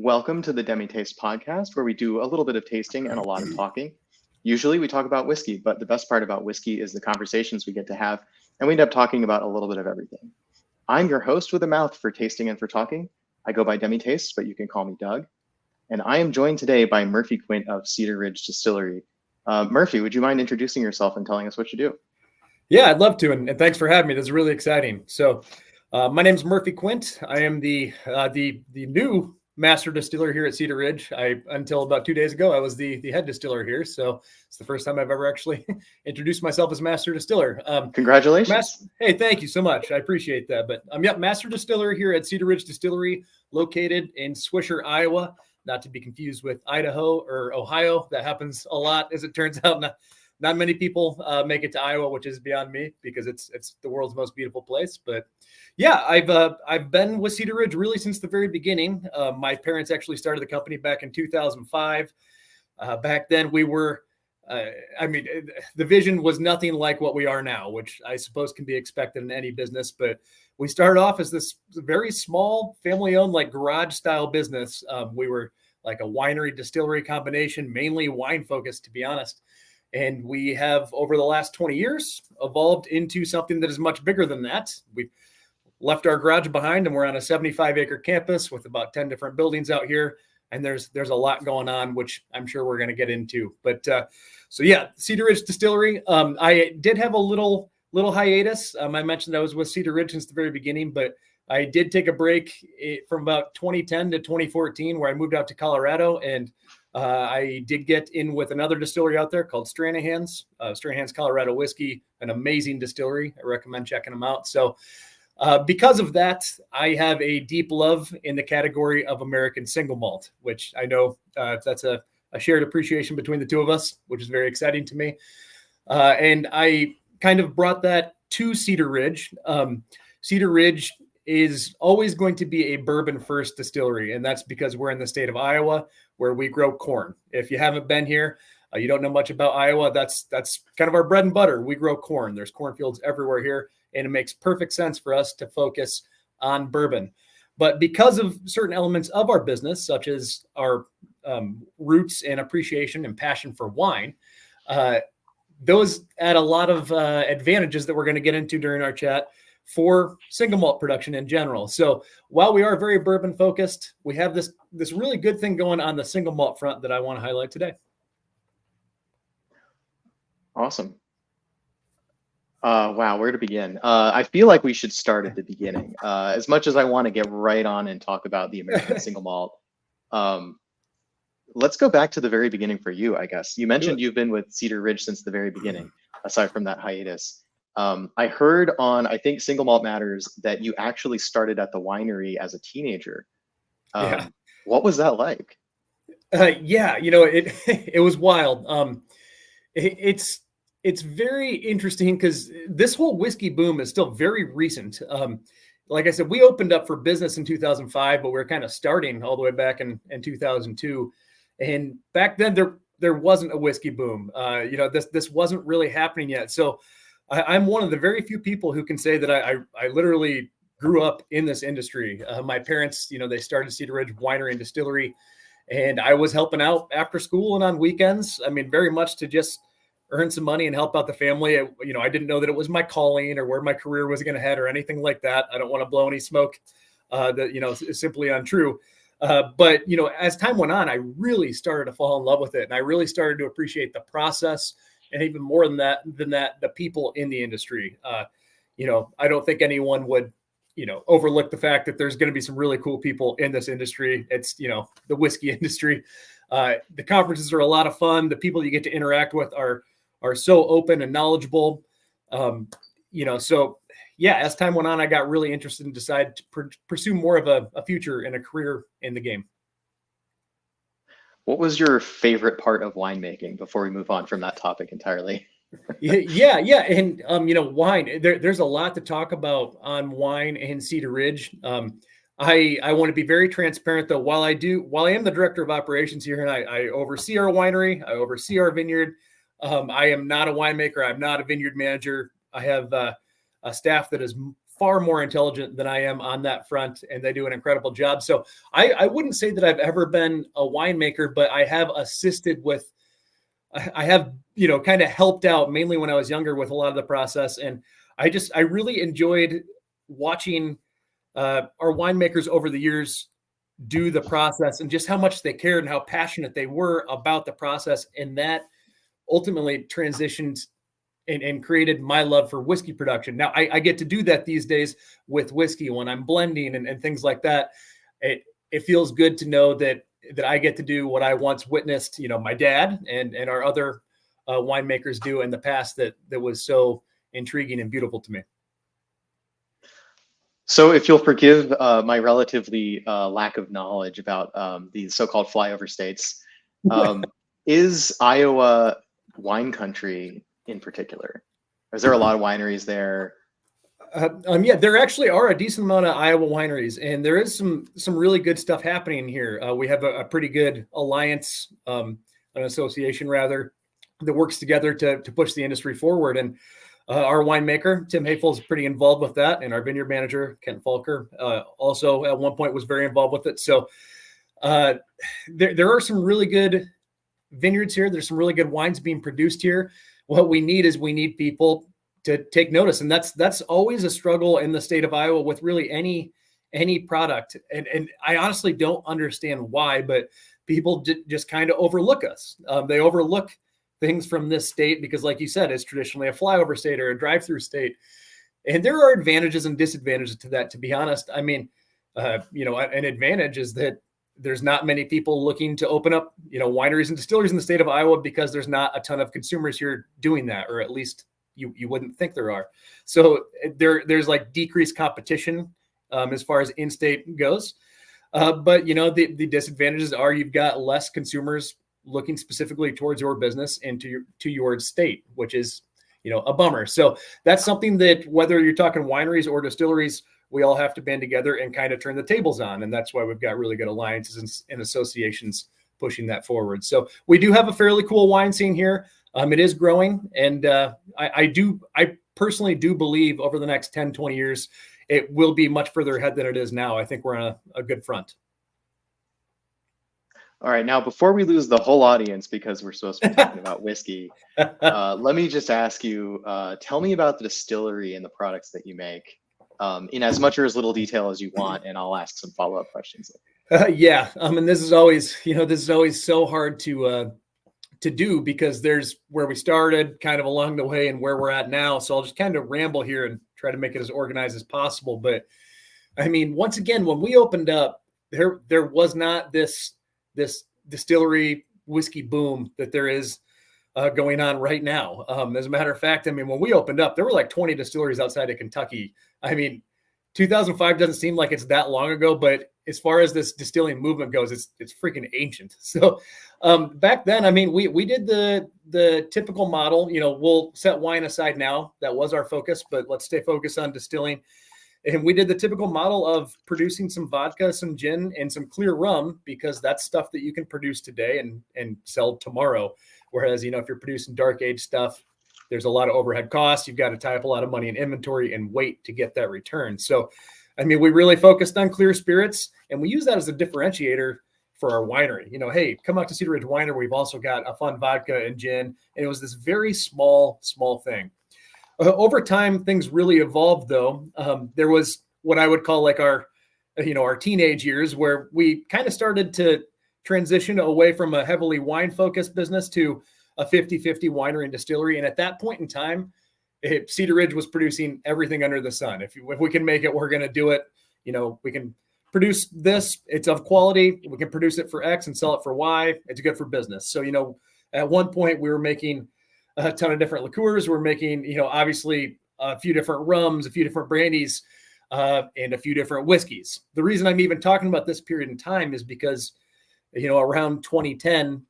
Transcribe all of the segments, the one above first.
Welcome to the DemiTaste podcast, where we do a little bit of tasting and a lot of talking. Usually we talk about whiskey, but the best part about whiskey is the conversations we get to have, and we end up talking about a little bit of everything. I'm your host with a mouth for tasting and for talking. I go by DemiTastes, but you can call me Doug. And I am joined today by Murphy Quint of Cedar Ridge Distillery. Murphy, would you mind introducing yourself and telling us what you do? Yeah, I'd love to, and thanks for having me. This is really exciting. So, my name is Murphy Quint. I am the new master distiller here at Cedar Ridge. Until about 2 days ago, I was the head distiller here. So it's the first time I've ever actually introduced myself as master distiller. Congratulations! Hey, thank you so much. I appreciate that. But master distiller here at Cedar Ridge Distillery, located in Swisher, Iowa. Not to be confused with Idaho or Ohio. That happens a lot, as it turns out. Not many people make it to Iowa, which is beyond me because it's the world's most beautiful place. But yeah, I've been with Cedar Ridge really since the very beginning. My parents actually started the company back in 2005. Back then we were, the vision was nothing like what we are now, which I suppose can be expected in any business. But we started off as this very small family-owned, like garage style business. We were like a winery distillery combination, mainly wine focused, to be honest. And we have, over the last 20 years, evolved into something that is much bigger than that. We've left our garage behind, and we're on a 75-acre campus with about 10 different buildings out here. And there's a lot going on, which I'm sure we're going to get into. But Cedar Ridge Distillery. I did have a little hiatus. I mentioned I was with Cedar Ridge since the very beginning, but I did take a break from about 2010 to 2014, where I moved out to Colorado, and I did get in with another distillery out there called Stranahan's Colorado Whiskey, an amazing distillery. I recommend checking them out. So because of that, I have a deep love in the category of American single malt, which I know that's a shared appreciation between the two of us, which is very exciting to me. And I kind of brought that to Cedar Ridge. Cedar Ridge is always going to be a bourbon first distillery. And that's because we're in the state of Iowa, where we grow corn. If you haven't been here, you don't know much about Iowa. That's kind of our bread and butter. We grow corn. There's cornfields everywhere here, and it makes perfect sense for us to focus on bourbon. But because of certain elements of our business, such as our roots and appreciation and passion for wine, those add a lot of advantages that we're going to get into during our chat for single malt production in general. So while we are very bourbon focused, we have this really good thing going on the single malt front that I want to highlight today. Awesome. Wow, where to begin? I feel like we should start at the beginning. As much as I want to get right on and talk about the American single malt, let's go back to the very beginning for you, I guess. You mentioned you've been with Cedar Ridge since the very beginning, aside from that hiatus. I heard on, I think, Single Malt Matters that you actually started at the winery as a teenager. What was that like? It was wild. It's very interesting because this whole whiskey boom is still very recent. Like I said, we opened up for business in 2005, but we were kind of starting all the way back in 2002. And back then there wasn't a whiskey boom. This wasn't really happening yet. So I'm one of the very few people who can say that I literally grew up in this industry. My parents, they started Cedar Ridge Winery and Distillery, and I was helping out after school and on weekends. I mean, very much to just earn some money and help out the family. I didn't know that it was my calling or where my career was going to head or anything like that. I don't want to blow any smoke that is simply untrue. But as time went on, I really started to fall in love with it, and I really started to appreciate the process. And even more than that, the people in the industry. I don't think anyone would, overlook the fact that there's going to be some really cool people in this industry. It's, the whiskey industry. The conferences are a lot of fun. The people you get to interact with are so open and knowledgeable. As time went on, I got really interested and decided to pursue more of a future and a career in the game. What was your favorite part of winemaking before we move on from that topic entirely? Yeah. And, wine, there's a lot to talk about on wine and Cedar Ridge. I want to be very transparent, though. While I am the director of operations here and I oversee our winery, I oversee our vineyard. I am not a winemaker. I'm not a vineyard manager. I have a staff that is far more intelligent than I am on that front, and they do an incredible job. So I wouldn't say that I've ever been a winemaker, but I have assisted with, I have, kind of helped out mainly when I was younger with a lot of the process. And I really enjoyed watching our winemakers over the years do the process and just how much they cared and how passionate they were about the process. And that ultimately transitioned and created my love for whiskey production. Now I get to do that these days with whiskey when I'm blending and things like that. It feels good to know that I get to do what I once witnessed, my dad and our other winemakers do in the past that was so intriguing and beautiful to me. So if you'll forgive my relatively lack of knowledge about the so-called flyover states, is Iowa wine country in particular? Is there a lot of wineries there? Yeah, there actually are a decent amount of Iowa wineries, and there is some really good stuff happening here. We have a pretty good alliance, an association rather, that works together to push the industry forward. And our winemaker, Tim Hafel, is pretty involved with that. And our vineyard manager, Kent Falker, also at one point was very involved with it. So there are some really good vineyards here. There's some really good wines being produced here. What we need is people to take notice. And that's always a struggle in the state of Iowa with really any product. And I honestly don't understand why, but people just kind of overlook us. They overlook things from this state because, like you said, it's traditionally a flyover state or a drive-through state. And there are advantages and disadvantages to that, to be honest. I mean, an advantage is that there's not many people looking to open up, wineries and distilleries in the state of Iowa because there's not a ton of consumers here doing that, or at least you wouldn't think there are. So there's like decreased competition as far as in-state goes. But the disadvantages are you've got less consumers looking specifically towards your business and to your state, which is, a bummer. So that's something that whether you're talking wineries or distilleries, we all have to band together and kind of turn the tables on. And that's why we've got really good alliances and associations pushing that forward. So we do have a fairly cool wine scene here. It is growing. And I personally do believe over the next 10, 20 years, it will be much further ahead than it is now. I think we're on a good front. All right. Now, before we lose the whole audience, because we're supposed to be talking about whiskey, let me just ask you, tell me about the distillery and the products that you make in as much or as little detail as you want, and I'll ask some follow-up questions. Yeah. And this is always so hard to do because there's where we started kind of along the way and where we're at now. So I'll just kind of ramble here and try to make it as organized as possible. But I mean, once again, when we opened up, there was not this distillery whiskey boom that there is going on right now. As a matter of fact, I mean, when we opened up, there were like 20 distilleries outside of Kentucky. I mean, 2005 doesn't seem like it's that long ago, but as far as this distilling movement goes, it's freaking ancient. So back then, I mean, we did the typical model. We'll set wine aside now. That was our focus, but let's stay focused on distilling. And we did the typical model of producing some vodka, some gin, and some clear rum, because that's stuff that you can produce today and sell tomorrow. Whereas, if you're producing dark aged stuff, there's a lot of overhead costs. You've got to tie up a lot of money in inventory and wait to get that return. So, I mean, we really focused on clear spirits, and we use that as a differentiator for our winery. Hey, come out to Cedar Ridge Winery. We've also got a fun vodka and gin. And it was this very small thing. Over time, things really evolved, though. There was what I would call like our teenage years, where we kind of started to transition away from a heavily wine-focused business to a 50-50 winery and distillery. And at that point in time, Cedar Ridge was producing everything under the sun. If we can make it, we're going to do it. We can produce this. It's of quality. We can produce it for X and sell it for Y. It's good for business. So, at one point we were making a ton of different liqueurs. We're making, obviously a few different rums, a few different brandies, and a few different whiskeys. The reason I'm even talking about this period in time is because, around 2010,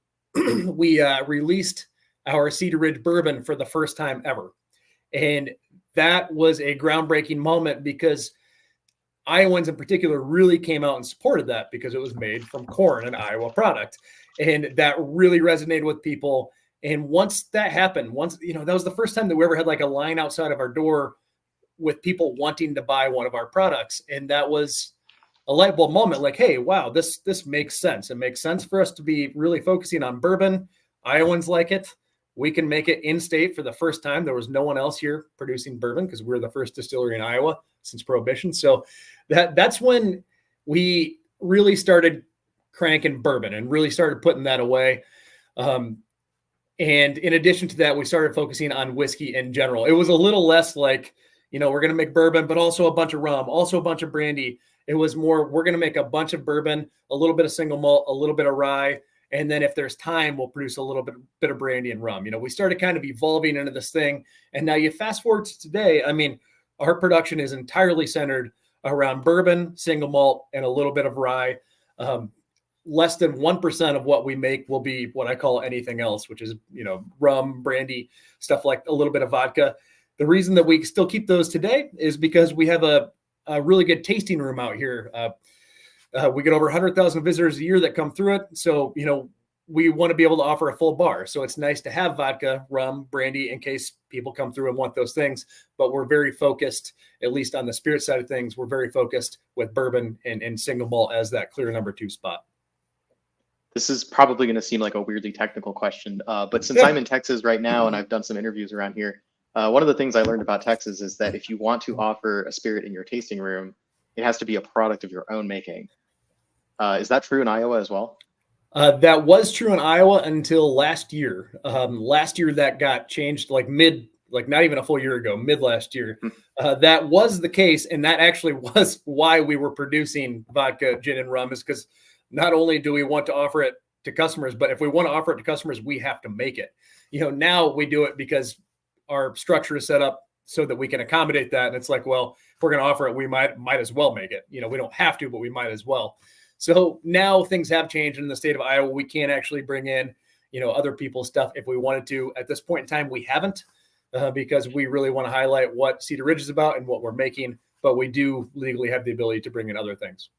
we released our Cedar Ridge bourbon for the first time ever. And that was a groundbreaking moment because Iowans in particular really came out and supported that because it was made from corn, an Iowa product. And that really resonated with people. And once that happened, that was the first time that we ever had like a line outside of our door with people wanting to buy one of our products. And that was a light bulb moment. Like, hey, wow, this makes sense. It makes sense for us to be really focusing on bourbon. Iowans like it. We can make it in state for the first time. There was no one else here producing bourbon because we're the first distillery in Iowa since Prohibition. So that's when we really started cranking bourbon and really started putting that away. And in addition to that, we started focusing on whiskey in general. It was a little less like, we're going to make bourbon, but also a bunch of rum, also a bunch of brandy. It was more, we're going to make a bunch of bourbon, a little bit of single malt, a little bit of rye. And then if there's time, we'll produce a little bit of brandy and rum. We started kind of evolving into this thing. And now you fast forward to today, I mean, our production is entirely centered around bourbon, single malt, and a little bit of rye. Less than 1% of what we make will be what I call anything else, which is, rum, brandy, stuff like a little bit of vodka. The reason that we still keep those today is because we have a really good tasting room out here. We get over 100,000 visitors a year that come through it. So, we want to be able to offer a full bar. So it's nice to have vodka, rum, brandy in case people come through and want those things. But we're very focused, at least on the spirit side of things, we're very focused with bourbon and single malt as that clear number 2 spot. This is probably going to seem like a weirdly technical question, but since I'm in Texas right now and I've done some interviews around here, one of the things I learned about Texas is that if you want to offer a spirit in your tasting room, it has to be a product of your own making. Is that true in Iowa as well? That was true in Iowa until last year. Last year that got changed not even a full year ago, mid last year. That was the case. And that actually was why we were producing vodka, gin, and rum, is because not only do we want to offer it to customers, but if we want to offer it to customers, we have to make it. Now we do it because our structure is set up so that we can accommodate that. And it's like, well, if we're going to offer it, we might as well make it. We don't have to, but we might as well. So now things have changed in the state of Iowa. We can actually bring in, other people's stuff if we wanted to. At this point in time, we haven't because we really want to highlight what Cedar Ridge is about and what we're making. But we do legally have the ability to bring in other things.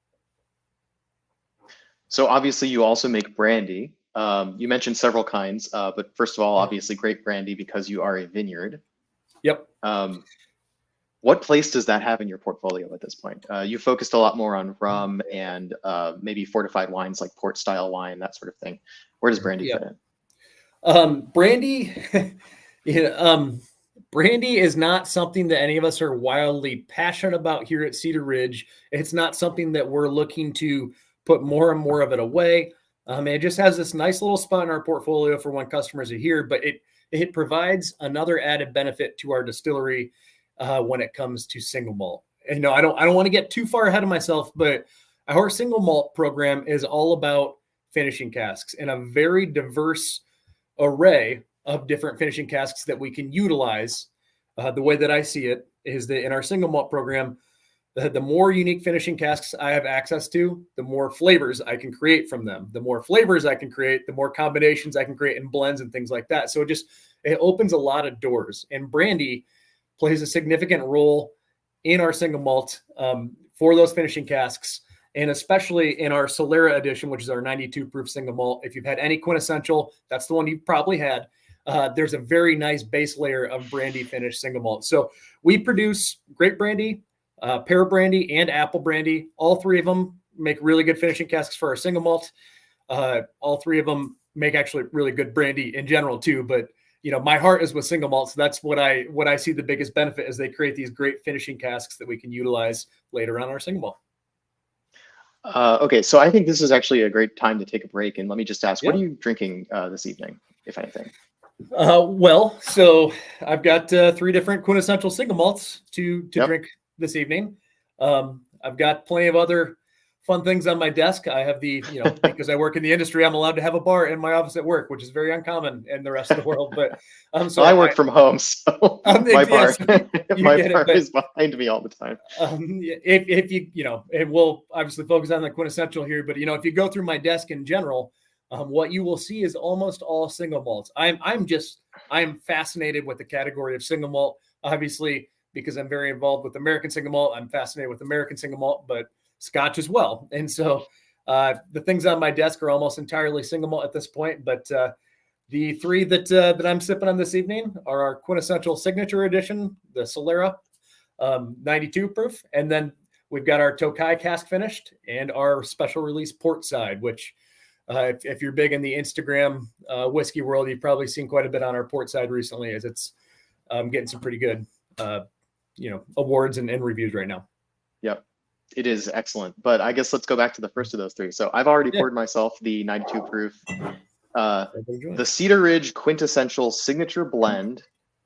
So obviously you also make brandy. You mentioned several kinds, but first of all, obviously grape brandy because you are a vineyard. Yep. What place does that have in your portfolio at this point? You focused a lot more on rum and maybe fortified wines like port style wine, that sort of thing. Where does brandy fit in? Brandy, brandy is not something that any of us are wildly passionate about here at Cedar Ridge. It's not something that we're looking to put more and more of it away. It just has this nice little spot in our portfolio for when customers are here, but it provides another added benefit to our distillery when it comes to single malt. And I don't want to get too far ahead of myself, but our single malt program is all about finishing casks and a very diverse array of different finishing casks that we can utilize. The way that I see it is that in our single malt program, the more unique finishing casks I have access to, the more flavors I can create from them. The more flavors I can create, the more combinations I can create in blends and things like that. So it opens a lot of doors. And brandy plays a significant role in our single malt for those finishing casks, and especially in our Solera edition, which is our 92 proof single malt. If you've had any QuintEssential, that's the one you've probably had. There's a very nice base layer of brandy finished single malt. So we produce grape brandy, pear brandy, and apple brandy. All three of them make really good finishing casks for our single malt. All three of them make actually really good brandy in general too, but my heart is with single malt. So that's what I see the biggest benefit is they create these great finishing casks that we can utilize later on our single malt. Okay, so I think this is actually a great time to take a break. And let me just ask, Yeah. What are you drinking this evening, if anything? Well, so I've got 3 different QuintEssential single malts to drink this evening. I've got plenty of other fun things on my desk. I have because I work in the industry, I'm allowed to have a bar in my office at work, which is very uncommon in the rest of the world. But so I work from home, so my bar, is behind me all the time. If you, and we'll obviously focus on the QuintEssential here, but if you go through my desk in general, what you will see is almost all single malts. I'm fascinated with the category of single malt, obviously, because I'm very involved with American single malt. I'm fascinated with American single malt, but Scotch as well. And so the things on my desk are almost entirely single malt at this point. But the 3 that I'm sipping on this evening are our QuintEssential Signature Edition, the Solera, 92 proof. And then we've got our Tokai cask finished and our special release port side, which if you're big in the Instagram whiskey world, you've probably seen quite a bit on our port side recently, as it's getting some pretty good, awards and reviews right now. Yep. It is excellent. But I guess let's go back to the first of those three. So I've already poured myself the 92 proof, the Cedar Ridge QuintEssential Signature Blend.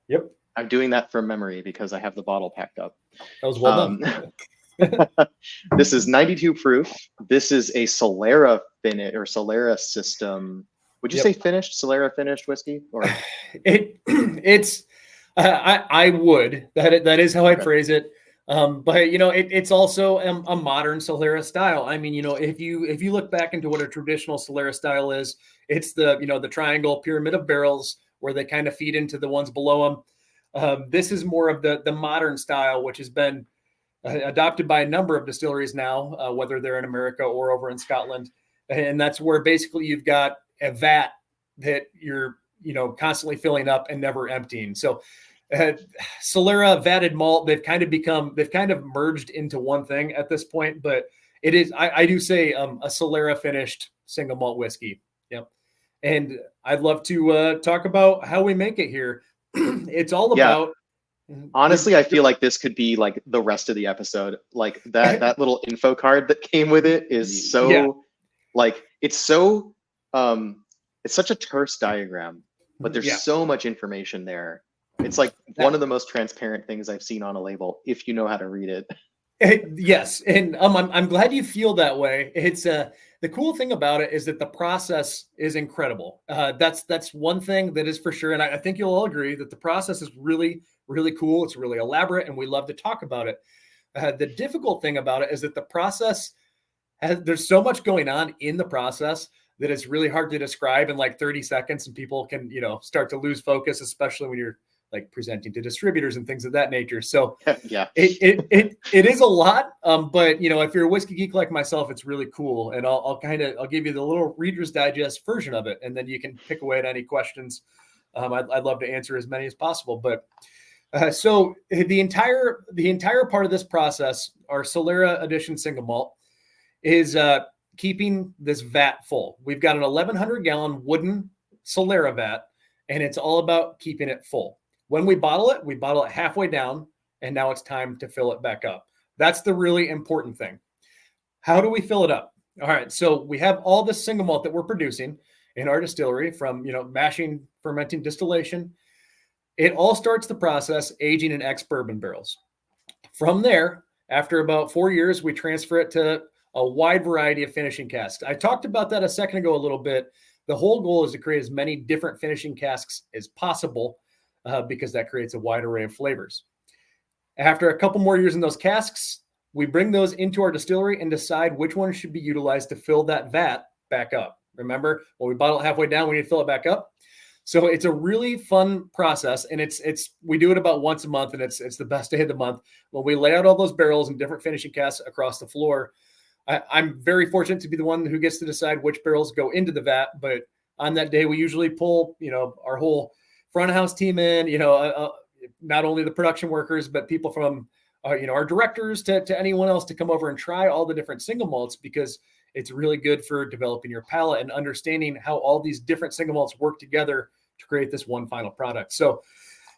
Yep. I'm doing that from memory because I have the bottle packed up. That was well done. This is 92 proof. This is a Solera finish or Solera system. Would you say finished? Solera finished whiskey? Or it's I would. That is how I'd phrase it. But it's also a modern Solera style. I mean, if you look back into what a traditional Solera style is, it's the triangle pyramid of barrels where they kind of feed into the ones below them. This is more of the modern style, which has been adopted by a number of distilleries now, whether they're in America or over in Scotland. And that's where basically you've got a vat that you're, constantly filling up and never emptying. So Solera vatted malt, they've kind of merged into one thing at this point, but it is, I do say a Solera finished single malt whiskey. Yep. And I'd love to talk about how we make it here. It's all about, honestly, I feel like this could be like the rest of the episode. Like that little info card that came with it is so like, it's so, it's such a terse diagram, but there's so much information there. It's like one of the most transparent things I've seen on a label, if you know how to read it. Yes. And I'm glad you feel that way. It's the cool thing about it is that the process is incredible. That's one thing that is for sure. And I think you'll all agree that the process is really, really cool. It's really elaborate and we love to talk about it. The difficult thing about it is that the process there's so much going on in the process that it's really hard to describe in like 30 seconds, and people can, start to lose focus, especially when you're like presenting to distributors and things of that nature. So it is a lot. But if you're a whiskey geek like myself, it's really cool. And I'll give you the little Reader's Digest version of it. And then you can pick away at any questions. I'd love to answer as many as possible. But so the entire part of this process, our Solera Edition single malt, is keeping this vat full. We've got an 1,100 gallon wooden Solera vat, and it's all about keeping it full. When we bottle it halfway down, and now it's time to fill it back up. That's the really important thing. How do we fill it up? All right, so we have all this single malt that we're producing in our distillery from, mashing, fermenting, distillation. It all starts the process aging in ex-bourbon barrels. From there, after about 4 years, we transfer it to a wide variety of finishing casks. I talked about that a second ago a little bit. The whole goal is to create as many different finishing casks as possible because that creates a wide array of flavors. After a couple more years in those casks, we bring those into our distillery and decide which one should be utilized to fill that vat back up. Remember, when we bottle it halfway down, we need to fill it back up. So it's a really fun process, and we do it about once a month, and it's the best day of the month when we lay out all those barrels and different finishing casks across the floor. I'm very fortunate to be the one who gets to decide which barrels go into the vat, but on that day we usually pull, our whole front of house team in, not only the production workers, but people from, our directors to anyone else to come over and try all the different single malts, because it's really good for developing your palate and understanding how all these different single malts work together to create this one final product. So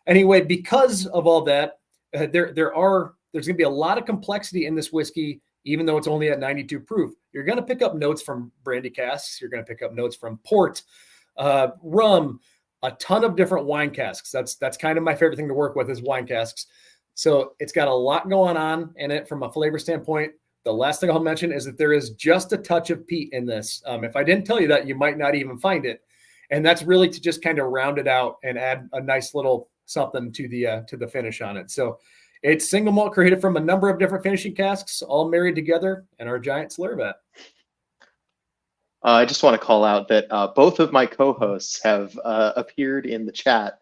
anyway, because of all that, there's going to be a lot of complexity in this whiskey. Even though it's only at 92 proof, you're going to pick up notes from brandy casks. You're going to pick up notes from port, rum, a ton of different wine casks. That's kind of my favorite thing to work with is wine casks. So it's got a lot going on in it from a flavor standpoint. The last thing I'll mention is that there is just a touch of peat in this. If I didn't tell you that, you might not even find it. And that's really to just kind of round it out and add a nice little something to the finish on it. So it's single malt created from a number of different finishing casks, all married together in our giant Solera vat. I just want to call out that both of my co-hosts have appeared in the chat,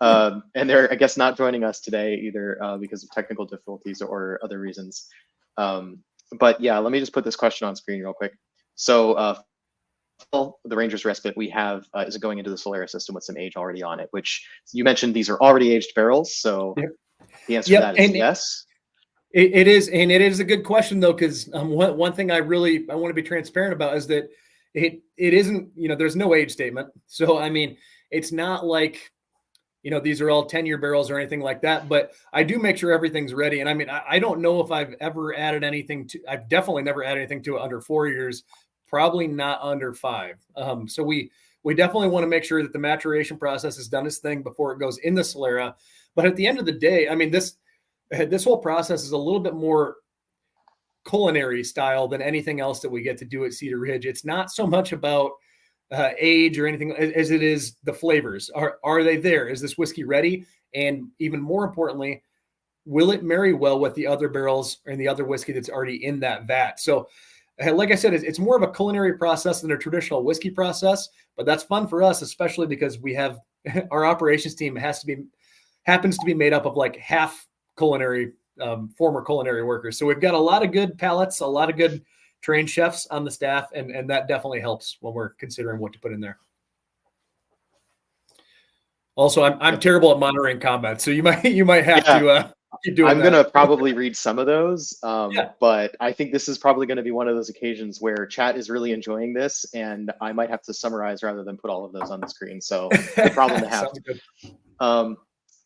and they're, I guess, not joining us today either because of technical difficulties or other reasons. But yeah, let me just put this question on screen real quick. So the Ranger's Respite we have is going into the Solera system with some age already on it, which you mentioned these are already aged barrels. So the answer to that is yes. It is, and it is a good question though, because one thing I want to be transparent about is that it isn't, there's no age statement. So I mean, it's not like, these are all 10-year barrels or anything like that, but I do make sure everything's ready. And I mean, I don't know if I've ever added anything I've definitely never added anything to it under 4 years, probably not under 5. So we definitely want to make sure that the maturation process has done its thing before it goes in the Solera. But at the end of the day, I mean, this whole process is a little bit more culinary style than anything else that we get to do at Cedar Ridge. It's not so much about age or anything as it is the flavors. Are they there? Is this whiskey ready? And even more importantly, will it marry well with the other barrels and the other whiskey that's already in that vat? So like I said, it's more of a culinary process than a traditional whiskey process, but that's fun for us, especially because we have our operations team happens to be made up of like half culinary, former culinary workers. So we've got a lot of good palates, a lot of good trained chefs on the staff, and that definitely helps when we're considering what to put in there. Also, I'm terrible at monitoring comments, so you might have to keep doing I'm that. gonna probably read some of those, but I think this is probably going to be one of those occasions where chat is really enjoying this, and I might have to summarize rather than put all of those on the screen. So the problem to have. Sounds good.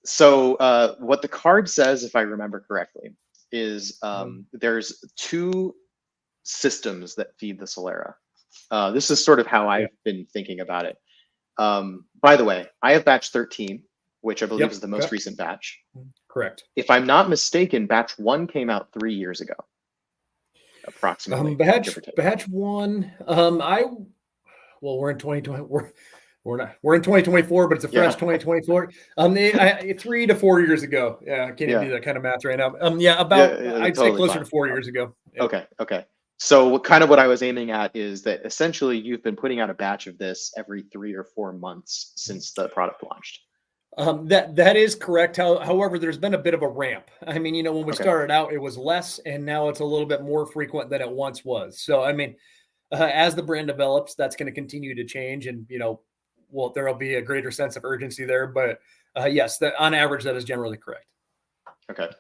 So what the card says, if I remember correctly, is there's 2 systems that feed the Solera. This is sort of how I've been thinking about it. By the way, I have batch 13, which I believe is the most recent batch. Correct. If I'm not mistaken, batch 1 came out 3 years ago, approximately. Batch 1. We're in 2020. We're in 2024, but it's a fresh 2024. 3 to 4 years ago. Yeah, I can't even do that kind of math right now. I'd say closer to 4 years ago. Yeah. Okay. So what I was aiming at is that essentially you've been putting out a batch of this every 3 or 4 months since the product launched. That is correct. However, there's been a bit of a ramp. I mean, when we started out, it was less, and now it's a little bit more frequent than it once was. So, I mean, as the brand develops, that's going to continue to change, and there'll be a greater sense of urgency there. But yes, on average, that is generally correct. Okay.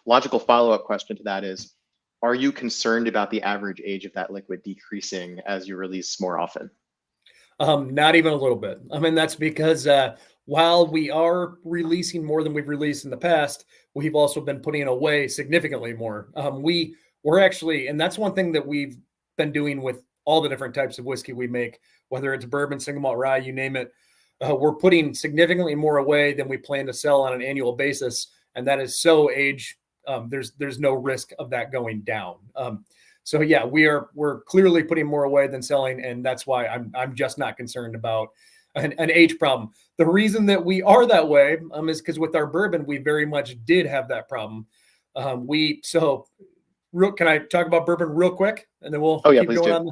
Logical follow-up question to that is, are you concerned about the average age of that liquid decreasing as you release more often? Not even a little bit. I mean, that's because while we are releasing more than we've released in the past, we've also been putting away significantly more. We're actually, and that's one thing that we've been doing with all the different types of whiskey we make, whether it's bourbon, single malt rye, you name it. We're putting significantly more away than we plan to sell on an annual basis, and that is so age. There's no risk of that going down. So yeah, we're clearly putting more away than selling, and that's why I'm just not concerned about an age problem. The reason that we are that way is because with our bourbon, we very much did have that problem. Can I talk about bourbon real quick, and then we'll keep going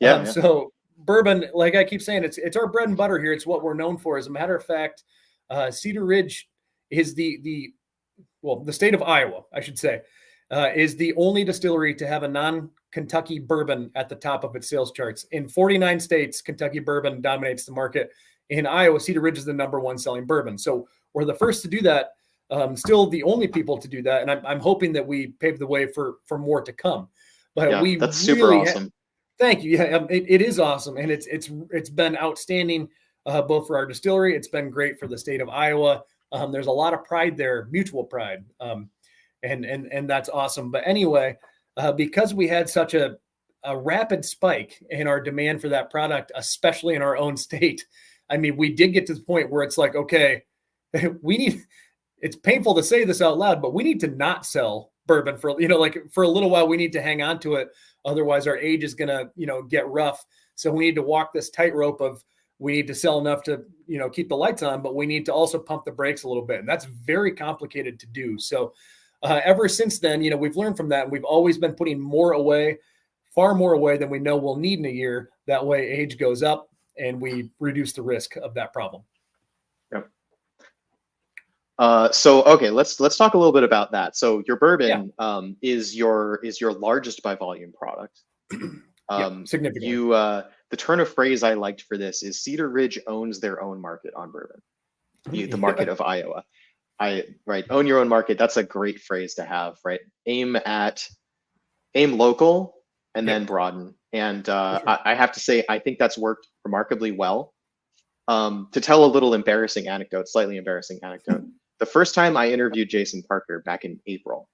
on? So bourbon, like I keep saying, it's our bread and butter here. It's what we're known for. As a matter of fact, Cedar Ridge is the state of Iowa, I should say, is the only distillery to have a non-Kentucky bourbon at the top of its sales charts. In 49 states, Kentucky bourbon dominates the market. In Iowa, Cedar Ridge is the #1 selling bourbon. So we're the first to do that, still the only people to do that. And I'm hoping that we pave the way for more to come. But that's super awesome. Thank you. Yeah, it is awesome. And it's been outstanding, both for our distillery. It's been great for the state of Iowa. There's a lot of pride there, mutual pride. And that's awesome. But anyway, because we had such a rapid spike in our demand for that product, especially in our own state, I mean, we did get to the point where it's like, okay, it's painful to say this out loud, but we need to not sell bourbon for a little while. We need to hang on to it. Otherwise our age is going to, get rough. So we need to walk this tightrope of, we need to sell enough to, keep the lights on, but we need to also pump the brakes a little bit. And that's very complicated to do. So ever since then, we've learned from that. And we've always been putting more away, far more away than we know we'll need in a year. That way age goes up and we reduce the risk of that problem. Yep. Okay, let's talk a little bit about that. So your bourbon is your largest by volume product. Significantly. The turn of phrase I liked for this is Cedar Ridge owns their own market on bourbon, the market of Iowa. own your own market. That's a great phrase to have, right? Aim local and then broaden. And Sure. I have to say, I think that's worked remarkably well. To tell a little slightly embarrassing anecdote. The first time I interviewed Jason Parker back in April,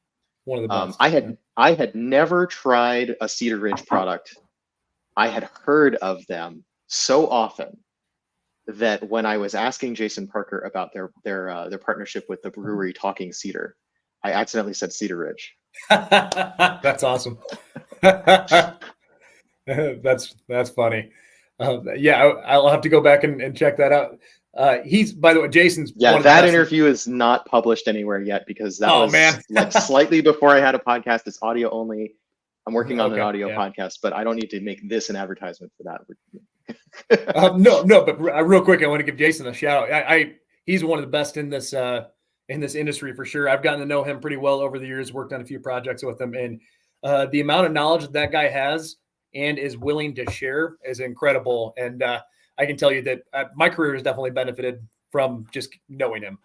One of the best. I had never tried a Cedar Ridge product. I had heard of them so often that when I was asking Jason Parker about their partnership with the brewery Talking Cedar, I accidentally said Cedar Ridge. That's awesome. That's funny. Yeah, I'll have to go back and check that out. He's, by the way, Jason's. Yeah, that interview is not published anywhere yet because that was like slightly before I had a podcast. It's audio only. I'm working on an audio podcast, but I don't need to make this an advertisement for that. No, but real quick, I want to give Jason a shout out. He's one of the best in this industry for sure. I've gotten to know him pretty well over the years, worked on a few projects with him, and the amount of knowledge that guy has and is willing to share is incredible. And I can tell you that my career has definitely benefited from just knowing him.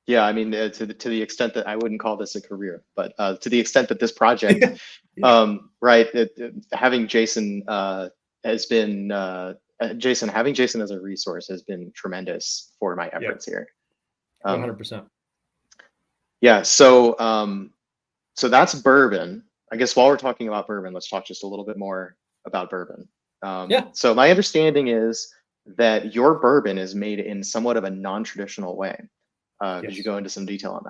Yeah, I mean, to the extent that I wouldn't call this a career, but to the extent that this project, having Jason has been having Jason as a resource has been tremendous for my efforts here. 100%. Yeah, so that's bourbon. I guess while we're talking about bourbon, let's talk just a little bit more about bourbon. So my understanding is that your bourbon is made in somewhat of a non-traditional way. Could you go into some detail on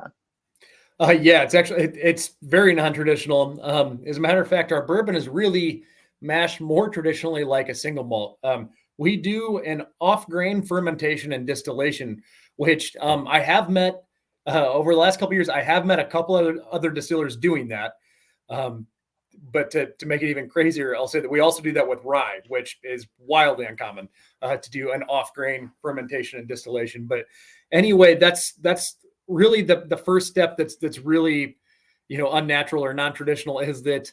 that? Yeah, it's very non-traditional. As a matter of fact, our bourbon is really mashed more traditionally like a single malt. We do an off-grain fermentation and distillation, which I have met over the last couple of years. I have met a couple of other distillers doing that. But to make it even crazier, I'll say that we also do that with rye, which is wildly uncommon to do an off-grain fermentation and distillation. But anyway, that's really the first step that's really, unnatural or non-traditional is that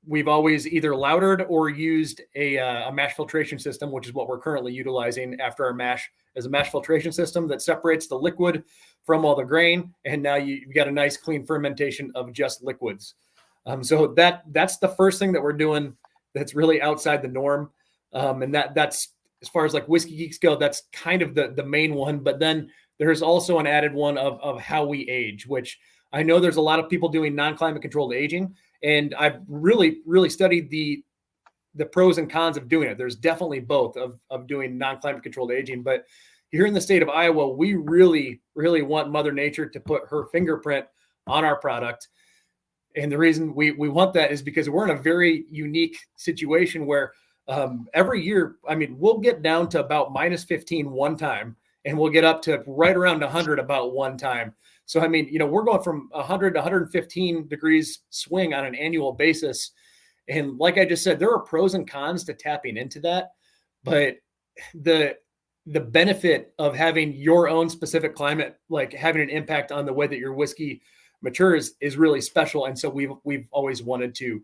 we've always either lautered or used a mash filtration system, which is what we're currently utilizing after our mash, as a mash filtration system that separates the liquid from all the grain. And now you've got a nice clean fermentation of just liquids. So that's the first thing that we're doing that's really outside the norm. And that's, as far as like Whiskey Geeks go, that's kind of the main one. But then there's also an added one of how we age, which I know there's a lot of people doing non-climate controlled aging. And I've really, really studied the pros and cons of doing it. There's definitely both of doing non-climate controlled aging. But here in the state of Iowa, we really, really want Mother Nature to put her fingerprint on our product. And the reason we want that is because we're in a very unique situation where every year, I mean, we'll get down to about -15 one time, and we'll get up to right around 100 about one time. So, I mean, we're going from 100 to 115 degrees swing on an annual basis. And like I just said, there are pros and cons to tapping into that. But the benefit of having your own specific climate, like having an impact on the way that your whiskey matures, is really special. And so we've always wanted to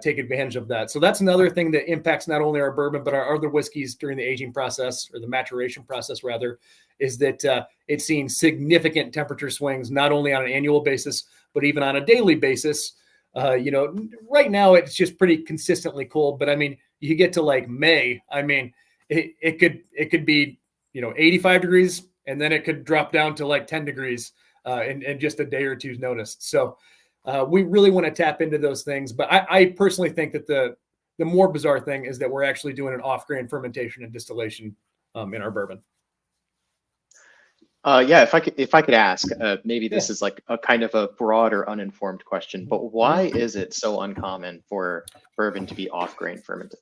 take advantage of that. So that's another thing that impacts not only our bourbon, but our other whiskeys during the aging process, or the maturation process rather, is that it's seeing significant temperature swings, not only on an annual basis, but even on a daily basis. Right now it's just pretty consistently cold, but I mean, you get to like May, I mean, it could be, 85 degrees, and then it could drop down to like 10 degrees in just a day or two's notice. So we really want to tap into those things. But I personally think that the more bizarre thing is that we're actually doing an off-grain fermentation and distillation in our bourbon. Yeah, if I could ask, maybe this is like a kind of a broad or uninformed question, but why is it so uncommon for bourbon to be off-grain fermented?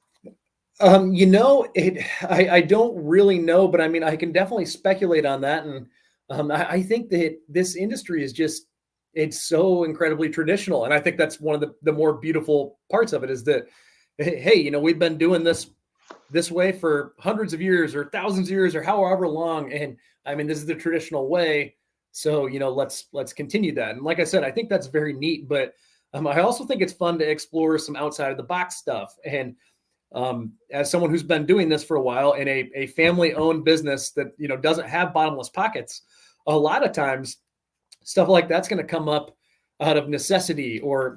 I don't really know, but I mean, I can definitely speculate on that. And I think that this industry is it's so incredibly traditional. And I think that's one of the more beautiful parts of it, is that, hey, we've been doing this way for hundreds of years or thousands of years or however long. And I mean, this is the traditional way. So, let's continue that. And like I said, I think that's very neat, but I also think it's fun to explore some outside of the box stuff. And as someone who's been doing this for a while in a family-owned business that, you know, doesn't have bottomless pockets, a lot of times stuff like that's going to come up out of necessity or,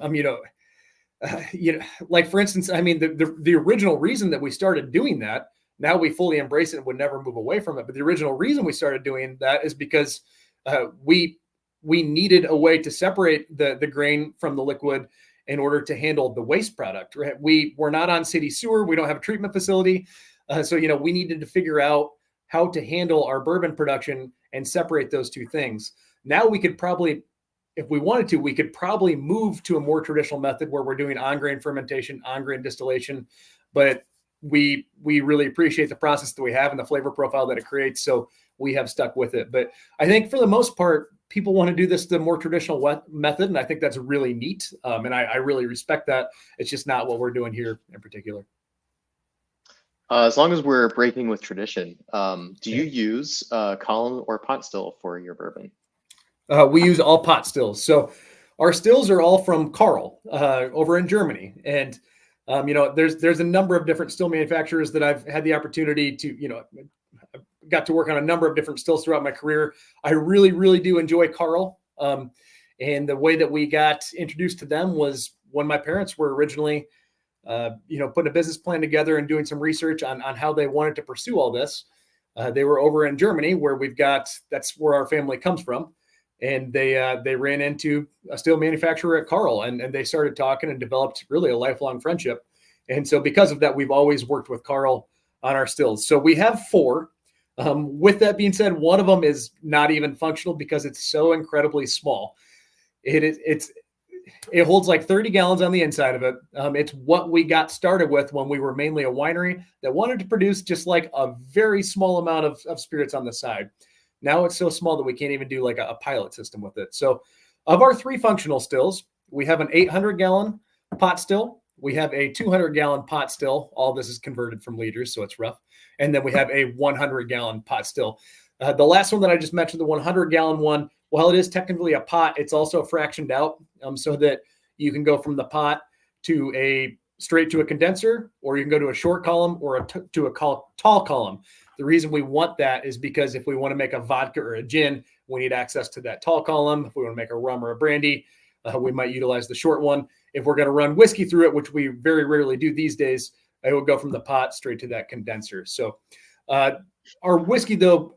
like for instance, I mean, the original reason that we started doing that, now we fully embrace it and would never move away from it. But the original reason we started doing that is because we needed a way to separate the grain from the liquid in order to handle the waste product. Right? We're not on city sewer. We don't have a treatment facility. So, you know, we needed to figure out how to handle our bourbon production and separate those two things. Now we could probably, if we wanted to, we could probably move to a more traditional method where we're doing on-grain fermentation, on-grain distillation, but we really appreciate the process that we have and the flavor profile that it creates. So we have stuck with it. But I think for the most part, people want to do this the more traditional method. And I think that's really neat. And I really respect that. It's just not what we're doing here in particular. As long as we're breaking with tradition, do you use column or pot still for your bourbon? We use all pot stills. So our stills are all from Carl over in Germany. And, you know, there's a number of different still manufacturers that I've had the opportunity to, you know, got to work on a number of different stills throughout my career. I really, really do enjoy Carl. And the way that we got introduced to them was when my parents were originally, you know, putting a business plan together and doing some research on how they wanted to pursue all this. They were over in Germany where that's where our family comes from. And they ran into a steel manufacturer at Carl and they started talking and developed really a lifelong friendship. And so because of that, we've always worked with Carl on our stills. So we have 4. With that being said, one of them is not even functional because it's so incredibly small. It holds like 30 gallons on the inside of it. It's what we got started with when we were mainly a winery that wanted to produce just like a very small amount of spirits on the side. Now it's so small that we can't even do like a pilot system with it. So of our 3 functional stills, we have an 800-gallon pot still. We have a 200-gallon pot still. All this is converted from liters, so it's rough. And then we have a 100-gallon pot still. The last one that I just mentioned, the 100-gallon one, while it is technically a pot, it's also fractioned out so that you can go from the pot to straight to a condenser, or you can go to a short column or to a tall column. The reason we want that is because if we want to make a vodka or a gin, we need access to that tall column. If we want to make a rum or a brandy, we might utilize the short one. If we're going to run whiskey through it, which we very rarely do these days, it will go from the pot straight to that condenser. So our whiskey, though,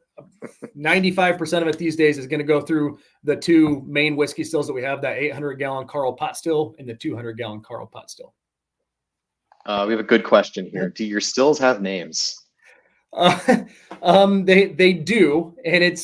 95% of it these days is going to go through the 2 main whiskey stills that we have, that 800-gallon Carl pot still and the 200-gallon Carl pot still. We have a good question here. Do your stills have names? They do, and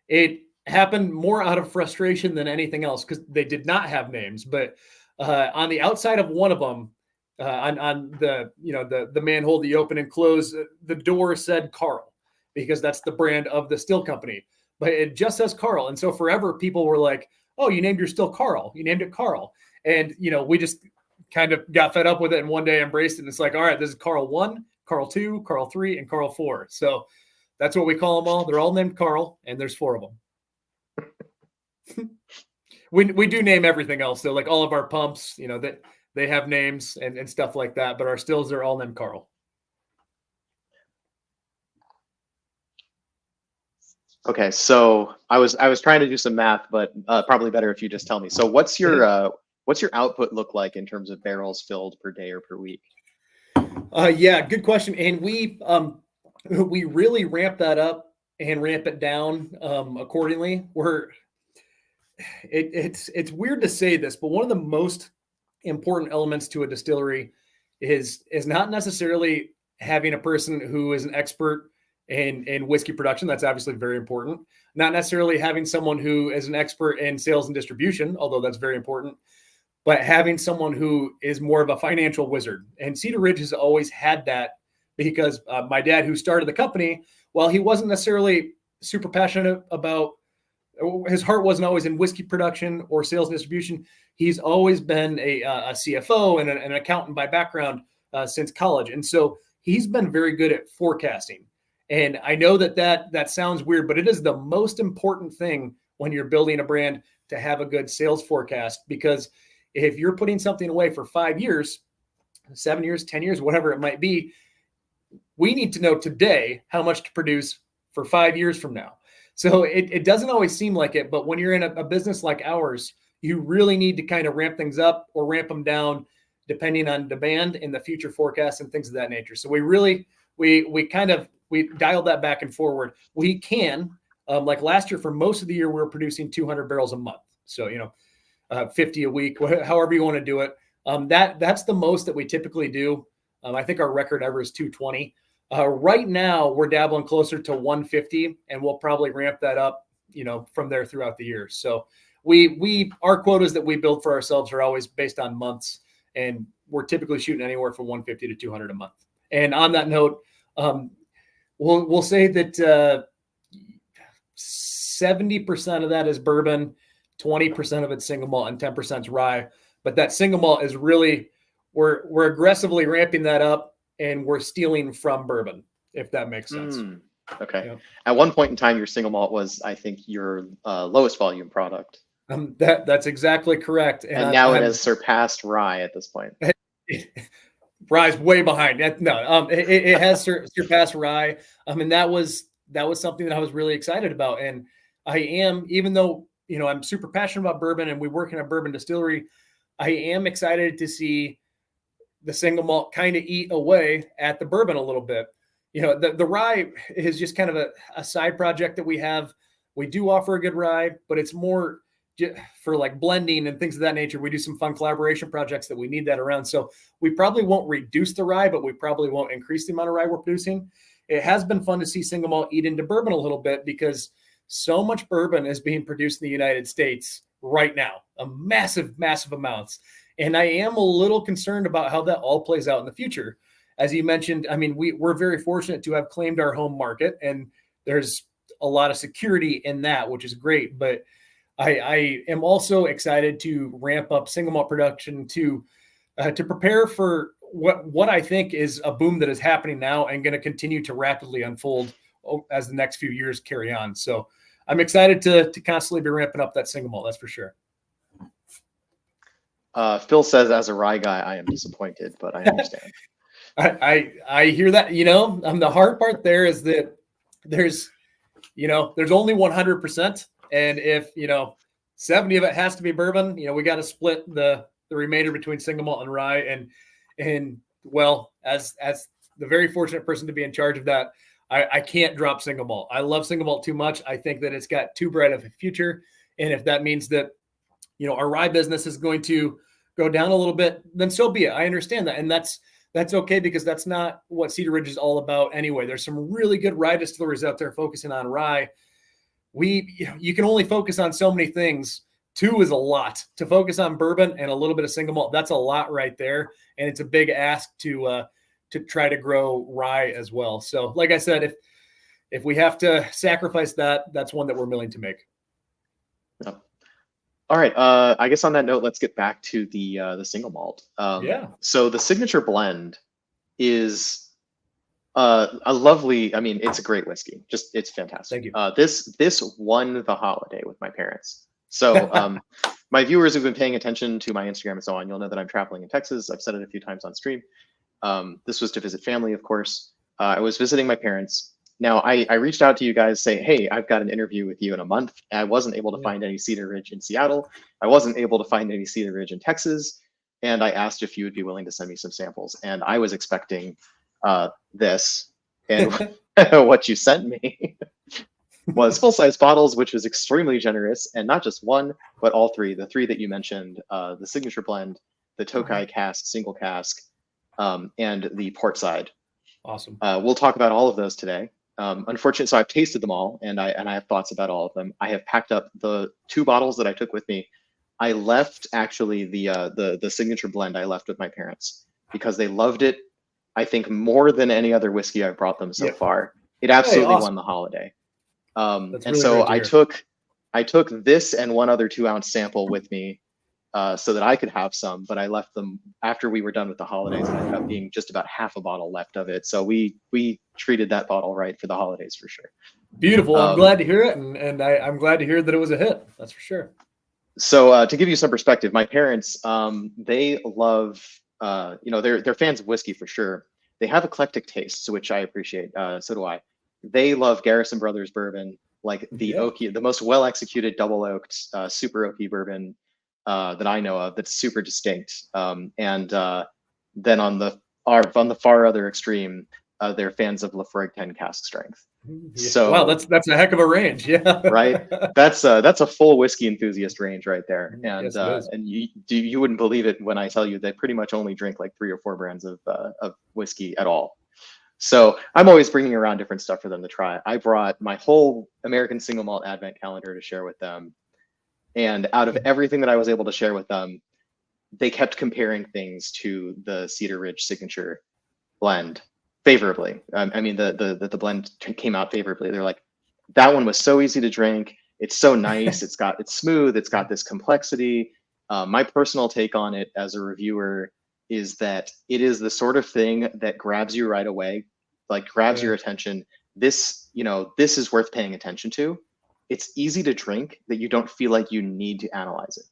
it happened more out of frustration than anything else because they did not have names. But on the outside of one of them, on the manhole that you open and close, the door said Carl because that's the brand of the still company. But it just says Carl, and so forever people were like, "Oh, you named your still Carl. You named it Carl," and you know we just kind of got fed up with it and one day embraced it. And it's like, all right, this is Carl 1. Carl 2, Carl 3, and Carl 4. So that's what we call them all. They're all named Carl, and there's 4 of them. we do name everything else. So like all of our pumps, you know, that they have names and stuff like that, but our stills are all named Carl. Okay, so I was trying to do some math, but probably better if you just tell me. So what's your output look like in terms of barrels filled per day or per week? Yeah, good question. And we really ramp that up and ramp it down accordingly. It's weird to say this, but one of the most important elements to a distillery is not necessarily having a person who is an expert in whiskey production. That's obviously very important. Not necessarily having someone who is an expert in sales and distribution, although that's very important. But having someone who is more of a financial wizard. And Cedar Ridge has always had that because my dad, who started the company, while he wasn't necessarily super passionate about, his heart wasn't always in whiskey production or sales and distribution. He's always been a CFO and an accountant by background since college. And so he's been very good at forecasting. And I know that sounds weird, but it is the most important thing when you're building a brand to have a good sales forecast, because if you're putting something away for 5 years, 7 years, 10 years, whatever it might be. We need to know today how much to produce for 5 years from now. So it doesn't always seem like it, but when you're in a business like ours, you really need to kind of ramp things up or ramp them down depending on demand and the future forecasts and things of that nature. So we dialed that back and forward. We can, like last year, for most of the year, we were producing 200 barrels a month. So, 50 a week, however you want to do it. That's the most that we typically do. I think our record ever is 220. Right now, we're dabbling closer to 150, and we'll probably ramp that up, from there throughout the year. So our quotas that we build for ourselves are always based on months, and we're typically shooting anywhere from 150 to 200 a month. And on that note, we'll say that 70% of that is bourbon, 20% of it's single malt, and 10% is rye. But that single malt is really, we're aggressively ramping that up, and we're stealing from bourbon, if that makes sense. Okay. Yeah. At one point in time, your single malt was, I think, your lowest volume product. That's exactly correct. And now it has surpassed rye at this point. Rye's way behind. No, it has surpassed rye. And that was something that I was really excited about. And I am, even though, I'm super passionate about bourbon and we work in a bourbon distillery, I am excited to see the single malt kind of eat away at the bourbon a little bit. The rye is just kind of a side project that we have. We do offer a good rye, but it's more for like blending and things of that nature. We do some fun collaboration projects that we need that around. So we probably won't reduce the rye, but we probably won't increase the amount of rye we're producing. It has been fun to see single malt eat into bourbon a little bit because so much bourbon is being produced in the United States right now, a massive amounts. And I am a little concerned about how that all plays out in the future. As you mentioned, I mean, we're very fortunate to have claimed our home market, and there's a lot of security in that, which is great. But I am also excited to ramp up single malt production to prepare for what I think is a boom that is happening now and going to continue to rapidly unfold as the next few years carry on. So I'm excited to constantly be ramping up that single malt. That's for sure. Phil says, as a rye guy, I am disappointed, but I understand. I hear that. The hard part there is that there's only 100%, and if 70 of it has to be bourbon, we got to split the remainder between single malt and rye. And well, as the very fortunate person to be in charge of that, I can't drop single malt. I love single malt too much. I think that it's got too bright of a future, and if that means that our rye business is going to go down a little bit, then so be it. I understand that. And that's okay, because that's not what Cedar Ridge is all about anyway. There's some really good rye distilleries out there focusing on rye. You can only focus on so many things. 2 is a lot. To focus on bourbon and a little bit of single malt, that's a lot right there. And it's a big ask to try to grow rye as well. So like I said, if we have to sacrifice that, that's one that we're willing to make. Yeah. All right. I guess on that note, let's get back to the single malt. Yeah. So the signature blend is a lovely. I mean, it's a great whiskey. It's fantastic. Thank you. This won the holiday with my parents. So my viewers who've been paying attention to my Instagram and so on, you'll know that I'm traveling in Texas. I've said it a few times on stream. This was to visit family, of course. I was visiting my parents. Now, I reached out to you guys, say, hey, I've got an interview with you in a month. I wasn't able to find any Cedar Ridge in Seattle. I wasn't able to find any Cedar Ridge in Texas. And I asked if you would be willing to send me some samples. And I was expecting this. And what you sent me was full-size bottles, which was extremely generous. And not just one, but all 3. The 3 that you mentioned, the signature blend, the Tokai cask, single cask, and the port side. Awesome. We'll talk about all of those today. Unfortunately, so I've tasted them all, and I have thoughts about all of them. I have packed up the 2 bottles that I took with me. I left actually the signature blend I left with my parents because they loved it. I think more than any other whiskey I've brought them so far. It absolutely won the holiday. And really so I took this and one other 2-ounce sample with me so that I could have some, but I left them after we were done with the holidays, and I ended up being just about half a bottle left of it. So we treated that bottle right for the holidays for sure. Beautiful. I'm glad to hear it, and I'm glad to hear that it was a hit. That's for sure. So to give you some perspective, my parents, they love they're fans of whiskey for sure. They have eclectic tastes, which I appreciate. So do I. They love Garrison Brothers bourbon, like the oaky, the most well executed double oaked, super oaky bourbon that I know of. That's super distinct. And then on the far other extreme, they're fans of Lafroig 10 cask strength. So wow, that's a heck of a range. Yeah. Right. That's a full whiskey enthusiast range right there. And Yes, and you wouldn't believe it when I tell you they pretty much only drink like 3 or 4 brands of whiskey at all. So I'm always bringing around different stuff for them to try. I brought my whole American Single Malt Advent calendar to share with them. And out of everything that I was able to share with them, they kept comparing things to the Cedar Ridge Signature blend favorably. I mean, the blend came out favorably. They're like, that one was so easy to drink. It's so nice. It's smooth. It's got this complexity. My personal take on it as a reviewer is that it is the sort of thing that grabs you right away, like grabs your attention. This is worth paying attention to. It's easy to drink that you don't feel like you need to analyze it.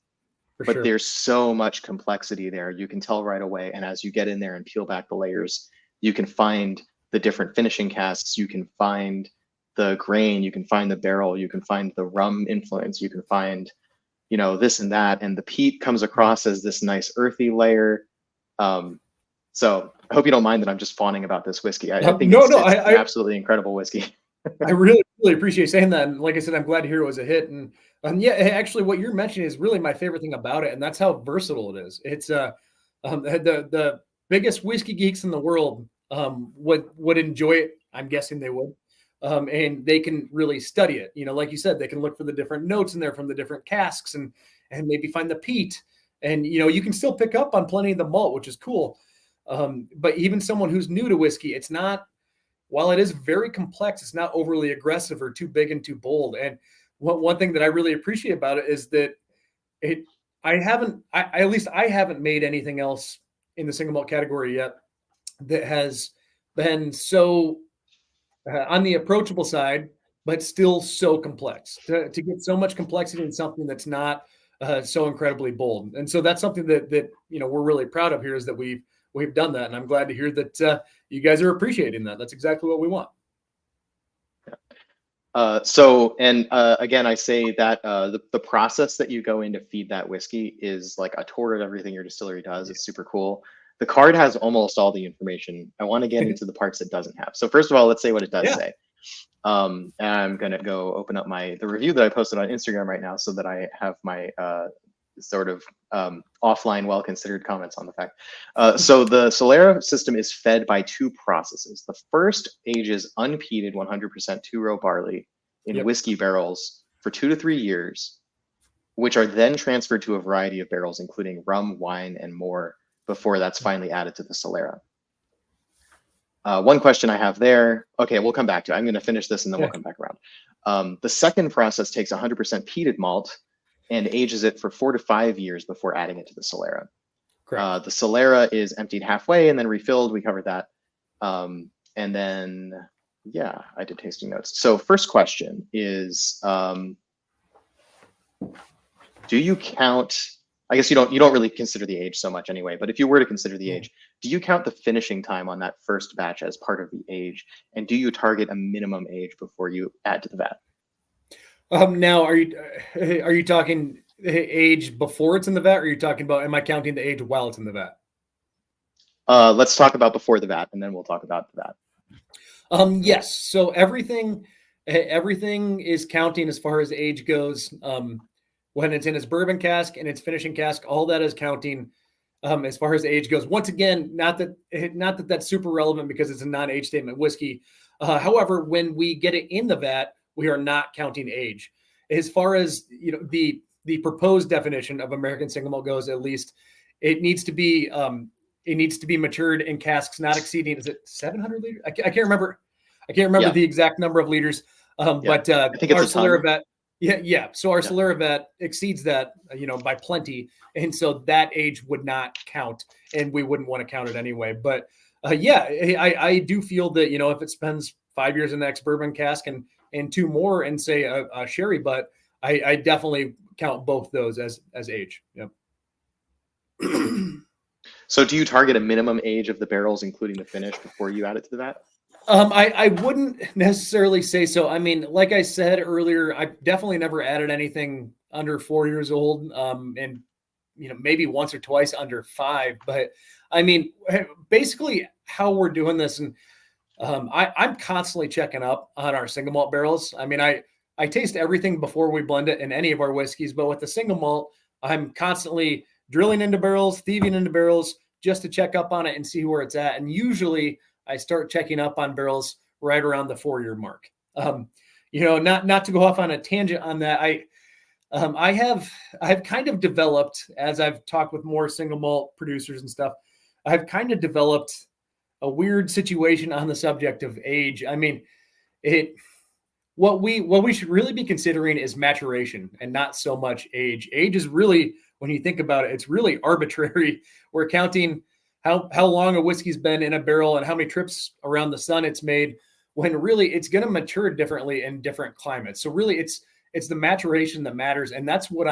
But there's so much complexity there. You can tell right away. And as you get in there and peel back the layers, you can find the different finishing casks. You can find the grain. You can find the barrel. You can find the rum influence. You can find, this and that. And the peat comes across as this nice earthy layer. So I hope you don't mind that I'm just fawning about this whiskey. I think it's an absolutely incredible whiskey. I really, really appreciate saying that. And like I said, I'm glad to hear it was a hit. And yeah, actually, what you're mentioning is really my favorite thing about it, and that's how versatile it is. It's the biggest whiskey geeks in the world would enjoy it. I'm guessing they would, and they can really study it. Like you said, they can look for the different notes in there from the different casks, and maybe find the peat. And you can still pick up on plenty of the malt, which is cool. But even someone who's new to whiskey, it's not. While it is very complex, it's not overly aggressive or too big and too bold. And one thing that I really appreciate about it is that I haven't made anything else in the single malt category yet that has been so on the approachable side, but still so complex. To get so much complexity in something that's not so incredibly bold. And so that's something that we're really proud of here, is that we've done that. And I'm glad to hear that you guys are appreciating that. That's exactly what we want. Again, I say that the process that you go in to feed that whiskey is like a tour of everything your distillery does. It's super cool. The card has almost all the information. I want to get into the parts it doesn't have. So first of all, let's say what it does say. And I'm going to go open up the review that I posted on Instagram right now, so that I have my sort of offline, well-considered comments on the fact. So the Solera system is fed by 2 processes. The first ages unpeated 100% two-row barley in whiskey barrels for 2 to 3 years, which are then transferred to a variety of barrels, including rum, wine, and more, before that's finally added to the Solera. One question I have there. Okay, we'll come back to it. I'm going to finish this and then we'll come back around. The second process takes 100% peated malt and ages it for 4 to 5 years before adding it to the Solera. The Solera is emptied halfway and then refilled. We covered that. And then, I did tasting notes. So first question is, do you count, I guess you don't really consider the age so much anyway, but if you were to consider the age, do you count the finishing time on that first batch as part of the age? And do you target a minimum age before you add to the vat? Now, are you talking age before it's in the vat, or are you talking about, am I counting the age while it's in the vat? Let's talk about before the vat, and then we'll talk about the vat. Yes. So everything is counting as far as age goes. When it's in its bourbon cask and its finishing cask, all that is counting as far as age goes. Once again, not that that's super relevant because it's a non-age statement whiskey. However, when we get it in the vat, we are not counting age. As far as the proposed definition of American single malt goes, at least it needs to be matured in casks not exceeding, is it 700 liters? I can't remember. The exact number of liters. But I think it's our Solera vat. Yeah. So our Solera vat exceeds that, by plenty, and so that age would not count, and we wouldn't want to count it anyway. But I do feel that if it spends 5 years in the ex-bourbon cask and 2 more and say a sherry butt, I definitely count both those as age. Yep. So do you target a minimum age of the barrels, including the finish, before you add it to the vat? I wouldn't necessarily say so. I mean, like I said earlier, I've definitely never added anything under 4 years old. And maybe once or twice under 5. But I mean, basically how we're doing this, and I'm constantly checking up on our single malt barrels. I mean, I taste everything before we blend it in any of our whiskeys, but with the single malt, I'm constantly drilling into barrels, thieving into barrels just to check up on it and see where it's at. And usually I start checking up on barrels right around the 4-year mark. Not to go off on a tangent on that. I've kind of developed, as I've talked with more single malt producers and stuff, I've kind of developed a weird situation on the subject of age. I mean, what we should really be considering is maturation and not so much age. Age is really, when you think about it, it's really arbitrary. We're counting how long a whiskey's been in a barrel and how many trips around the sun it's made, when really it's going to mature differently in different climates. So really it's the maturation that matters. And that's what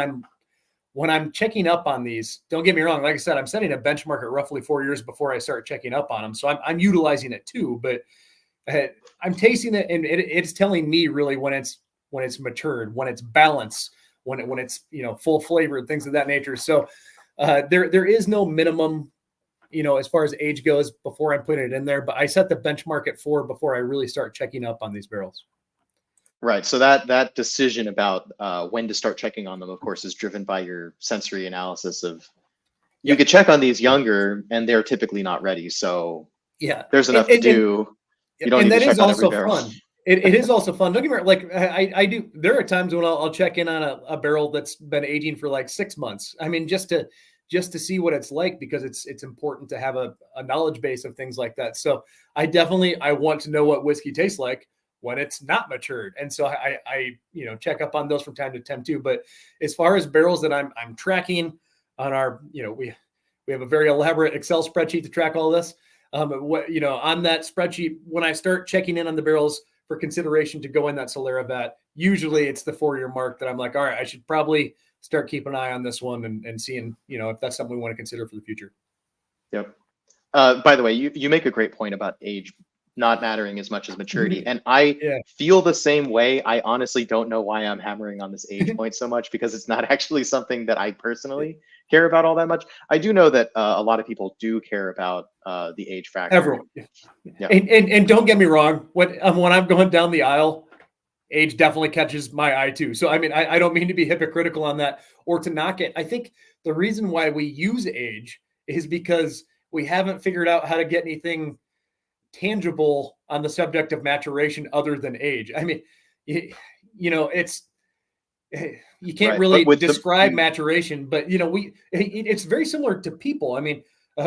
when I'm checking up on these, don't get me wrong. Like I said, I'm setting a benchmark at roughly 4 years before I start checking up on them. So I'm utilizing it too, but I'm tasting it, and it's telling me really when it's matured, when it's balanced, when it's full flavored, things of that nature. So there is no minimum, as far as age goes before I'm putting it in there, but I set the benchmark at 4 before I really start checking up on these barrels. Right. So that decision about when to start checking on them, of course, is driven by your sensory analysis of. You could check on these younger, and they're typically not ready. So there's enough to do. You don't need to check on every barrel. Fun. It is also fun. Don't get me wrong. Like I do. There are times when I'll check in on a barrel that's been aging for like 6 months. I mean, just to see what it's like, because it's important to have a knowledge base of things like that. So I want to know what whiskey tastes like when it's not matured. And so I check up on those from time to time too. But as far as barrels that I'm tracking on our, we have a very elaborate Excel spreadsheet to track all this. On that spreadsheet, when I start checking in on the barrels for consideration to go in that Solera vat, usually it's the 4-year mark that I'm like, all right, I should probably start keeping an eye on this one and seeing, if that's something we want to consider for the future. Yep. By the way, you make a great point about age not mattering as much as maturity. And I feel the same way. I honestly don't know why I'm hammering on this age point so much, because it's not actually something that I personally care about all that much. I do know that a lot of people do care about the age factor. Everyone. Yeah. And don't get me wrong, when I'm going down the aisle, age definitely catches my eye too. So, I mean, I don't mean to be hypocritical on that or to knock it. I think the reason why we use age is because we haven't figured out how to get anything tangible on the subject of maturation other than age. I mean, it's, you can't really describe maturation, but it's very similar to people. I mean,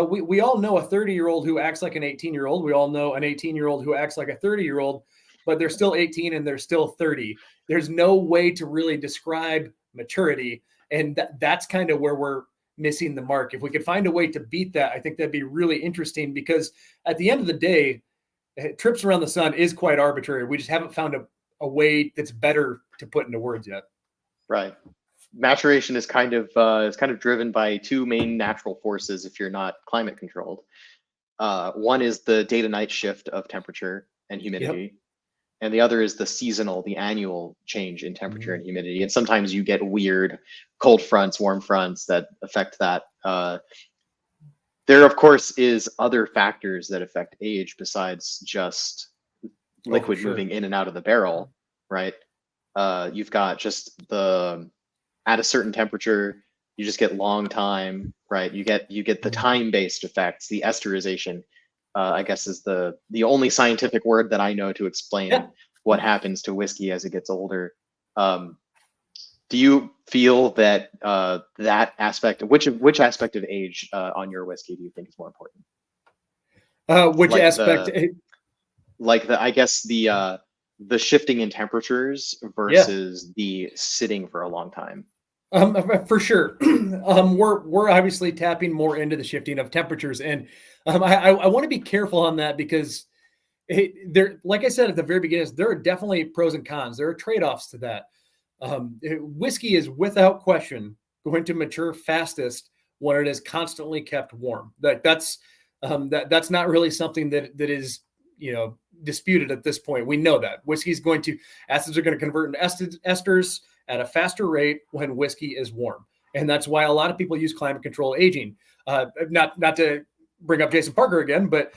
we all know a 30-year-old who acts like an 18-year-old. We all know an 18-year-old who acts like a 30-year-old, but they're still 18 and they're still 30. There's no way to really describe maturity. And that's kind of where we're missing the mark. If we could find a way to beat that, I think that'd be really interesting, because at the end of the day, trips around the sun is quite arbitrary. We just haven't found a way that's better to put into words yet. Right. Maturation is kind of driven by two main natural forces if you're not climate controlled. One is the day to night shift of temperature and humidity. And the other is the annual change in temperature and humidity. And sometimes you get weird cold fronts, warm fronts that affect that. There, of course, is other factors that affect age besides just liquid moving in and out of the barrel, right? You've got just at a certain temperature, you just get long time, right? You get the time-based effects, the esterization. I guess is the only scientific word that I know to explain what happens to whiskey as it gets older. Do you feel that that aspect, which aspect of age on your whiskey do you think is more important? Which aspect? I guess the shifting in temperatures versus the sitting for a long time. For sure. We're obviously tapping more into the shifting of temperatures, and I want to be careful on that, because like I said at the very beginning, there are definitely pros and cons. There are trade-offs to that. Whiskey is without question going to mature fastest when it is constantly kept warm. That's not really something that is, disputed at this point. We know that acids are going to convert into esters at a faster rate when whiskey is warm. And that's why a lot of people use climate control aging. Not to bring up Jason Parker again, but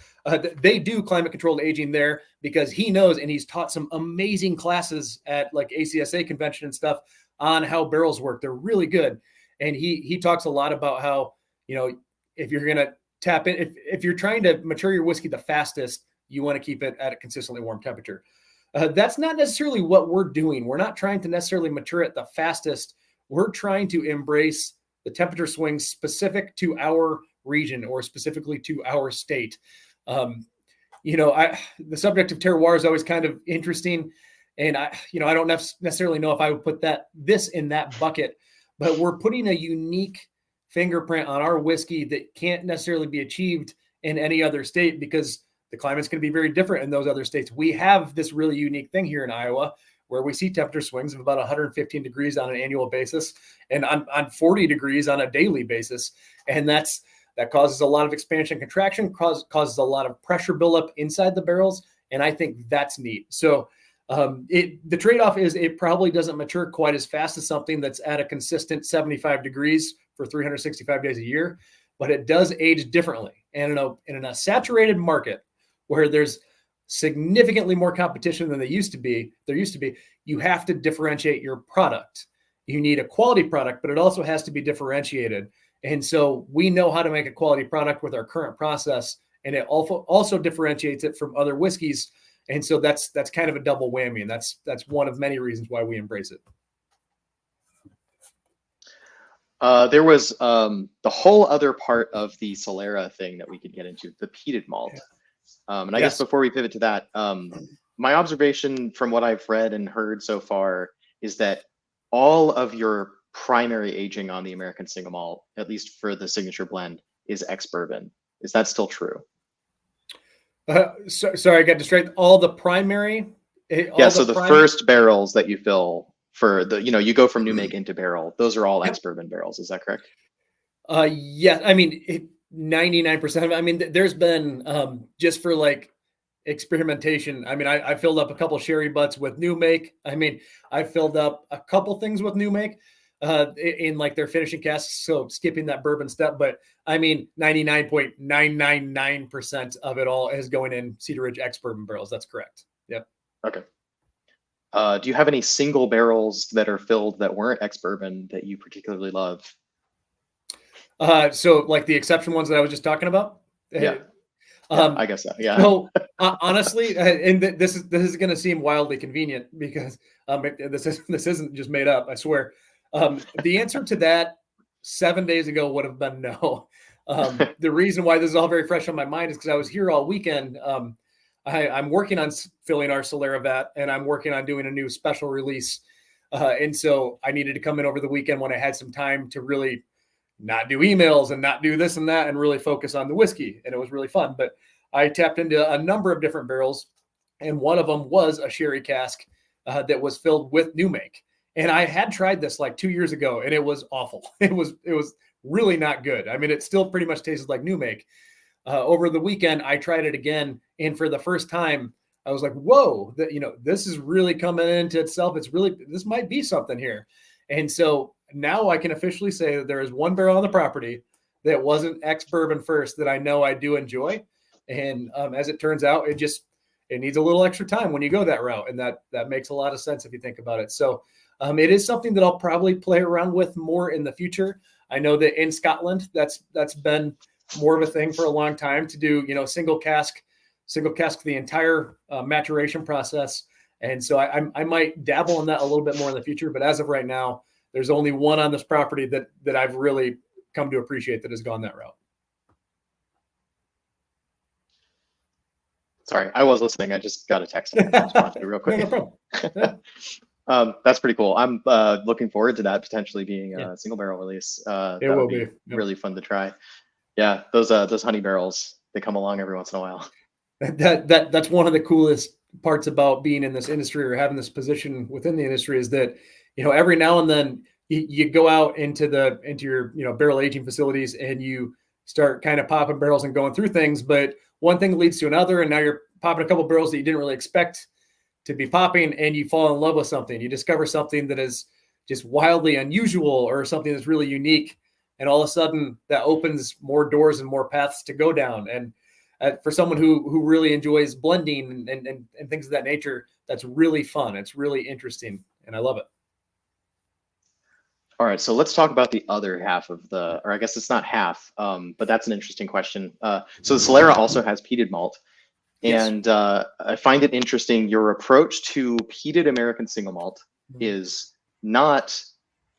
they do climate controlled aging there because he knows, and he's taught some amazing classes at like ACSA convention and stuff on how barrels work. They're really good. And he talks a lot about how, if you're going to tap in, if you're trying to mature your whiskey the fastest, you want to keep it at a consistently warm temperature. That's not necessarily what we're doing. We're not trying to necessarily mature it the fastest. We're trying to embrace the temperature swings specific to our region or specifically to our state. The subject of terroir is always kind of interesting. And I don't necessarily know if I would put this in that bucket, but we're putting a unique fingerprint on our whiskey that can't necessarily be achieved in any other state because the climate's going to be very different in those other states. We have this really unique thing here in Iowa where we see temperature swings of about 115 degrees on an annual basis and on 40 degrees on a daily basis. And that causes a lot of expansion, contraction, causes a lot of pressure buildup inside the barrels. And I think that's neat. So the trade-off is it probably doesn't mature quite as fast as something that's at a consistent 75 degrees for 365 days a year, but it does age differently. And in a saturated market where there's significantly more competition than there used to be, you have to differentiate your product. You need a quality product, but it also has to be differentiated. And so we know how to make a quality product with our current process, and it also differentiates it from other whiskeys. And so that's kind of a double whammy, and that's one of many reasons why we embrace it. There was the whole other part of the Solera thing that we could get into, the peated malt. And I guess before we pivot to that, my observation from what I've read and heard so far is that all of your primary aging on the American single malt, at least for the signature blend, is ex-bourbon. Is that still true? Sorry, I got distracted. All the primary? So the first barrels that you fill for you go from new make into barrel, those are all ex-bourbon barrels. Is that correct? Yeah. I mean, 99% of it. I mean, there's been just for like experimentation. I mean, I filled up a couple sherry butts with new make. I mean, I filled up a couple things with new make in like their finishing casks. So skipping that bourbon step, but I mean, 99.999% of it all is going in Cedar Ridge ex-bourbon barrels. That's correct. Yep. Okay. Do you have any single barrels that are filled that weren't ex-bourbon that you particularly love? So like the exception ones that I was just talking about? Yeah. I guess so. Yeah. So honestly, and this is going to seem wildly convenient because this isn't just made up. I swear. The answer to that 7 days ago would have been no. The reason why this is all very fresh on my mind is because I was here all weekend. I'm working on filling our Solera vat, and I'm working on doing a new special release. And so I needed to come in over the weekend when I had some time to really not do emails and not do this and that and really focus on the whiskey. And it was really fun. But I tapped into a number of different barrels, and one of them was a sherry cask that was filled with new make. And I had tried this like 2 years ago, and it was awful. It was really not good. I mean, it still pretty much tasted like new make. Over the weekend, I tried it again, and for the first time, I was like, "Whoa! This is really coming into itself. This might be something here." And so now I can officially say that there is one barrel on the property that wasn't ex-bourbon first that I know I do enjoy. And as it turns out, it needs a little extra time when you go that route, and that makes a lot of sense if you think about it. So it is something that I'll probably play around with more in the future. I know that in Scotland, that's been more of a thing for a long time to do, single cask the entire maturation process. And so I might dabble in that a little bit more in the future. But as of right now, there's only one on this property that I've really come to appreciate that has gone that route. Sorry, I was listening. I just got a text. I just wanted to real quick. No problem. That's pretty cool. I'm looking forward to that potentially being a single barrel release. It will be really fun to try. Yeah, those honey barrels, they come along every once in a while. That's one of the coolest parts about being in this industry or having this position within the industry is that, every now and then you go out into your, you know, barrel aging facilities and you start kind of popping barrels and going through things, but one thing leads to another, and now you're popping a couple barrels that you didn't really expect to be popping, and you fall in love with something. You discover something that is just wildly unusual or something that's really unique, and all of a sudden that opens more doors and more paths to go down. And for someone who really enjoys blending and things of that nature, that's really fun. It's really interesting, and I love it. All right, so let's talk about the other half of or I guess it's not half, but that's an interesting question. So the Solera also has peated malt, and I find it interesting. Your approach to peated American single malt is not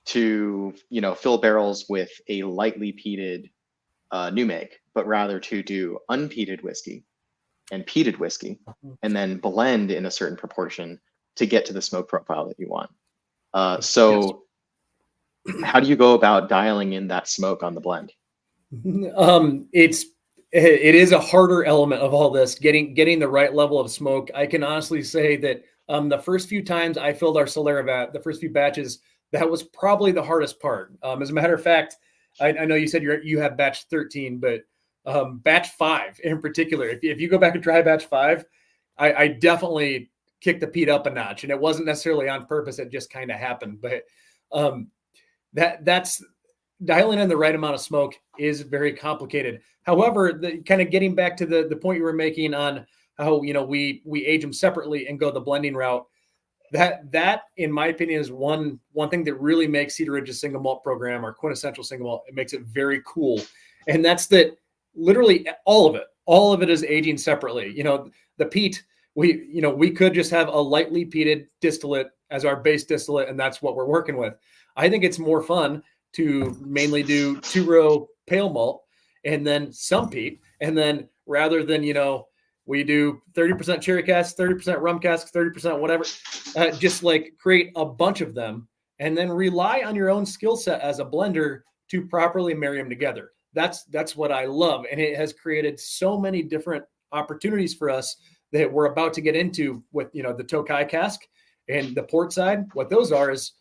to, you know, fill barrels with a lightly peated new make, but rather to do unpeated whiskey and peated whiskey, and then blend in a certain proportion to get to the smoke profile that you want. How do you go about dialing in that smoke on the blend? It is a harder element of all this, getting the right level of smoke. I can honestly say that the first few times I filled our Solera vat, the first few batches, that was probably the hardest part. As a matter of fact, I know you said you have batch 13, but batch 5 in particular, if you go back and try batch 5, I definitely kicked the peat up a notch, and it wasn't necessarily on purpose. It just kind of happened. But that's dialing in the right amount of smoke is very complicated. However, kind of getting back to the point you were making on how, you know, we age them separately and go the blending route, that in my opinion is one thing that really makes Cedar Ridge's single malt program, our quintessential single malt, it makes it very cool. And that's that literally all of it is aging separately. You know, the peat, we could just have a lightly peated distillate as our base distillate, and that's what we're working with. I think it's more fun to mainly do 2-row pale malt and then some peat. And then rather than, you know, we do 30% cherry cask, 30% rum cask, 30% whatever, just like create a bunch of them and then rely on your own skill set as a blender to properly marry them together. That's what I love. And it has created so many different opportunities for us that we're about to get into with, you know, the Tokai cask and the port side. What those are is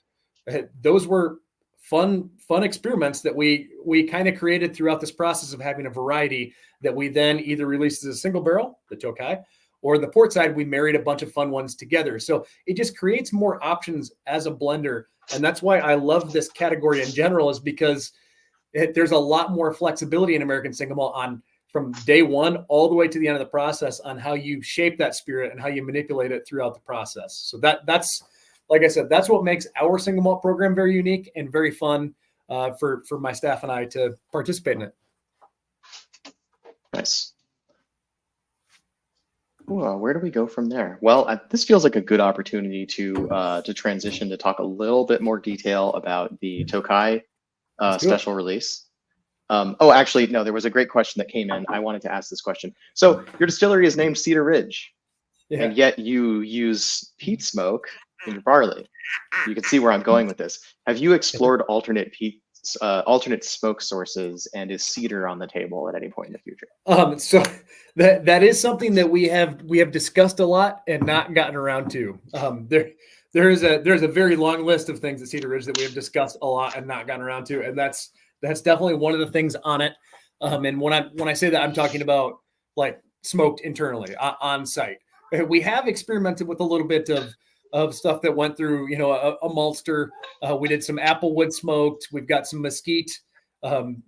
those were fun experiments that we kind of created throughout this process of having a variety that we then either released as a single barrel, the Tokai, or the port side, we married a bunch of fun ones together. So it just creates more options as a blender. And that's why I love this category in general, is because there's a lot more flexibility in American single malt on from day one all the way to the end of the process on how you shape that spirit and how you manipulate it throughout the process. So that's, like I said, that's what makes our single malt program very unique and very fun for my staff and I to participate in it. Nice. Well, where do we go from there? Well, this feels like a good opportunity to transition to talk a little bit more detail about the Tokai special release. Oh, actually, no, there was a great question that came in. I wanted to ask this question. So your distillery is named Cedar Ridge, and yet you use peat smoke in your barley. You can see where I'm going with this. Have you explored alternate smoke sources, and is cedar on the table at any point in the future? So that is something that we have discussed a lot and not gotten around to. There's a very long list of things at Cedar Ridge that we have discussed a lot and not gotten around to, and that's definitely one of the things on it. And when I say that, I'm talking about like smoked internally on site. We have experimented with a little bit of stuff that went through, you know, a maltster. We did some applewood smoked. We've got some mesquite. They're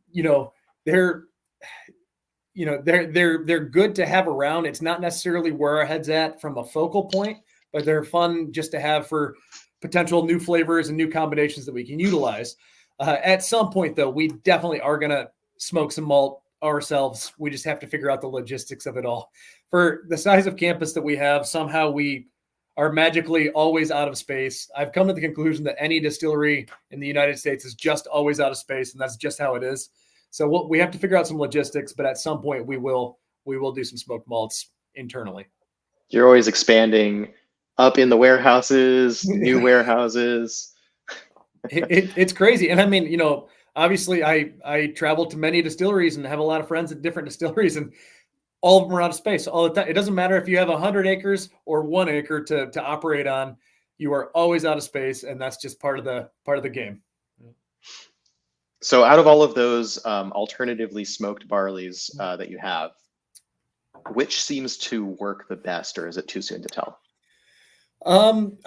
good to have around. It's not necessarily where our head's at from a focal point, but they're fun just to have for potential new flavors and new combinations that we can utilize. At some point, though, we definitely are going to smoke some malt ourselves. We just have to figure out the logistics of it all. For the size of campus that we have, somehow we are magically always out of space. I've come to the conclusion that any distillery in the United States is just always out of space, and that's just how it is. So we have to figure out some logistics, but at some point we will do some smoked malts internally. You're always expanding up in the warehouses, new warehouses. It's crazy. And I mean, you know, obviously I travel to many distilleries and have a lot of friends at different distilleries, and all of them are out of space all the time. It doesn't matter if you have 100 acres or 1 acre to operate on, you are always out of space. And that's just part of the game. So out of all of those alternatively smoked barleys that you have, which seems to work the best, or is it too soon to tell?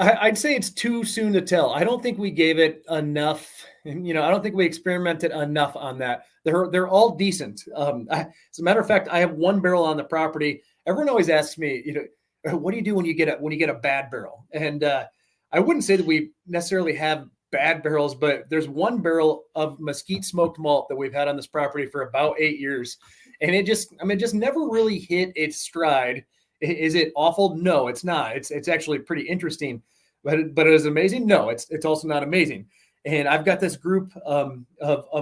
I'd say it's too soon to tell. I don't think we gave it enough. I don't think we experimented enough on that. They're all decent. As a matter of fact, I have one barrel on the property. Everyone always asks me, what do you do when you get a bad barrel? And I wouldn't say that we necessarily have bad barrels, but there's one barrel of mesquite smoked malt that we've had on this property for about 8 years, and it just never really hit its stride. Is it awful? No, it's not. It's actually pretty interesting, but it is amazing. No, it's also not amazing. And I've got this group of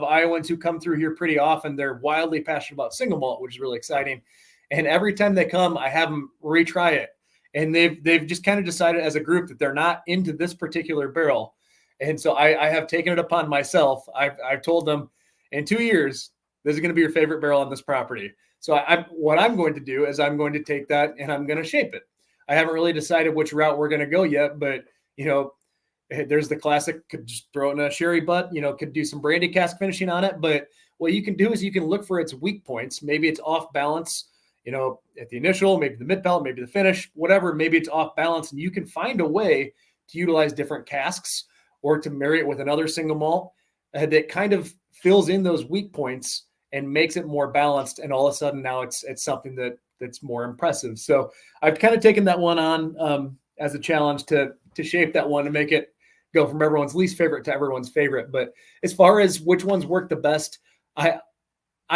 Iowans who come through here pretty often. They're wildly passionate about single malt, which is really exciting. And every time they come, I have them retry it. And they've just kind of decided as a group that they're not into this particular barrel. And so I have taken it upon myself. I've told them in 2 years, this is going to be your favorite barrel on this property. So what I'm going to do is I'm going to take that and I'm going to shape it. I haven't really decided which route we're going to go yet, but there's the classic, could just throw it in a sherry butt, could do some brandy cask finishing on it. But what you can do is you can look for its weak points. Maybe it's off balance, at the initial, maybe the mid palate, maybe the finish, whatever, maybe it's off balance, and you can find a way to utilize different casks or to marry it with another single malt that kind of fills in those weak points and makes it more balanced. And all of a sudden now it's something that's more impressive. So I've kind of taken that one on as a challenge to shape that one, to make it go from everyone's least favorite to everyone's favorite. But as far as which ones work the best, I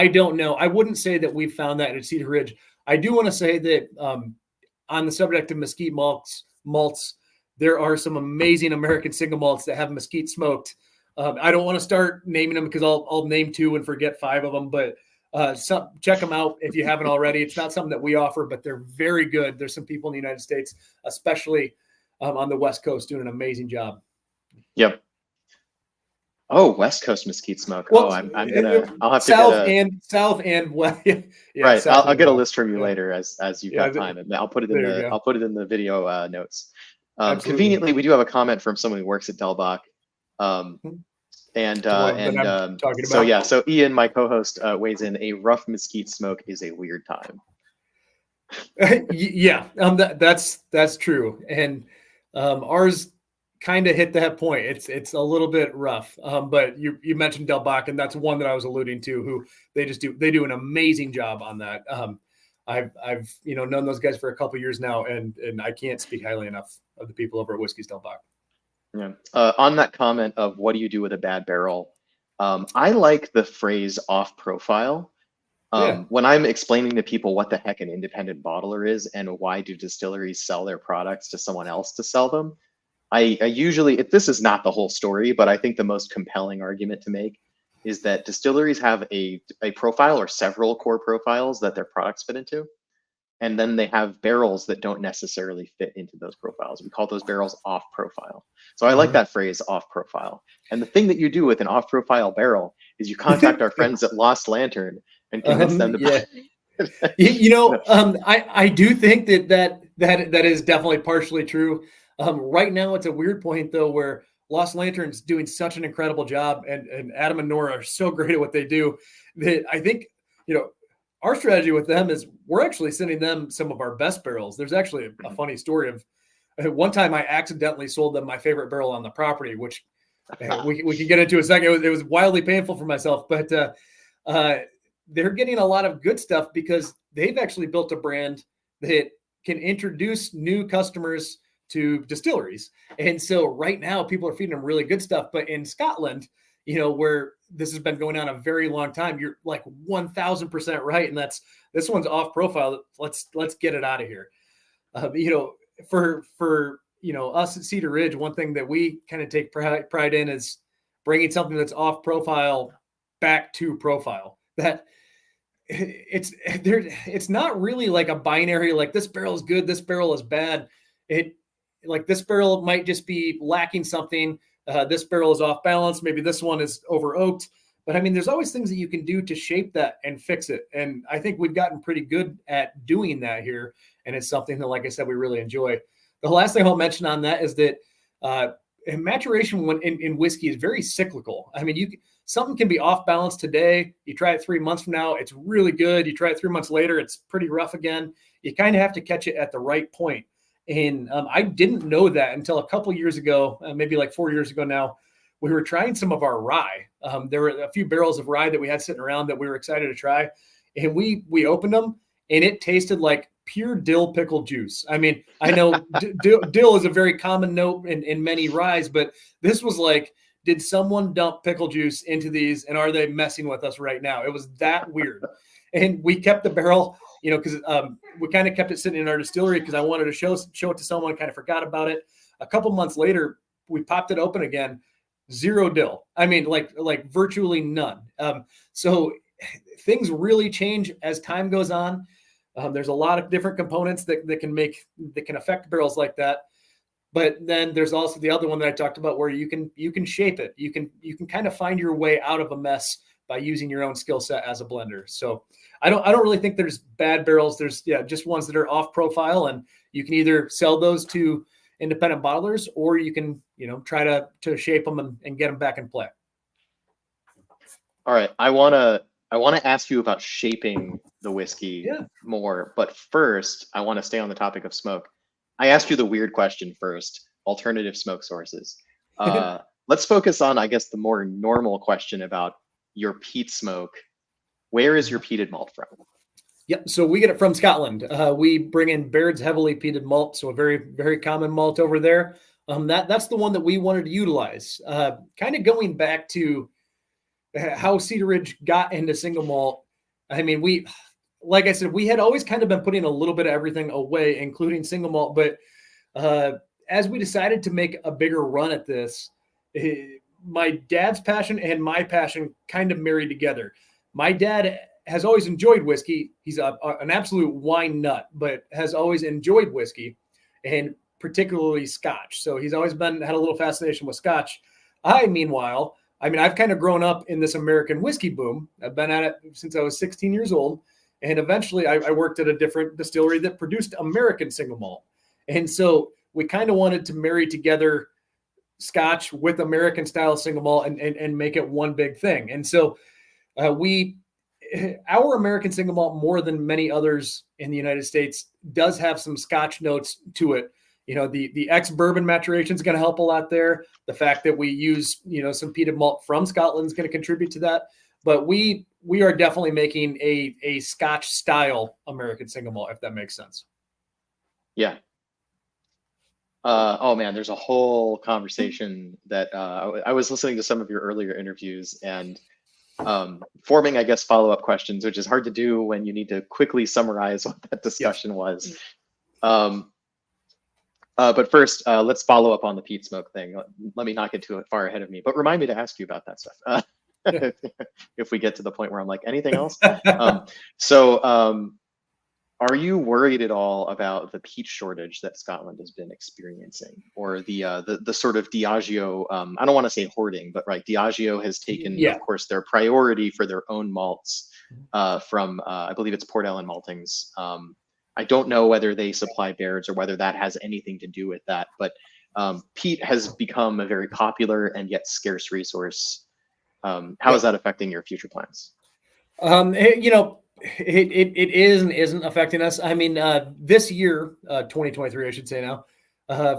don't know. I wouldn't say that we've found that at Cedar Ridge. I do want to say that on the subject of mesquite malts, there are some amazing American single malts that have mesquite smoked. I don't want to start naming them because I'll name 2 and forget 5 of them, but check them out if you haven't already. It's not something that we offer, but they're very good. There's some people in the United States, especially on the West Coast, doing an amazing job. Yep. Oh, West Coast mesquite smoke. Well, I'll have to south and west. Yeah, right. I'll get a west. list from you later as you've got time, and I'll put it in the video notes. Conveniently, we do have a comment from someone who works at Delbach. So Ian, my co-host, weighs in: a rough mesquite smoke is a weird time. Yeah, that's true, and ours kind of hit that point. It's a little bit rough, but you mentioned Delbach, and that's one that I was alluding to. Who they do an amazing job on that. I've known those guys for a couple of years now, and I can't speak highly enough of the people over at Whiskey's Delbach. Yeah. On that comment of what do you do with a bad barrel, I like the phrase off profile. When I'm explaining to people what the heck an independent bottler is and why do distilleries sell their products to someone else to sell them, I usually, this is not the whole story, but I think the most compelling argument to make is that distilleries have a profile or several core profiles that their products fit into. And then they have barrels that don't necessarily fit into those profiles. We call those barrels off profile. So I like that phrase, off profile. And the thing that you do with an off profile barrel is you contact our friends at Lost Lantern and convince them to buy it. I do think that is definitely partially true. Right now, it's a weird point, though, where Lost Lantern's doing such an incredible job, and Adam and Nora are so great at what they do that I think, our strategy with them is we're actually sending them some of our best barrels. There's actually a funny story of one time I accidentally sold them my favorite barrel on the property, which we can get into in a second. It was wildly painful for myself, but they're getting a lot of good stuff because they've actually built a brand that can introduce new customers to distilleries. And so right now people are feeding them really good stuff. But in Scotland, where this has been going on a very long time, you're like 1000% right. And this one's off profile. Let's get it out of here. For us at Cedar Ridge, one thing that we kind of take pride in is bringing something that's off profile back to profile. That it's not really like a binary, like this barrel is good, this barrel is bad. This barrel might just be lacking something. This barrel is off balance. Maybe this one is over oaked. But I mean, there's always things that you can do to shape that and fix it. And I think we've gotten pretty good at doing that here. And it's something that, like I said, we really enjoy. The last thing I'll mention on that is that maturation in whiskey is very cyclical. I mean, something can be off balance today. You try it 3 months from now, it's really good. You try it 3 months later, it's pretty rough again. You kind of have to catch it at the right point. And I didn't know that until a couple years ago, maybe like 4 years ago now. We were trying some of our rye. There were a few barrels of rye that we had sitting around that we were excited to try. And we opened them, and it tasted like pure dill pickle juice. I mean, I know dill is a very common note in many ryes, but this was like, did someone dump pickle juice into these, and are they messing with us right now? It was that weird. And we kept the barrel, because we kind of kept it sitting in our distillery because I wanted to show it to someone, kind of forgot about it. A couple months later, we popped it open again, 0 dill. I mean, like virtually none. So things really change as time goes on. There's a lot of different components that can affect barrels like that. But then there's also the other one that I talked about where you can shape it. You can kind of find your way out of a mess by using your own skill set as a blender. So I don't really think there's bad barrels. There's just ones that are off profile, and you can either sell those to independent bottlers, or you can try to shape them and get them back in play. All right, I want to ask you about shaping the whiskey more, but first I want to stay on the topic of smoke. I asked you the weird question first: alternative smoke sources. Let's focus on, I guess, the more normal question about your peat smoke. Where is your peated malt from? Yep. So we get it from Scotland. We bring in Baird's heavily peated malt, so a very, very common malt over there. That's the one that we wanted to utilize. Kind of going back to how Cedar Ridge got into single malt. I mean, like I said, we had always kind of been putting a little bit of everything away, including single malt. But as we decided to make a bigger run at this, my dad's passion and my passion kind of married together. My dad has always enjoyed whiskey. He's an absolute wine nut, but has always enjoyed whiskey, and particularly Scotch. So he's always had a little fascination with Scotch. Meanwhile, I've kind of grown up in this American whiskey boom. I've been at it since I was 16 years old. And eventually I worked at a different distillery that produced American single malt. And so we kind of wanted to marry together Scotch with American style single malt and make it one big thing. And so our American single malt, more than many others in the United States, does have some Scotch notes to it. The ex-bourbon maturation is going to help a lot there. The fact that we use, some peated malt from Scotland is going to contribute to that. But we are definitely making a Scotch style American single malt, if that makes sense. Yeah. Oh man, there's a whole conversation that I was listening to some of your earlier interviews and forming, I guess, follow-up questions, which is hard to do when you need to quickly summarize what that discussion was. But first, let's follow up on the peat smoke thing. Let me not get too far ahead of me, but remind me to ask you about that stuff. If we get to the point where I'm like, anything else? Are you worried at all about the peat shortage that Scotland has been experiencing, or the sort of Diageo? I don't want to say hoarding, but right, Diageo has taken, of course, their priority for their own malts from I believe it's Port Ellen Maltings. I don't know whether they supply Baird's or whether that has anything to do with that, but peat has become a very popular and yet scarce resource. How is that affecting your future plans? It is and isn't affecting us. This year, 2023, I should say now,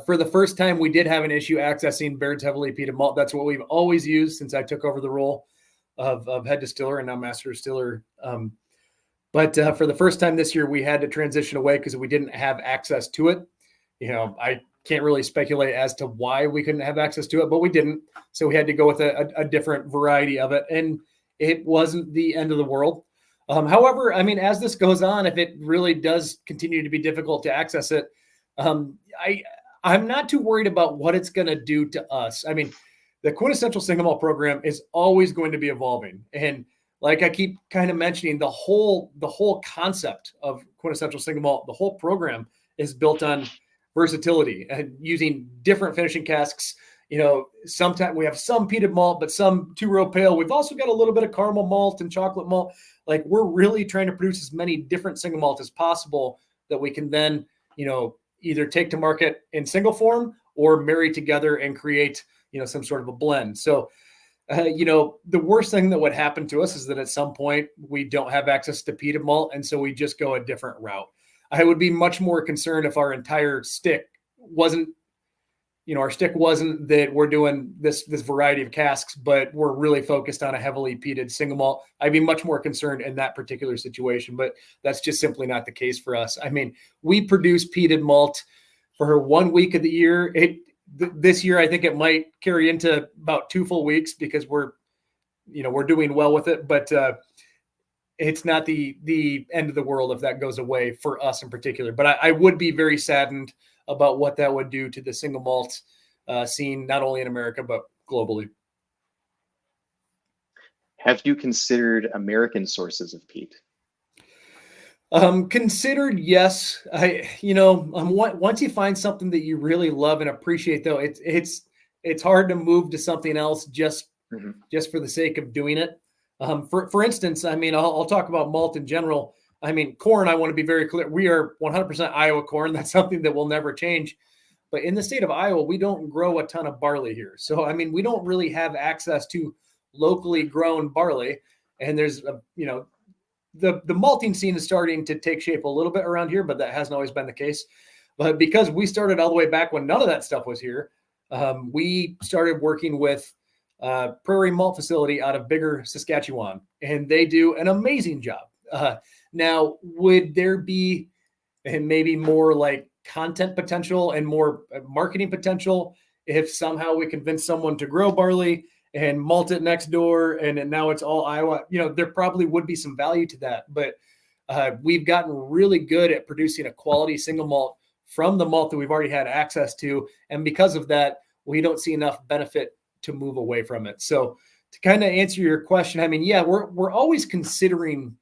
for the first time, we did have an issue accessing Baird's heavily peated malt. That's what we've always used since I took over the role of head distiller and now master distiller. But for the first time this year, we had to transition away because we didn't have access to it. I can't really speculate as to why we couldn't have access to it, but we didn't. So we had to go with a different variety of it. And it wasn't the end of the world. However, as this goes on, if it really does continue to be difficult to access it, I'm not too worried about what it's going to do to us. The QuintEssential Single Malt program is always going to be evolving. And like I keep kind of mentioning, the whole concept of QuintEssential Single Malt, the whole program is built on versatility and using different finishing casks. Sometimes we have some peated malt, but some two-row pale. We've also got a little bit of caramel malt and chocolate malt. Like, we're really trying to produce as many different single malt as possible that we can then, either take to market in single form or marry together and create, some sort of a blend. So the worst thing that would happen to us is that at some point we don't have access to peated malt, and so we just go a different route. I would be much more concerned if our entire stick wasn't, our stick wasn't that we're doing this variety of casks, but we're really focused on a heavily peated single malt. I'd be much more concerned in that particular situation, but that's just simply not the case for us. I mean, we produce peated malt for 1 week of the year. This year, I think it might carry into about 2 full weeks because we're doing well with it, but it's not the end of the world if that goes away for us in particular. But I would be very saddened about what that would do to the single malt scene, not only in America, but globally. Have you considered American sources of peat? Considered, yes. Once you find something that you really love and appreciate, though, it's hard to move to something else just for the sake of doing it. For instance, I mean, I'll talk about malt in general. I mean, corn, I want to be very clear. We are 100% Iowa corn. That's something that will never change. But in the state of Iowa, we don't grow a ton of barley here. So, I mean, we don't really have access to locally grown barley. And there's, the malting scene is starting to take shape a little bit around here, but that hasn't always been the case. But because we started all the way back when none of that stuff was here, we started working with Prairie Malt Facility out of Bigger, Saskatchewan, and they do an amazing job. Now, would there be maybe more like content potential and more marketing potential if somehow we convince someone to grow barley and malt it next door and now it's all Iowa? There probably would be some value to that, but we've gotten really good at producing a quality single malt from the malt that we've already had access to. And because of that, we don't see enough benefit to move away from it. So to kind of answer your question, I mean, yeah, we're always considering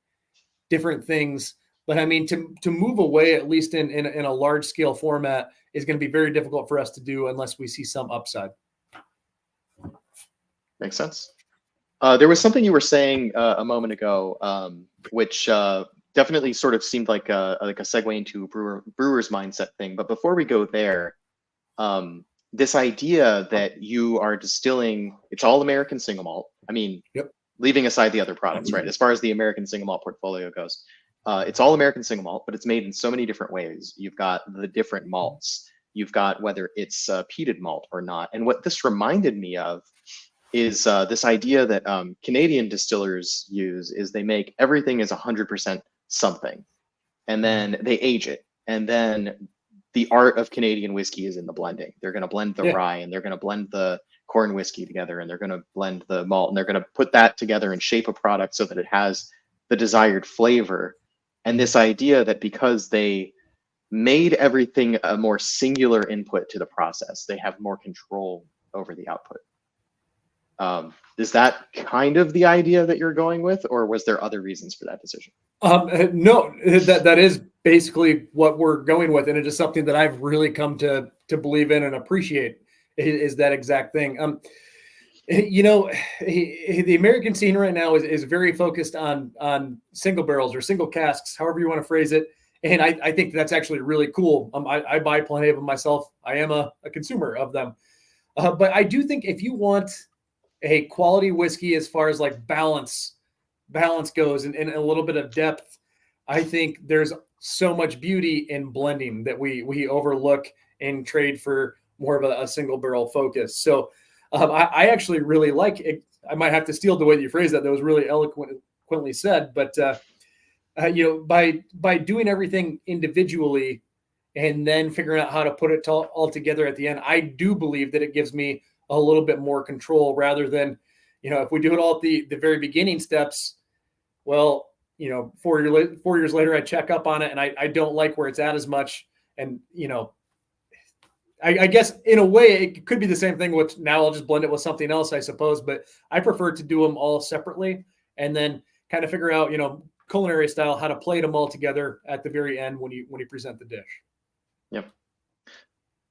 different things, but I mean, to move away, at least in a large scale format, is going to be very difficult for us to do unless we see some upside. Makes sense. There was something you were saying a moment ago, which definitely sort of seemed like a segue into a brewer's mindset thing. But before we go there, this idea that you are distilling, it's all American single malt. I mean, leaving aside the other products, right? As far as the American single malt portfolio goes, it's all American single malt, but it's made in so many different ways. You've got the different malts. You've got whether it's peated malt or not. And what this reminded me of is this idea that Canadian distillers use is they make everything as 100% something, and then they age it. And then the art of Canadian whiskey is in the blending. They're going to blend the rye, and they're going to blend the corn whiskey together, and they're going to blend the malt, and they're going to put that together and shape a product so that it has the desired flavor. And this idea that because they made everything a more singular input to the process, they have more control over the output. Is that kind of the idea that you're going with, or was there other reasons for that decision? No, that is basically what we're going with, and it is something that I've really come to believe in and appreciate. Is that exact thing? The American scene right now is very focused on single barrels or single casks, however you want to phrase it. And I think that's actually really cool. I buy plenty of them myself. I am a consumer of them. But I do think if you want a quality whiskey as far as like balance goes and a little bit of depth, I think there's so much beauty in blending that we overlook and trade for more of a single barrel focus. So I actually really like it. I might have to steal the way that you phrased that. That was really eloquently said. But by doing everything individually and then figuring out how to put it all together at the end, I do believe that it gives me a little bit more control rather than, if we do it all at the very beginning steps, well, 4 years later, I check up on it and I don't like where it's at as much. And, I guess in a way it could be the same thing with now I'll just blend it with something else, I suppose, but I prefer to do them all separately and then kind of figure out, culinary style, how to plate them all together at the very end when you present the dish. Yep.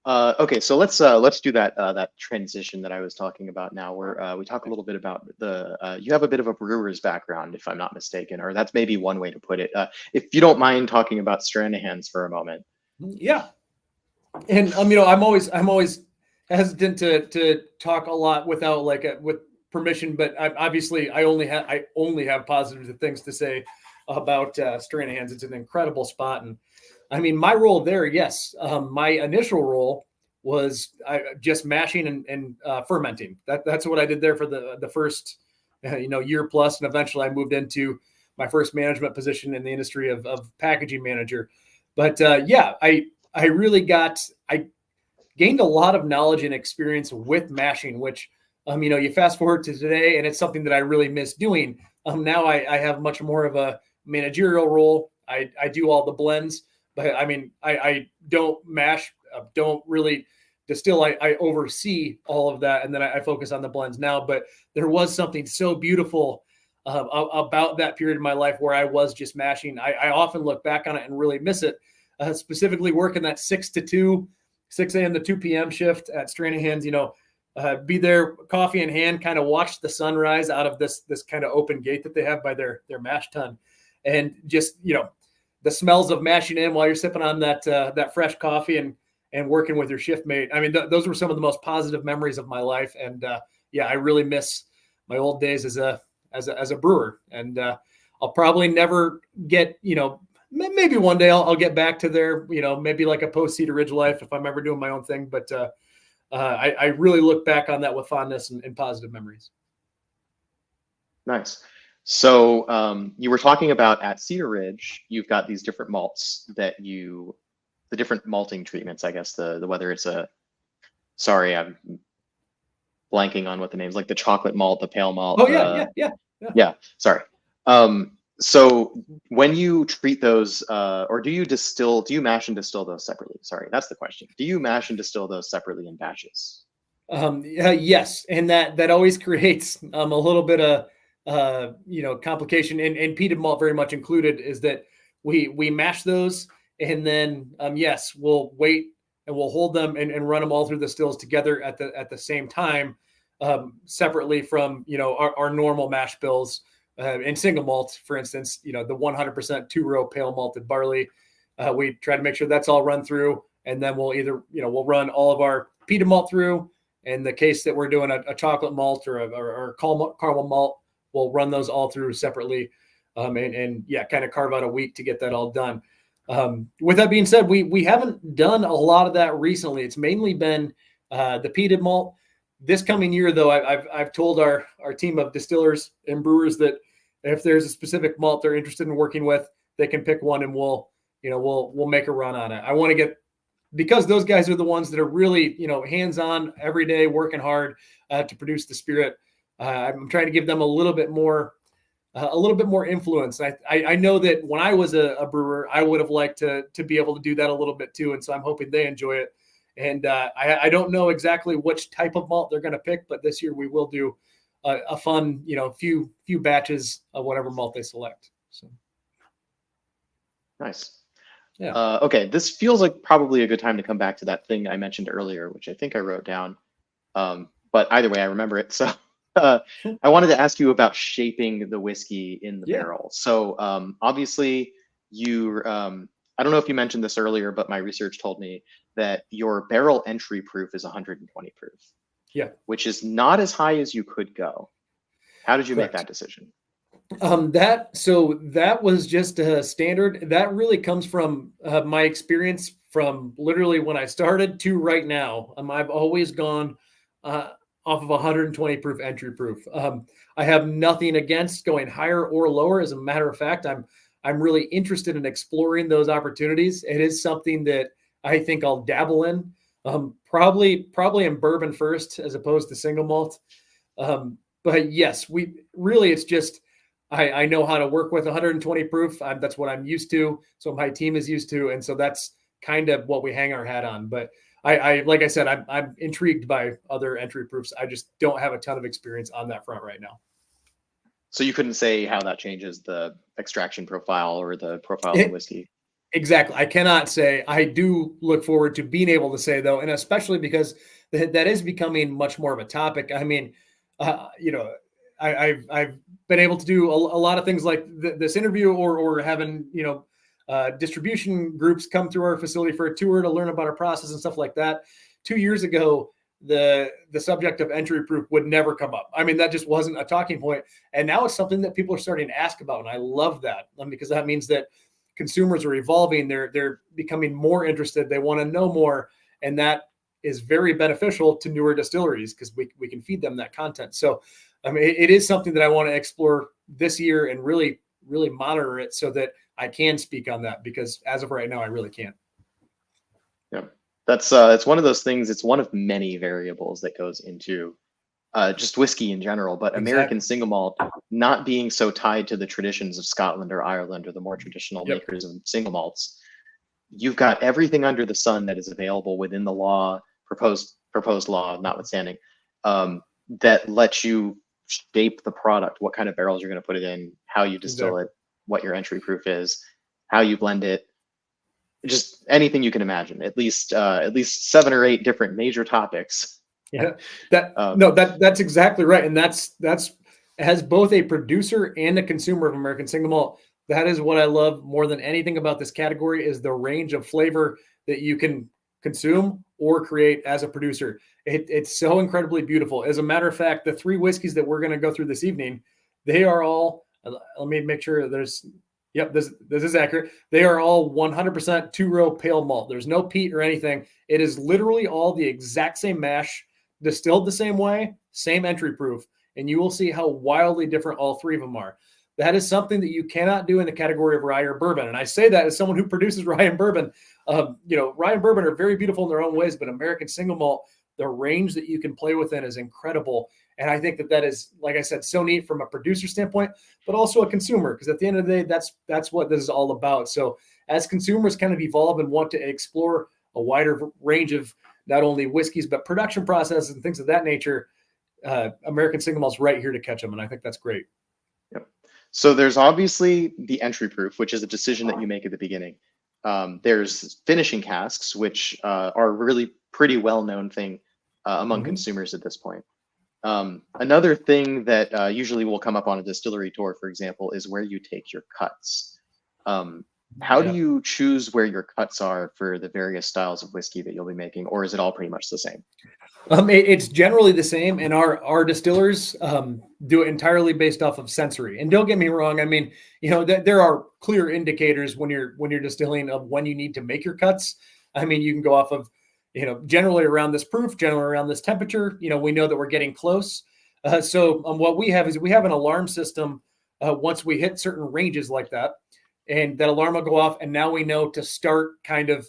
Okay, so let's do that transition that I was talking about now, where we talk a little bit about you have a bit of a brewer's background, if I'm not mistaken, or that's maybe one way to put it. If you don't mind talking about Stranahan's for a moment. Yeah, and I'm always hesitant to talk a lot without with permission, but I only have positive things to say about Stranahan's. It's an incredible spot, and I mean, my role there, yes, my initial role was just mashing and fermenting. That's what I did there for the first year plus, and eventually I moved into my first management position in the industry of packaging manager. But I gained a lot of knowledge and experience with mashing, which you fast forward to today, and it's something that I really miss doing. Now I have much more of a managerial role. I do all the blends, but I mean, I don't mash, don't really distill. I oversee all of that, and then I focus on the blends now. But there was something so beautiful about that period of my life where I was just mashing. I often look back on it and really miss it, specifically working that 6 a.m. to 2 p.m. shift at Stranahan's, be there, coffee in hand, kind of watch the sunrise out of this kind of open gate that they have by their mash tun. And just, the smells of mashing in while you're sipping on that fresh coffee and working with your shift mate. I mean, those were some of the most positive memories of my life. And I really miss my old days as a brewer. And I'll probably never get, maybe one day I'll get back to there, maybe like a post Cedar Ridge life if I'm ever doing my own thing. But I really look back on that with fondness and positive memories. Nice. So you were talking about at Cedar Ridge, you've got these different malts the different malting treatments, I guess, the whether it's sorry, I'm blanking on what the name's like, the chocolate malt, the pale malt. Oh, yeah. Sorry. So when you treat those, or do you mash and distill those separately? Sorry, that's the question. Do you mash and distill those separately in batches? Yes. And that always creates a little bit of, complication, and peated malt very much included, is that we mash those, and then, yes, we'll wait and we'll hold them and run them all through the stills together at the same time, separately from, our normal mash bills. In single malt, for instance, the 100% two-row pale malted barley, we try to make sure that's all run through, and then we'll either, we'll run all of our peated malt through. In the case that we're doing a chocolate malt or a caramel malt, we'll run those all through separately, and kind of carve out a week to get that all done. With that being said, we haven't done a lot of that recently. It's mainly been the peated malt. This coming year, though, I've told our team of distillers and brewers that if there's a specific malt they're interested in working with, they can pick one, and we'll make a run on it. I want to get, because those guys are the ones that are really, hands-on every day, working hard to produce the spirit. I'm trying to give them a little bit more influence. I know that when I was a brewer, I would have liked to be able to do that a little bit too. And so I'm hoping they enjoy it. And I don't know exactly which type of malt they're going to pick, but this year we will do a fun, few batches of whatever malt they select. So. Nice. Yeah. Okay. This feels like probably a good time to come back to that thing I mentioned earlier, which I think I wrote down. But either way, I remember it. So I wanted to ask you about shaping the whiskey in the barrel. So obviously I don't know if you mentioned this earlier, but my research told me that your barrel entry proof is 120 proof. Yeah. Which is not as high as you could go. How did you make that decision? That was just a standard. That really comes from my experience from literally when I started to right now. I've always gone off of 120 proof entry proof. I have nothing against going higher or lower. As a matter of fact, I'm really interested in exploring those opportunities. It is something that I think I'll dabble in. Probably in bourbon first, as opposed to single malt. But yes, it's just, I know how to work with 120 proof. That's what I'm used to. So my team is used to. And so that's kind of what we hang our hat on. But like I said, I'm intrigued by other entry proofs. I just don't have a ton of experience on that front right now. So you couldn't say how that changes the extraction profile or the profile of the whiskey? Exactly. I cannot say. I do look forward to being able to say, though, and especially because that is becoming much more of a topic. I mean, I've been able to do a lot of things like this interview or having, distribution groups come through our facility for a tour to learn about our process and stuff like that. 2 years ago, the subject of entry proof would never come up. I mean, that just wasn't a talking point. And now it's something that people are starting to ask about. And I love that, because that means that consumers are evolving. They're becoming more interested. They want to know more. And that is very beneficial to newer distilleries because we can feed them that content. So, I mean, it is something that I want to explore this year and really, really monitor it so that I can speak on that, because as of right now, I really can't. Yeah, that's it's one of those things. It's one of many variables that goes into just whiskey in general, but Exactly. American single malt not being so tied to the traditions of Scotland or Ireland or the more traditional makers of single malts. You've got everything under the sun that is available within the law, proposed law notwithstanding, that lets you shape the product, what kind of barrels you're going to put it in, how you distill it, what your entry proof is, how you blend it, just anything you can imagine. At least 7 or 8 different major topics. Yeah, that's exactly right, and that's as both a producer and a consumer of American single malt. That is what I love more than anything about this category, is the range of flavor that you can consume or create as a producer. It's so incredibly beautiful. As a matter of fact, the 3 whiskeys that we're going to go through this evening, they are all, let me make sure this is accurate. They are all 100% two-row pale malt. There's no peat or anything. It is literally all the exact same mash, distilled the same way, same entry proof, and you will see how wildly different all 3 of them are. That is something that you cannot do in the category of rye or bourbon. And I say that as someone who produces rye and bourbon. Rye and bourbon are very beautiful in their own ways, but American single malt, the range that you can play within is incredible. And I think that is, like I said, so neat from a producer standpoint, but also a consumer, because at the end of the day, that's what this is all about. So as consumers kind of evolve and want to explore a wider range of not only whiskeys, but production processes and things of that nature, American single malt's right here to catch them. And I think that's great. Yep. So there's obviously the entry proof, which is a decision that you make at the beginning. There's finishing casks, which are a really pretty well-known thing among consumers at this point. Another thing that usually will come up on a distillery tour, for example, is where you take your cuts. How do you choose where your cuts are for the various styles of whiskey that you'll be making, or is it all pretty much the same? It's generally the same, and our distillers do it entirely based off of sensory. And don't get me wrong, I mean, there are clear indicators when you're distilling of when you need to make your cuts. I mean, you can go off of, generally around this proof, generally around this temperature. We know that we're getting close. So what we have is we have an alarm system once we hit certain ranges like that, and that alarm will go off, and now we know to start kind of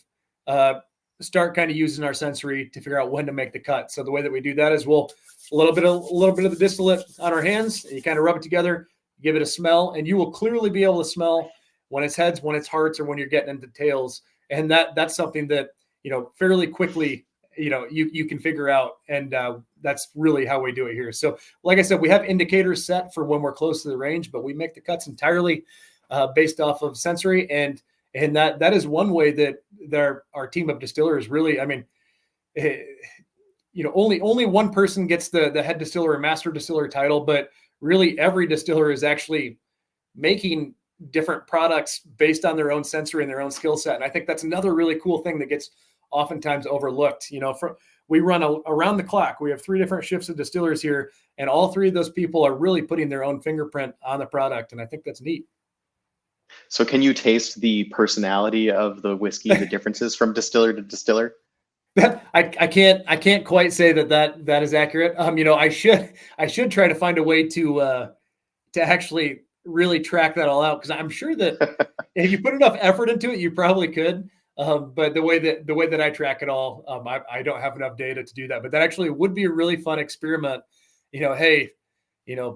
using our sensory to figure out when to make the cut. So the way that we do that is we'll a little bit of the distillate on our hands, and you kind of rub it together, give it a smell, and you will clearly be able to smell when it's heads, when it's hearts, or when you're getting into tails. And that's something that, fairly quickly, you can figure out. And that's really how we do it here. So like I said, we have indicators set for when we're close to the range, but we make the cuts entirely based off of sensory. And that is one way that our team of distillers really, I mean, only one person gets the head distiller or master distiller title, but really every distiller is actually making different products based on their own sensory and their own skill set. And I think that's another really cool thing that gets oftentimes overlooked. We run around the clock. We have 3 different shifts of distillers here, and all 3 of those people are really putting their own fingerprint on the product. And I think that's neat. So can you taste the personality of the whiskey, the differences from distiller to distiller? I can't quite say that is accurate. I should try to find a way to actually really track that all out, because I'm sure that if you put enough effort into it, you probably could. But the way that I track it all, I don't have enough data to do that. But that actually would be a really fun experiment. Hey,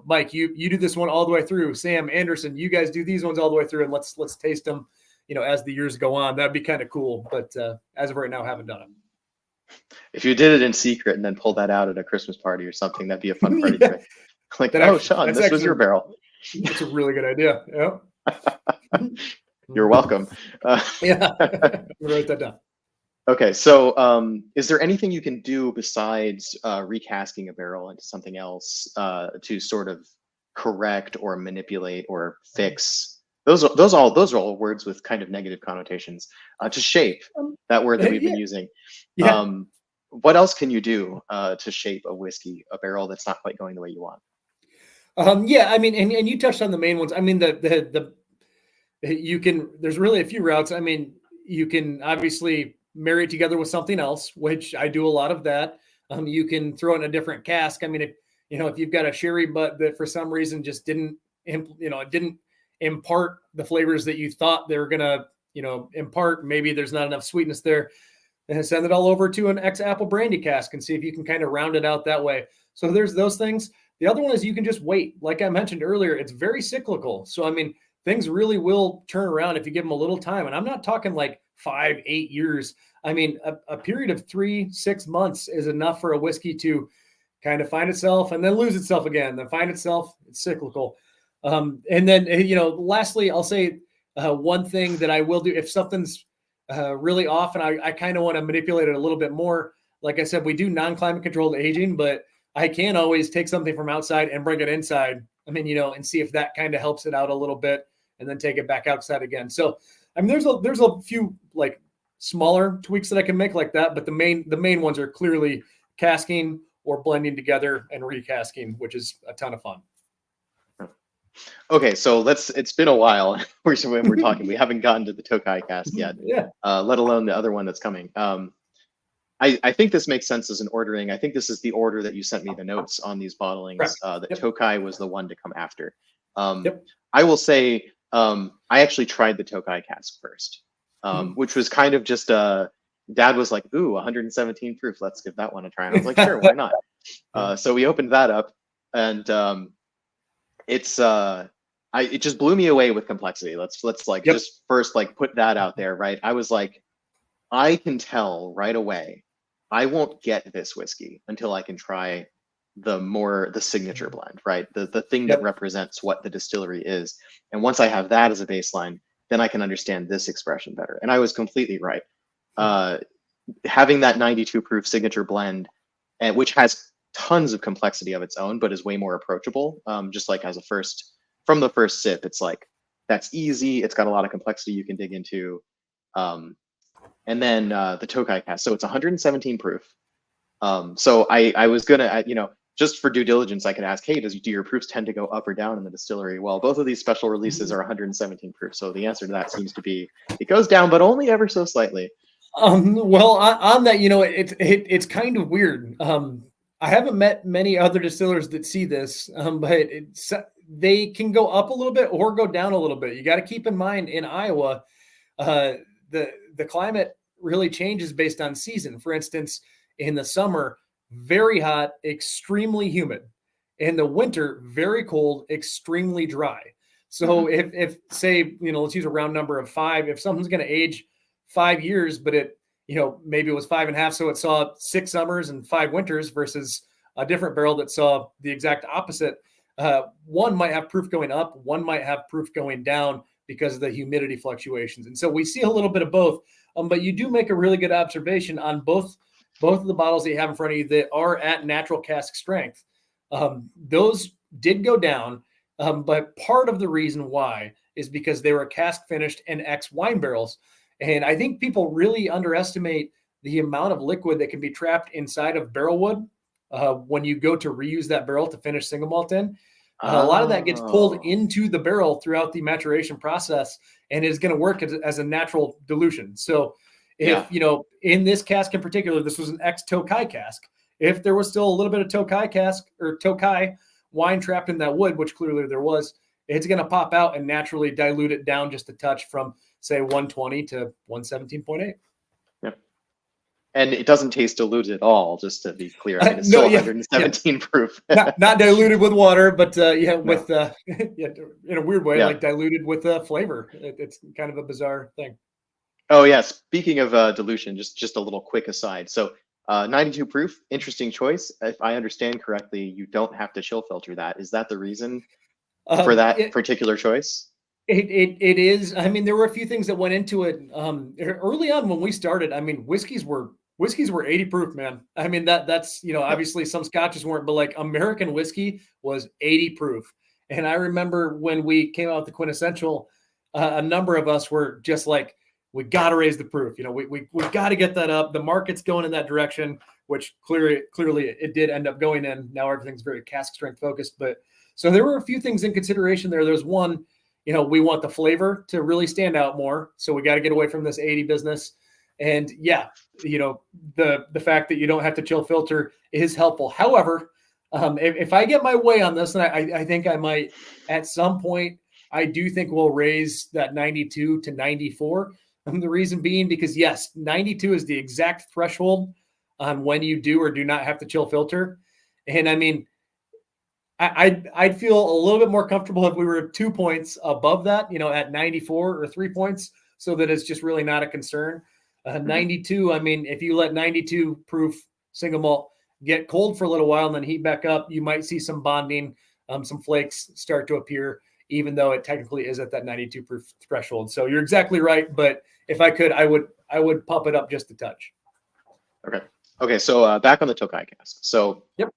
Mike, you do this one all the way through. Sam, Anderson, you guys do these ones all the way through, and let's taste them, as the years go on. That'd be kind of cool. But as of right now, haven't done it. If you did it in secret and then pulled that out at a Christmas party or something, that'd be a fun party trick. Like, Sean, this was your barrel. That's a really good idea. Yeah. You're welcome. Yeah. Write that down. Okay, so is there anything you can do besides recasking a barrel into something else to sort of correct or manipulate or fix? Those are all words with kind of negative connotations. To shape, that word that we've been using. Yeah. what else can you do to shape a barrel that's not quite going the way you want? Yeah, I mean, and you touched on the main ones. I mean, you can, there's really a few routes. I mean, you can obviously marry it together with something else, which I do a lot of that. You can throw it in a different cask. I mean, if you've got a sherry, but that for some reason just didn't, it didn't impart the flavors that you thought they were going to, impart, maybe there's not enough sweetness there, and send it all over to an ex-apple brandy cask and see if you can kind of round it out that way. So there's those things. The other one is you can just wait. Like I mentioned earlier, it's very cyclical. So, I mean, things really will turn around if you give them a little time. And I'm not talking like 5-8 years. I mean, a period of 3-6 months is enough for a whiskey to kind of find itself and then lose itself again, then find itself. It's cyclical. And then, lastly, I'll say one thing that I will do if something's really off and I kind of want to manipulate it a little bit more. Like I said, we do non-climate controlled aging, but I can always take something from outside and bring it inside. I mean, and see if that kind of helps it out a little bit and then take it back outside again. So, I mean, there's a few like smaller tweaks that I can make like that, but the main ones are clearly casking or blending together and recasking, which is a ton of fun. Okay, so it's been a while when we're talking. We haven't gotten to the Tokai cask yet, let alone the other one that's coming. I think this makes sense as an ordering. I think this is the order that you sent me the notes on these bottlings. That Tokai was the one to come after. I will say I actually tried the Tokai cask first, which was kind of just Dad was like, "Ooh, 117 proof. Let's give that one a try." And I was like, "Sure, why not?" So we opened that up, and it just blew me away with complexity. Let's like just first like put that out there, right? I was like, I can tell right away I won't get this whiskey until I can try the signature blend, right? The thing that represents what the distillery is. And once I have that as a baseline, then I can understand this expression better. And I was completely right. Having that 92 proof signature blend, and which has tons of complexity of its own, but is way more approachable. Just like from the first sip, it's like, that's easy. It's got a lot of complexity you can dig into. And then the Tokai cask. So it's 117 proof. So I was gonna, just for due diligence, I could ask, hey, do your proofs tend to go up or down in the distillery? Well, both of these special releases are 117 proof. So the answer to that seems to be, it goes down, but only ever so slightly. Well, on that, it's kind of weird. I haven't met many other distillers that see this, but they can go up a little bit or go down a little bit. You got to keep in mind in Iowa, the climate really changes based on season. For instance, in the summer, very hot, extremely humid. In the winter, very cold, extremely dry. So if say, let's use a round number of 5, if something's going to age 5 years, but it, maybe it was 5.5, so it saw 6 summers and 5 winters versus a different barrel that saw the exact opposite. One might have proof going up, one might have proof going down because of the humidity fluctuations. And so we see a little bit of both, but you do make a really good observation on both of the bottles that you have in front of you that are at natural cask strength. Those did go down, but part of the reason why is because they were cask finished in X wine barrels. And I think people really underestimate the amount of liquid that can be trapped inside of barrel wood when you go to reuse that barrel to finish single malt in. A lot of that gets pulled into the barrel throughout the maturation process and is going to work as a natural dilution. So if, in this cask in particular, this was an ex-Tokai cask. If there was still a little bit of Tokai cask or Tokai wine trapped in that wood, which clearly there was, it's going to pop out and naturally dilute it down just a touch from, say, 120 to 117.8. And it doesn't taste diluted at all, just to be clear. I mean, it's still 117 proof. not diluted with water, but with in a weird way, like diluted with flavor. It's kind of a bizarre thing. Oh yeah. Speaking of dilution, just a little quick aside. So 92 proof, interesting choice. If I understand correctly, you don't have to chill filter that. Is that the reason for that particular choice? It is. I mean, there were a few things that went into it early on when we started. I mean, whiskeys were 80 proof, man. I mean, that's, obviously some scotches weren't, but like American whiskey was 80 proof. And I remember when we came out with the QuintEssential, a number of us were just like, we got to raise the proof. We got to get that up. The market's going in that direction. which clearly it did end up going in. Now everything's very cask strength focused, but so there were a few things in consideration there. There's one, we want the flavor to really stand out more. So we got to get away from this 80 business. And yeah, the fact that you don't have to chill filter is helpful. However, if I get my way on this, and I think I might at some point, I do think we'll raise that 92 to 94. The reason being because yes, 92 is the exact threshold on when you do or do not have to chill filter. And I mean, I'd feel a little bit more comfortable if we were 2 points above that, at 94 or 3 points, so that it's just really not a concern. 92, I mean, if you let 92 proof single malt get cold for a little while and then heat back up, you might see some bonding, some flakes start to appear, even though it technically is at that 92 proof threshold. So you're exactly right. But if I could, I would pump it up just a touch. Okay. So back on the Tokai cask. So yep.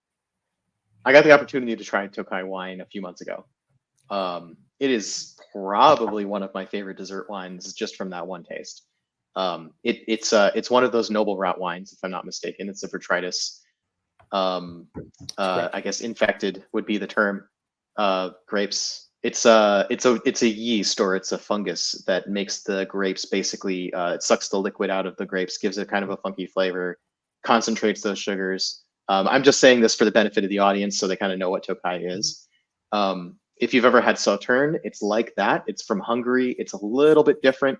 I got the opportunity to try Tokai wine a few months ago. It is probably one of my favorite dessert wines just from that one taste. It's one of those noble rot wines, if I'm not mistaken. It's a botrytis. I guess infected would be the term. Grapes. It's a yeast, or it's a fungus that makes the grapes basically. It sucks the liquid out of the grapes, gives it kind of a funky flavor, concentrates those sugars. I'm just saying this for the benefit of the audience, so they kind of know what Tokai is. If you've ever had Sauterne, it's like that. It's from Hungary. It's a little bit different.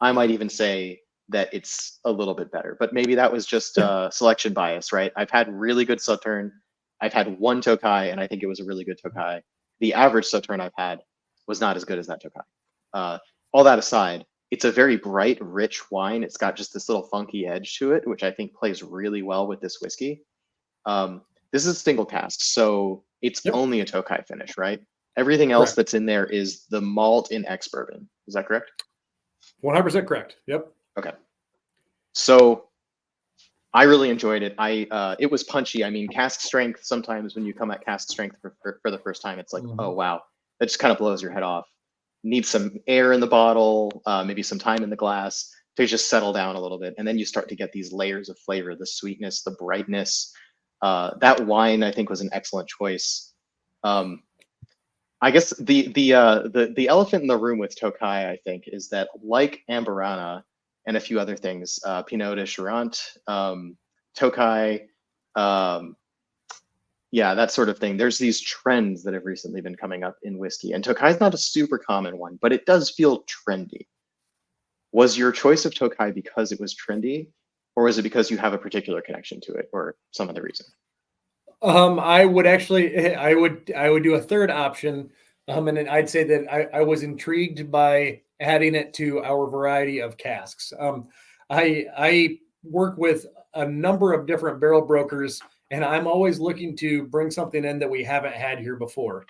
I might even say that it's a little bit better, but maybe that was just selection bias, right? I've had really good Sauterne. I've had one Tokai, and I think it was a really good Tokai. The average Sauterne I've had was not as good as that Tokai. All that aside, it's a very bright, rich wine. It's got just this little funky edge to it, which I think plays really well with this whiskey. This is a single cask, so it's only a Tokai finish, right? Everything else that's in there is the malt in ex-bourbon. Is that correct? 100% correct. Yep. Okay. So I really enjoyed it. It was punchy. I mean, cask strength, sometimes when you come at cask strength for the first time, it's like, oh, wow, that just kind of blows your head off. Need some air in the bottle, maybe some time in the glass to just settle down a little bit. And then you start to get these layers of flavor, the sweetness, the brightness. That wine, I think, was an excellent choice. I guess the elephant in the room with Tokai, I think, is that like Amburana and a few other things, Pinot de Charente, Tokai, that sort of thing. There's these trends that have recently been coming up in whiskey, and Tokai is not a super common one, but it does feel trendy. Was your choice of Tokai because it was trendy, or was it because you have a particular connection to it, or some other reason? I would do a third option, and I'd say that I was intrigued by adding it to our variety of casks. I work with a number of different barrel brokers, and I'm always looking to bring something in that we haven't had here before.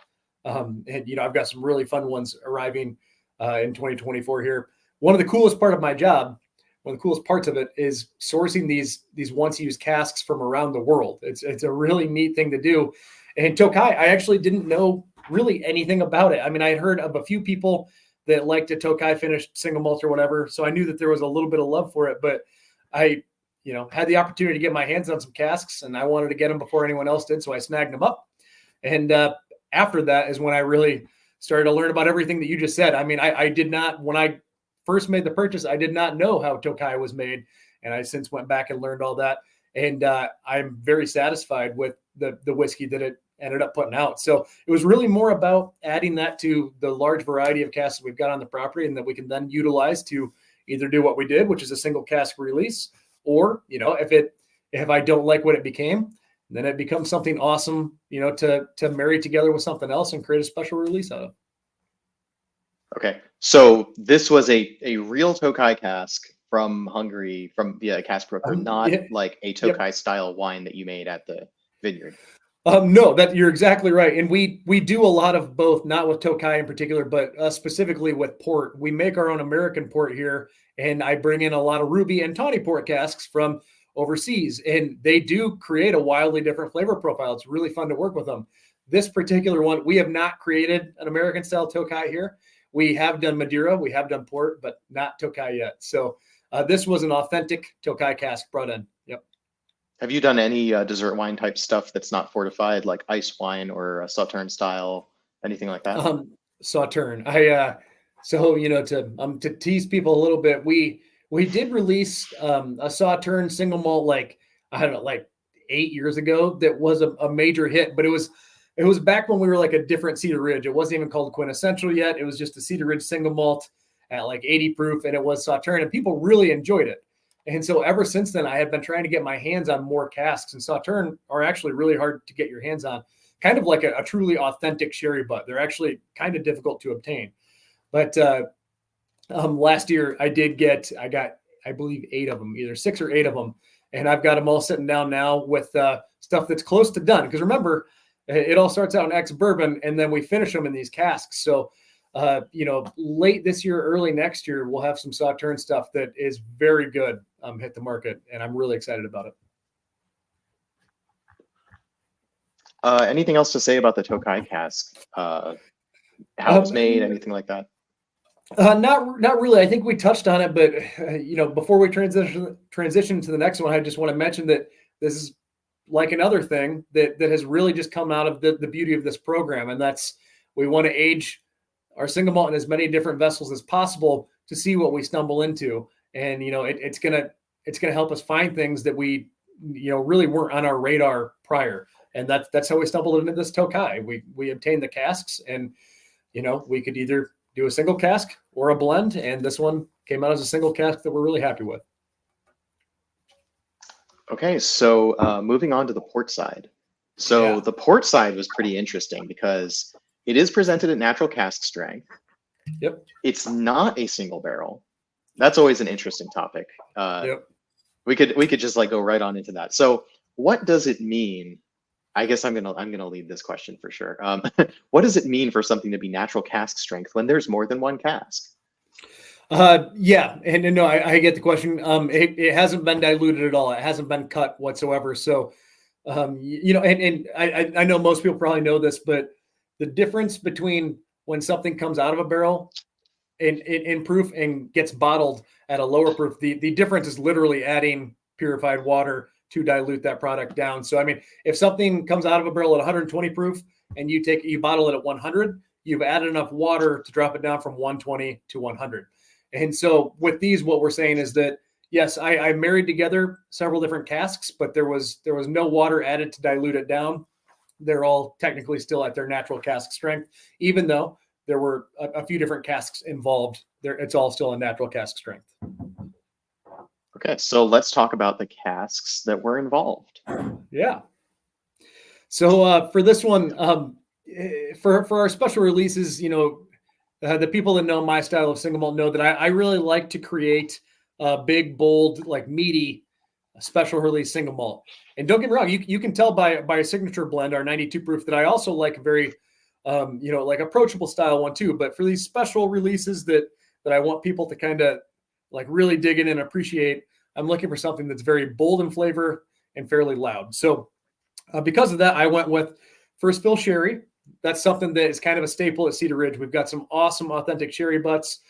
And I've got some really fun ones arriving in 2024 here. One of the coolest part of my job, one of the coolest parts of it, is sourcing these once-used casks from around the world. It's a really neat thing to do. And Tokai, I actually didn't know really anything about it. I mean, I had heard of a few people that liked a Tokai finished single malt or whatever, so I knew that there was a little bit of love for it. But I, had the opportunity to get my hands on some casks, and I wanted to get them before anyone else did, so I snagged them up. And after that is when I really started to learn about everything that you just said. I mean, I did not, when I first made the purchase, I did not know how Tokai was made, and I since went back and learned all that. And I'm very satisfied with the whiskey that it ended up putting out. So it was really more about adding that to the large variety of casks we've got on the property, and that we can then utilize to either do what we did, which is a single cask release, or if I don't like what it became, then it becomes something awesome, to marry together with something else and create a special release out of. Okay, so this was a real Tokai cask from Hungary, from via a cask broker, not like a Tokai style wine that you made at the vineyard. No, that you're exactly right. And we do a lot of both, not with Tokai in particular, but specifically with port. We make our own American port here, and I bring in a lot of ruby and tawny port casks from overseas, and they do create a wildly different flavor profile. It's really fun to work with them. This particular one, we have not created an American style Tokai here. We have done Madeira, we have done port, but not Tokai yet. So this was an authentic Tokai cask brought in. Yep. Have you done any dessert wine type stuff that's not fortified, like ice wine or Sauterne style, anything like that? Sauterne. So to tease people a little bit, we did release a Sauterne single malt, like I don't know, like 8 years ago. That was a major hit, but it was back when we were like a different Cedar Ridge. It wasn't even called QuintEssential yet. It was just a Cedar Ridge single malt at like 80 proof, and it was Sauterne, and people really enjoyed it. And so ever since then, I have been trying to get my hands on more casks, and Sauterne are actually really hard to get your hands on, kind of like a truly authentic sherry butt. They're actually kind of difficult to obtain. But last year I got, I believe, 8 of them, either 6 or 8 of them. And I've got them all sitting down now with stuff that's close to done. Because remember, it all starts out in ex-bourbon, and then we finish them in these casks. So, late this year, early next year, we'll have some Sauterne stuff that is very good hit the market. And I'm really excited about it. Anything else to say about the Tokai cask? How it's made, anything like that? Not really. I think we touched on it, but before we transition to the next one, I just want to mention that this is like another thing that has really just come out of the beauty of this program, and that's we want to age our single malt in as many different vessels as possible to see what we stumble into, and it's gonna help us find things that we really weren't on our radar prior, and that's how we stumbled into this Tokai. We obtained the casks, and we could either do a single cask or a blend, and this one came out as a single cask that we're really happy with. Okay, so moving on to the port side. So the port side was pretty interesting because it is presented at natural cask strength. Yep. It's not a single barrel. That's always an interesting topic. Yep. We could just like go right on into that. So what does it mean? I guess I'm gonna lead this question for sure. What does it mean for something to be natural cask strength when there's more than one cask? Yeah, and no, I get the question. It hasn't been diluted at all. It hasn't been cut whatsoever. So, and I know most people probably know this, but the difference between when something comes out of a barrel in proof and gets bottled at a lower proof, the difference is literally adding purified water to dilute that product down. So, I mean, if something comes out of a barrel at 120 proof and you bottle it at 100, you've added enough water to drop it down from 120 to 100. And so with these, what we're saying is that, yes, I married together several different casks, but there was no water added to dilute it down. They're all technically still at their natural cask strength, even though there were a few different casks involved. It's all still a natural cask strength. Okay, so let's talk about the casks that were involved. Yeah. So for this one, for our special releases, the people that know my style of single malt know that I really like to create big, bold, like meaty special release single malt. And don't get me wrong, you can tell by a signature blend, our 92 proof, that I also like a very, like approachable style one too. But for these special releases that I want people to kind of like really dig in and appreciate, I'm looking for something that's very bold in flavor and fairly loud. So because of that, I went with first fill sherry. That's something that is kind of a staple at Cedar Ridge. We've got some awesome authentic sherry butts.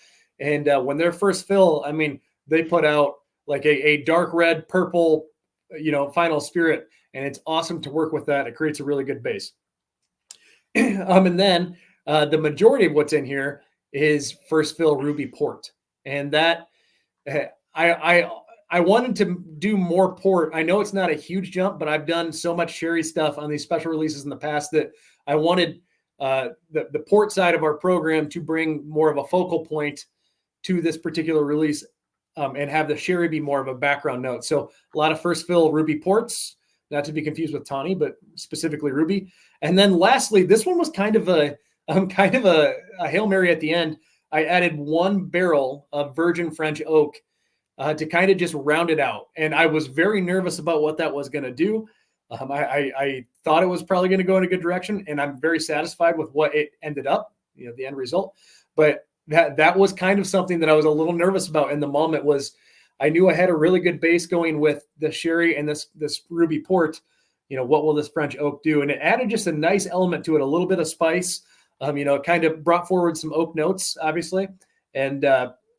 And when they're first fill, I mean, they put out like a dark red, purple, final spirit. And it's awesome to work with that. It creates a really good base. And then the majority of what's in here is first fill ruby port. And that I wanted to do more port. I know it's not a huge jump, but I've done so much sherry stuff on these special releases in the past that I wanted the port side of our program to bring more of a focal point to this particular release and have the sherry be more of a background note. So a lot of first fill ruby ports, not to be confused with tawny, but specifically ruby. And then lastly, this one was kind of a Hail Mary at the end. I added 1 barrel of virgin French oak to kind of just round it out. And I was very nervous about what that was going to do. I thought it was probably going to go in a good direction, and I'm very satisfied with what it ended up, the end result. But that was kind of something that I was a little nervous about in the moment. Was I knew I had a really good base going with the sherry and this ruby port. What will this French oak do? And it added just a nice element to it, a little bit of spice. It kind of brought forward some oak notes, obviously, and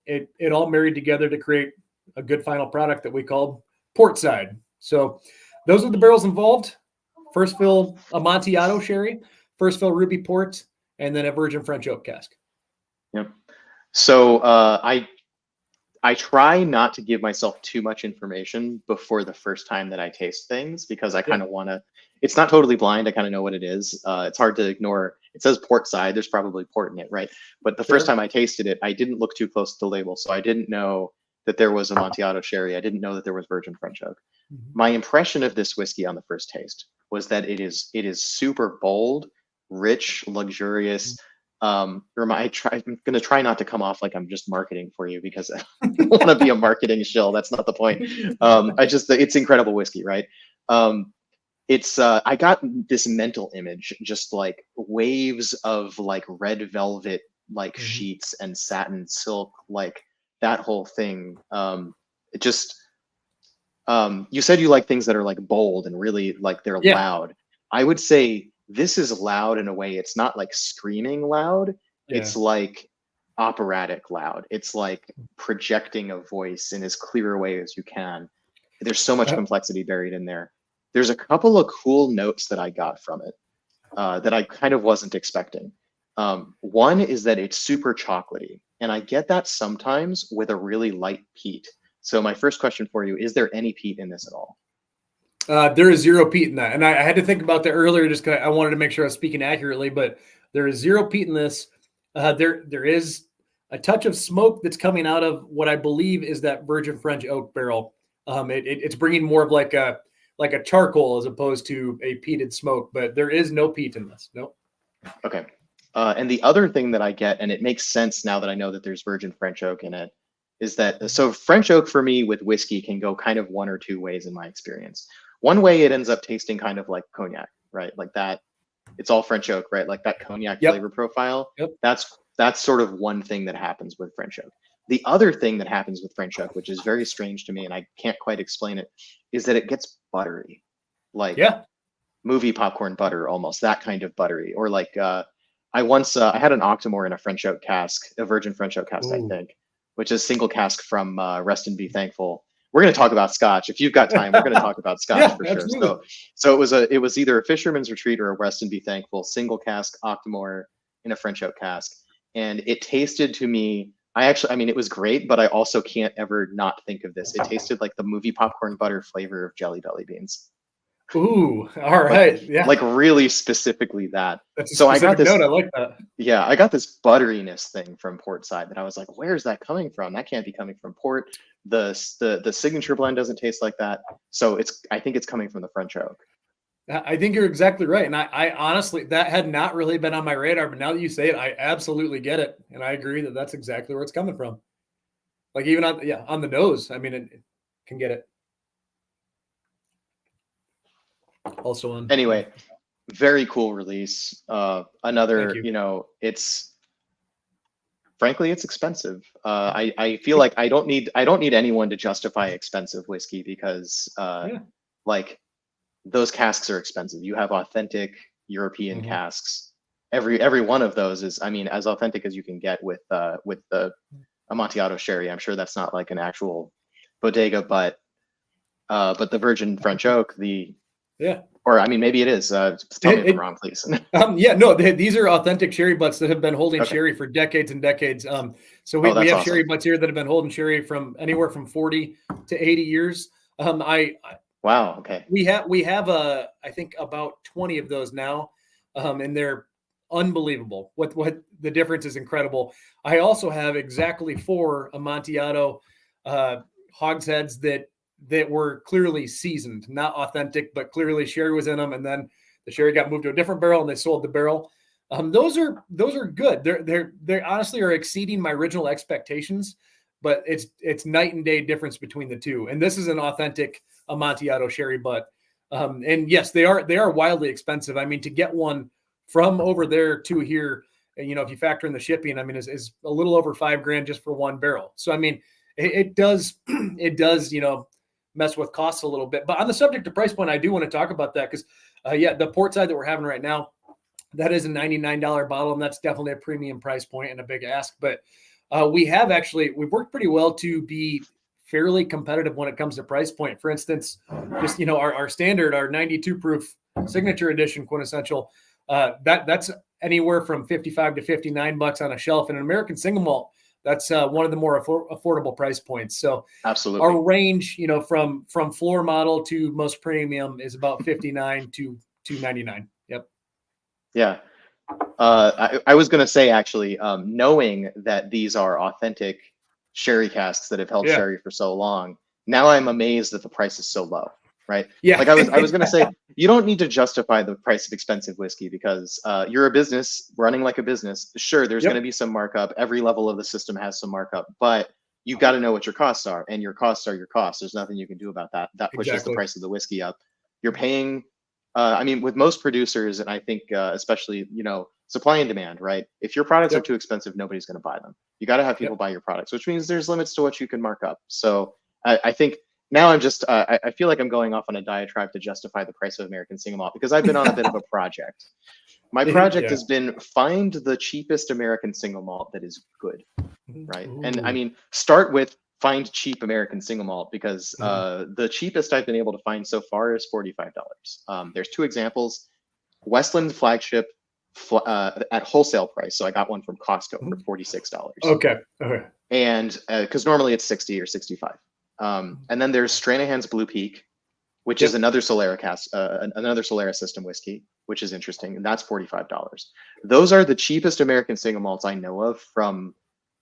it all married together to create a good final product that we called Portside. So those are the barrels involved. First fill Amontillado sherry, first fill ruby port, and then a virgin French oak cask. Yep. So I try not to give myself too much information before the first time that I taste things, because I kind of want to, it's not totally blind. I kind of know what it is. It's hard to ignore. It says port side. There's probably port in it, right? But the first time I tasted it, I didn't look too close to the label. So I didn't know that there was Amontillado sherry. I didn't know that there was virgin French oak. My impression of this whiskey on the first taste was that it is super bold, rich, luxurious. I'm going to try not to come off like I'm just marketing for you, because I don't want to be a marketing shill. That's not the point. It's incredible whiskey, right? I got this mental image, just like waves of like red velvet, like sheets and satin silk, like that whole thing. You said you like things that are like bold and really like they're loud. I would say this is loud in a way. It's not like screaming loud. It's like operatic loud. It's like projecting a voice in as clear a way as you can. There's so much complexity buried in there. There's a couple of cool notes that I got from it that I kind of wasn't expecting. One is that it's super chocolatey, and I get that sometimes with a really light peat. So my first question for you, is there any peat in this at all? There is zero peat in that. And I had to think about that earlier, just because I wanted to make sure I was speaking accurately, but there is zero peat in this. There is a touch of smoke that's coming out of what I believe is that virgin French oak barrel. It's bringing more of like a charcoal as opposed to a peated smoke, but there is no peat in this. Nope. Okay. And the other thing that I get, and it makes sense now that I know that there's virgin French oak in it, is that, so French oak for me with whiskey can go kind of one or two ways in my experience. One way, it ends up tasting kind of like cognac, right? Like that, it's all French oak, right? Like that cognac flavor profile. That's sort of one thing that happens with French oak. The other thing that happens with French oak, which is very strange to me, and I can't quite explain it, is that it gets buttery, like movie popcorn butter, almost that kind of buttery. Or like I had an Octomore in a French oak cask, a virgin French oak cask, I think, which is single cask from Rest and Be Thankful. We're going to talk about Scotch. If you've got time, we're going to talk about Scotch for sure. So it was either a Fisherman's Retreat or a Rest and Be Thankful single cask Octomore in a French oak cask. And it tasted to me, it was great, but I also can't ever not think of this. It tasted like the movie popcorn butter flavor of Jelly Belly beans. Ooh, all right. Like really specifically that. That's a so I got this note. I like that. Yeah, I got this butteriness thing from port side that I was like, where's that coming from? That can't be coming from port. The signature blend doesn't taste like that. So I think it's coming from the French oak. I think you're exactly right. And I honestly, that had not really been on my radar, but now that you say it, I absolutely get it. And I agree that that's exactly where it's coming from. Like even on the nose, it can get it. Also on. Anyway, very cool release. Another, frankly, it's expensive. I feel like I don't need anyone to justify expensive whiskey, because like those casks are expensive. You have authentic European casks. Every one of those is, as authentic as you can get with the Amontillado sherry. I'm sure that's not like an actual bodega, but the virgin French oak, or maybe it is. Tell me if I'm wrong, please. These are authentic sherry butts that have been holding sherry for decades and decades. So we have awesome sherry butts here that have been holding sherry from anywhere from 40 to 80 years. Wow. Okay. We have I think about 20 of those now, and they're unbelievable. What the difference is incredible. I also have exactly 4 Amontillado hogsheads that were clearly seasoned, not authentic, but clearly sherry was in them. And then the sherry got moved to a different barrel and they sold the barrel. Those are good. They honestly are exceeding my original expectations, but it's night and day difference between the two. And this is an authentic Amontillado sherry butt. And yes, they are wildly expensive. To get one from over there to here, if you factor in the shipping, is a little over $5,000 just for one barrel. So, it does, mess with costs a little bit. But on the subject of price point, I do want to talk about that because, the port side that we're having right now, that is a $99 bottle, and that's definitely a premium price point and a big ask. But we've worked pretty well to be fairly competitive when it comes to price point. For instance, just, our standard, our 92 proof signature edition QuintEssential, that's anywhere from 55 to 59 bucks on a shelf. And an American single malt, that's one of the more affordable price points. So Absolutely. our range, from floor model to most premium is about 59 to 299. Yep. Yeah. I was going to say, actually, knowing that these are authentic sherry casks that have held sherry for so long, now I'm amazed that the price is so low, right? Yeah. Like I was going to say, you don't need to justify the price of expensive whiskey because you're a business running like a business. Sure, there's going to be some markup. Every level of the system has some markup, but you've got to know what your costs are, and your costs are your costs. There's nothing you can do about that. That pushes the price of the whiskey up. You're paying, I mean, with most producers, and I think especially, supply and demand, right? If your products are too expensive, nobody's going to buy them. You got to have people buy your products, which means there's limits to what you can mark up. So I think now I'm just, I feel like I'm going off on a diatribe to justify the price of American single malt because I've been on a bit of a project. My project has been find the cheapest American single malt that is good, right? Ooh. And I mean, start with find cheap American single malt because the cheapest I've been able to find so far is $45. There's two examples. Westland flagship at wholesale price. So I got one from Costco for $46. Okay. And because normally it's 60 or 65. And then there's Stranahan's Blue Peak, which is another another Solera system whiskey, which is interesting, and that's $45. Those are the cheapest American single malts I know of from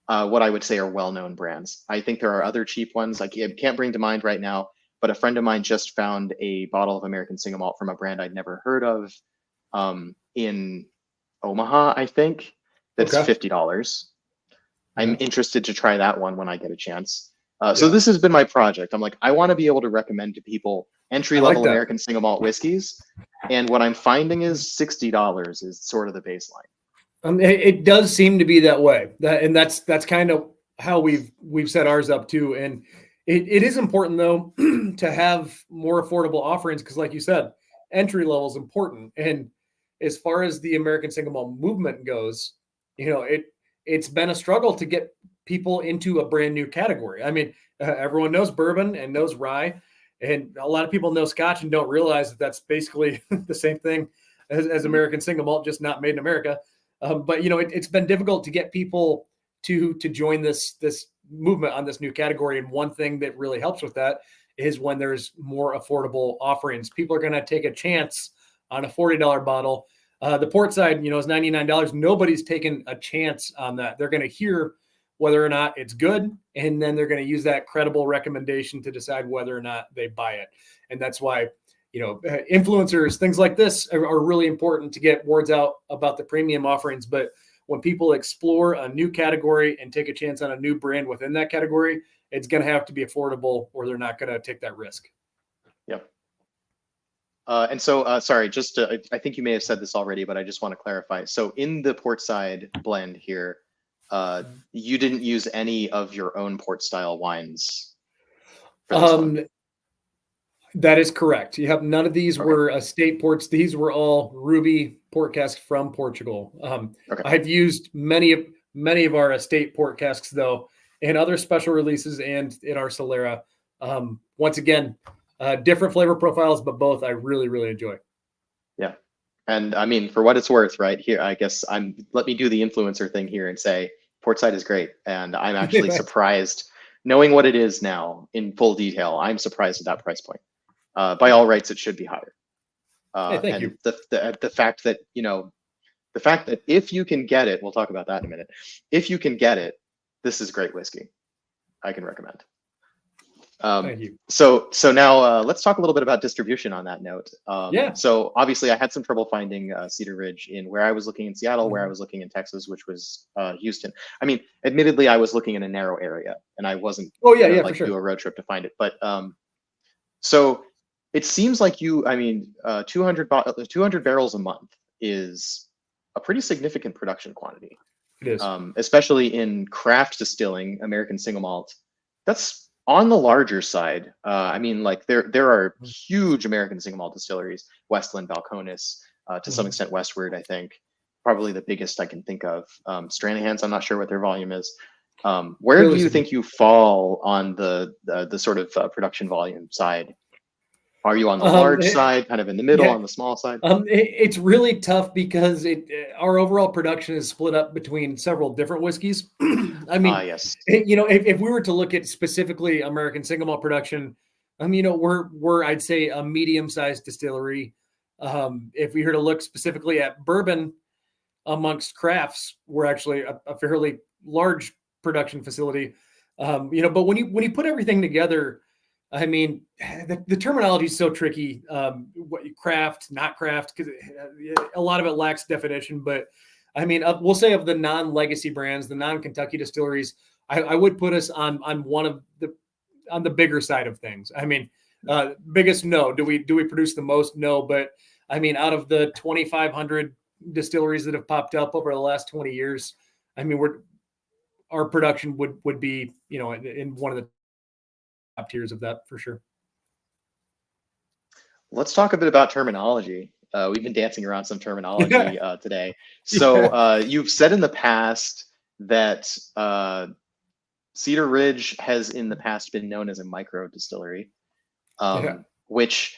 what I would say are well-known brands. I think there are other cheap ones I can't bring to mind right now, but a friend of mine just found a bottle of American single malt from a brand I'd never heard of in Omaha, I think. That's $50. I'm interested to try that one when I get a chance. So this has been my project. I'm like, I want to be able to recommend to people entry-level American single malt whiskeys, and what I'm finding is $60 is sort of the baseline. It does seem to be that way. That's kind of how we've set ours up too. And it is important though to have more affordable offerings because, like you said, entry level is important. And as far as the American single malt movement goes, it's been a struggle to get people into a brand new category. I mean, everyone knows bourbon and knows rye, and a lot of people know Scotch and don't realize that that's basically the same thing as American single malt, just not made in America. But it's been difficult to get people to join this movement on this new category. And one thing that really helps with that is when there's more affordable offerings. People are going to take a chance on a $40 bottle. The port side, is $99. Nobody's taking a chance on that. They're going to hear whether or not it's good, and then they're going to use that credible recommendation to decide whether or not they buy it. And that's why, influencers, things like this are really important to get words out about the premium offerings. But when people explore a new category and take a chance on a new brand within that category, it's going to have to be affordable or they're not going to take that risk. Yep. And so, sorry, I think you may have said this already, but I just want to clarify. So in the port side blend here, you didn't use any of your own port style wines for this one. That is correct. You have none of these were estate ports. These were all Ruby port casks from Portugal. I've used many of our estate port casks though, in other special releases and in our Solera. Once again, different flavor profiles, but both I really, really enjoy. Yeah. And I mean, for what it's worth, right here, I guess let me do the influencer thing here and say Portside is great. And I'm actually surprised, knowing what it is now in full detail, I'm surprised at that price point. By all rights, it should be higher. Thank you. The fact that if you can get it, we'll talk about that in a minute. If you can get it, this is great whiskey. I can recommend. Thank you. So now let's talk a little bit about distribution on that note. Yeah. So obviously I had some trouble finding Cedar Ridge in where I was looking in Seattle, where I was looking in Texas, which was Houston. I mean, admittedly, I was looking in a narrow area and I wasn't for sure. do a road trip to find it. But so it seems like 200 barrels a month is a pretty significant production quantity. It is. Especially in craft distilling, American single malt. That's on the larger side. I mean, like there are huge American single malt distilleries, Westland, Balcones, to some extent Westward, I think, probably the biggest I can think of. Stranahan's, I'm not sure what their volume is. Where Really do you significant. think you fall on the sort of production volume side? Are you on the large side, kind of in the middle, Yeah, on the small side? it's really tough because our overall production is split up between several different whiskeys. I Ah, mean, yes. if we were to look at specifically American single malt production, we're I'd say a medium-sized distillery. If we were to look specifically at bourbon amongst crafts, we're actually a fairly large production facility. But when you put everything together, I mean, the terminology is so tricky. What craft, not craft, because a lot of it lacks definition. But I mean, we'll say of the non-legacy brands, the non-Kentucky distilleries, I would put us on the bigger side of things. I mean, biggest, no. Do we produce the most? No. But I mean, out of the 2,500 distilleries that have popped up over the last 20 years, I mean, our production would be in one of the top tiers of that for sure. Let's talk a bit about terminology. We've been dancing around some terminology today. So you've said in the past that Cedar Ridge has in the past been known as a micro distillery, which,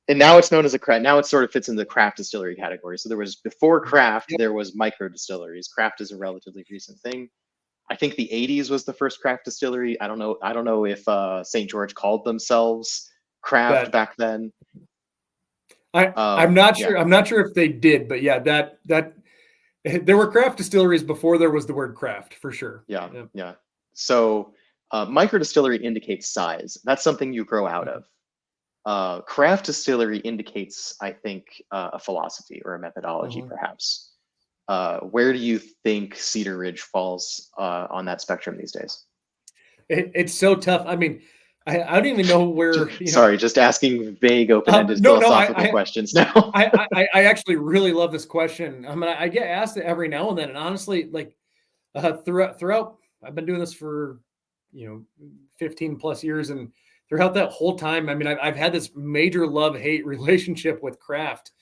and now it's known as a craft. Now it sort of fits in the craft distillery category. So there was before craft, there was micro distilleries. Craft is a relatively recent thing. I think the 80s was the first craft distillery. I don't know if St. George called themselves craft back then. I'm not sure. I'm not sure if they did, but yeah, that there were craft distilleries before there was the word craft for sure. Yeah. So micro distillery indicates size. That's something you grow out of. Craft distillery indicates, I think, a philosophy or a methodology, perhaps. Where do you think Cedar Ridge falls on that spectrum these days? It's so tough. I mean, I don't even know where. Sorry, just asking vague, open-ended philosophical questions now. I actually really love this question. I mean, I get asked it every now and then, and honestly, like throughout, I've been doing this for 15 plus years, and throughout that whole time, I mean, I've had this major love-hate relationship with craft.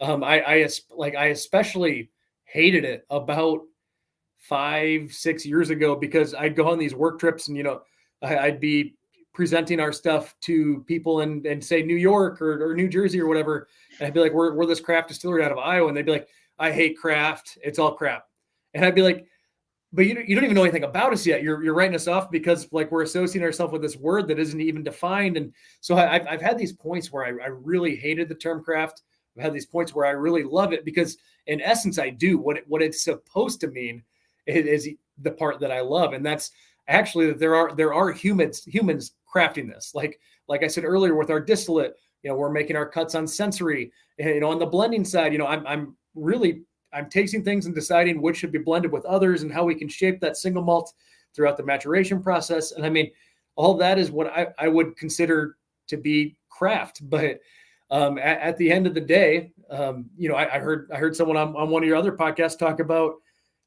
I especially hated it about 5-6 years ago because I'd go on these work trips, and I'd be presenting our stuff to people in say New York or New Jersey or whatever. And I'd be like, we're this craft distillery out of Iowa. And they'd be like, I hate craft. It's all crap. And I'd be like, but you don't even know anything about us yet. You're writing us off because like we're associating ourselves with this word that isn't even defined. And so I've had these points where I really hated the term craft. I've had these points where I really love it because in essence, I do what it's supposed to mean is the part that I love. And that's actually that there are humans crafting this. Like I said earlier with our distillate, we're making our cuts on sensory, and on the blending side, I'm tasting things and deciding which should be blended with others and how we can shape that single malt throughout the maturation process. And I mean, all that is what I would consider to be craft. But at the end of the day, I heard someone on one of your other podcasts talk about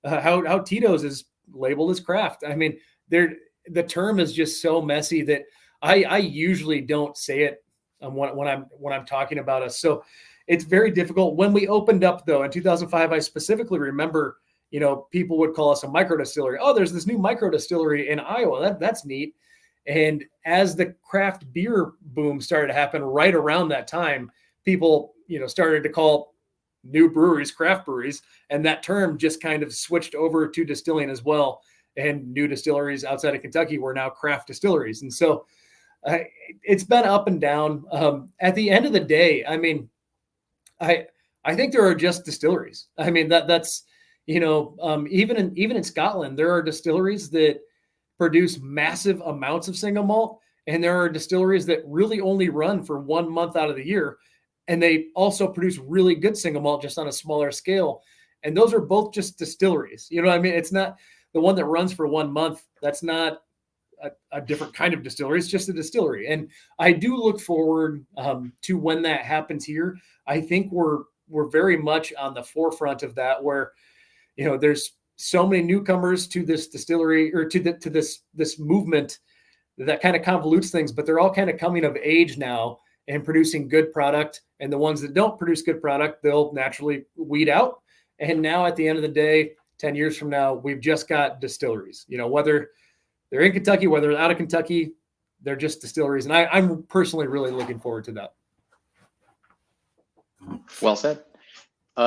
how Tito's is labeled as craft. I mean, the term is just so messy that I usually don't say it when I'm talking about us. So it's very difficult. When we opened up though in 2005, I specifically remember, people would call us a micro distillery. Oh, there's this new micro distillery in Iowa. That's neat. And as the craft beer boom started to happen right around that time, people, started to call new breweries craft breweries. And that term just kind of switched over to distilling as well. And new distilleries outside of Kentucky were now craft distilleries. And so it's been up and down. At the end of the day, I mean, I think there are just distilleries. I mean, that's, even in Scotland, there are distilleries that produce massive amounts of single malt. And there are distilleries that really only run for 1 month out of the year. And they also produce really good single malt just on a smaller scale. And those are both just distilleries. You know what I mean? It's not the one that runs for 1 month. That's not a different kind of distillery. It's just a distillery. And I do look forward to when that happens here. I think we're very much on the forefront of that, where, there's so many newcomers to this distillery or to this movement that kind of convolutes things, but they're all kind of coming of age now and producing good product. And the ones that don't produce good product, they'll naturally weed out. And now at the end of the day, 10 years from now, we've just got distilleries, whether they're in Kentucky, whether they're out of Kentucky, they're just distilleries. And I'm personally really looking forward to that. Well said.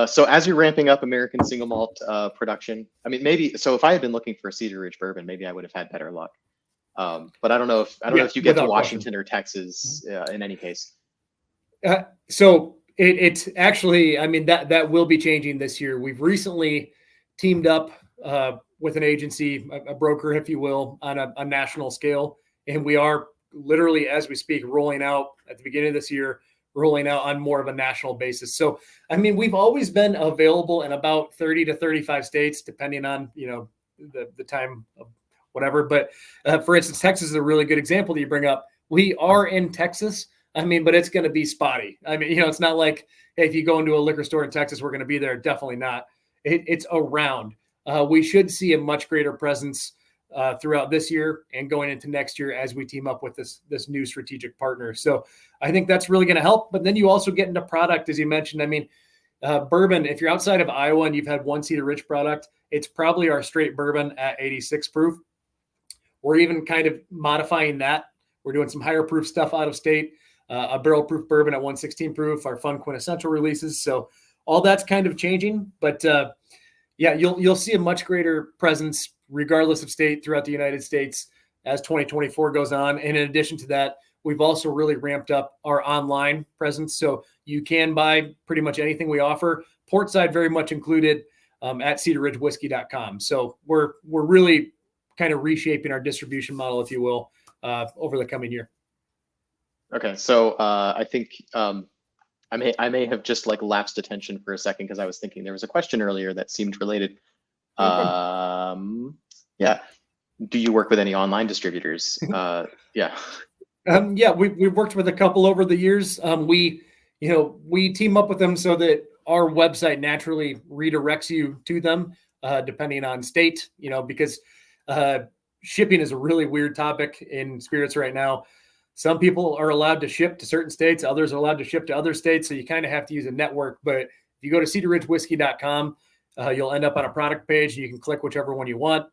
So as you're ramping up American single malt production, I mean, if I had been looking for a Cedar Ridge bourbon, maybe I would have had better luck. But I don't know if you get to Washington or Texas in any case. So it's actually, I mean, that will be changing this year. We've recently teamed up with an agency, a broker, if you will, on a national scale. And we are literally, as we speak, rolling out at the beginning of this year, rolling out on more of a national basis. So, I mean, we've always been available in about 30 to 35 states, depending on, the time of whatever. But for instance, Texas is a really good example that you bring up. We are in Texas. I mean, but it's going to be spotty. I mean, it's not like, hey, if you go into a liquor store in Texas, we're going to be there. Definitely not. It's around. We should see a much greater presence throughout this year and going into next year as we team up with this new strategic partner. So I think that's really going to help. But then you also get into product, as you mentioned. I mean, bourbon, if you're outside of Iowa and you've had one Cedar Ridge product, it's probably our straight bourbon at 86 proof. We're even kind of modifying that. We're doing some higher proof stuff out of state, a barrel proof bourbon at 116 proof, our fun QuintEssential releases. So all that's kind of changing. But yeah, you'll see a much greater presence regardless of state throughout the United States as 2024 goes on. And in addition to that, we've also really ramped up our online presence. So you can buy pretty much anything we offer, portside very much included, at cedarridgewhiskey.com. So we're really kind of reshaping our distribution model, if you will, over the coming year. Okay. So I think I may have just like lapsed attention for a second because I was thinking there was a question earlier that seemed related. Yeah. Do you work with any online distributors? Yeah. Yeah, we've worked with a couple over the years. We team up with them so that our website naturally redirects you to them, depending on state, because shipping is a really weird topic in spirits right now. Some people are allowed to ship to certain states. Others are allowed to ship to other states. So you kind of have to use a network. But if you go to cedarridgewhiskey.com, you'll end up on a product page. And you can click whichever one you want,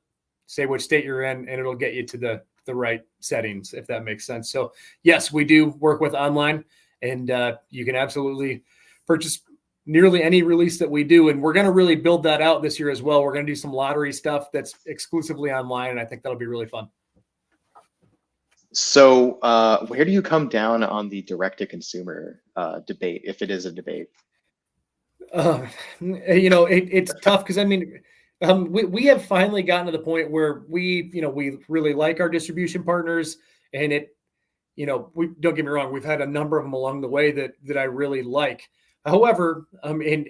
say which state you're in, and it'll get you to the right settings, if that makes sense. So yes, we do work with online, and you can absolutely purchase nearly any release that we do. And we're going to really build that out this year as well. We're going to do some lottery stuff that's exclusively online, and I think that'll be really fun. So where do you come down on the direct-to-consumer debate, if it is a debate? It's tough because, I mean, we have finally gotten to the point where we really like our distribution partners, and we don't get me wrong, we've had a number of them along the way that I really like. However, in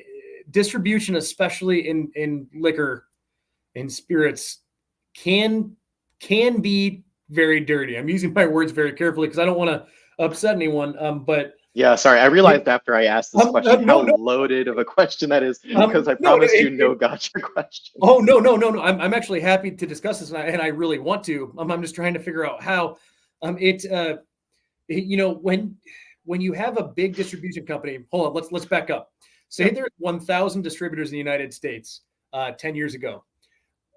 distribution, especially in liquor and spirits, can be very dirty. I'm using my words very carefully because I don't want to upset anyone. But yeah, sorry, I realized after I asked this question how loaded of a question that is, because I promised you no gotcha question. Oh no! I'm actually happy to discuss this, and I really want to. I'm just trying to figure out how. When you have a big distribution company, hold on, let's back up. Say there's 1,000 distributors in the United States 10 years ago.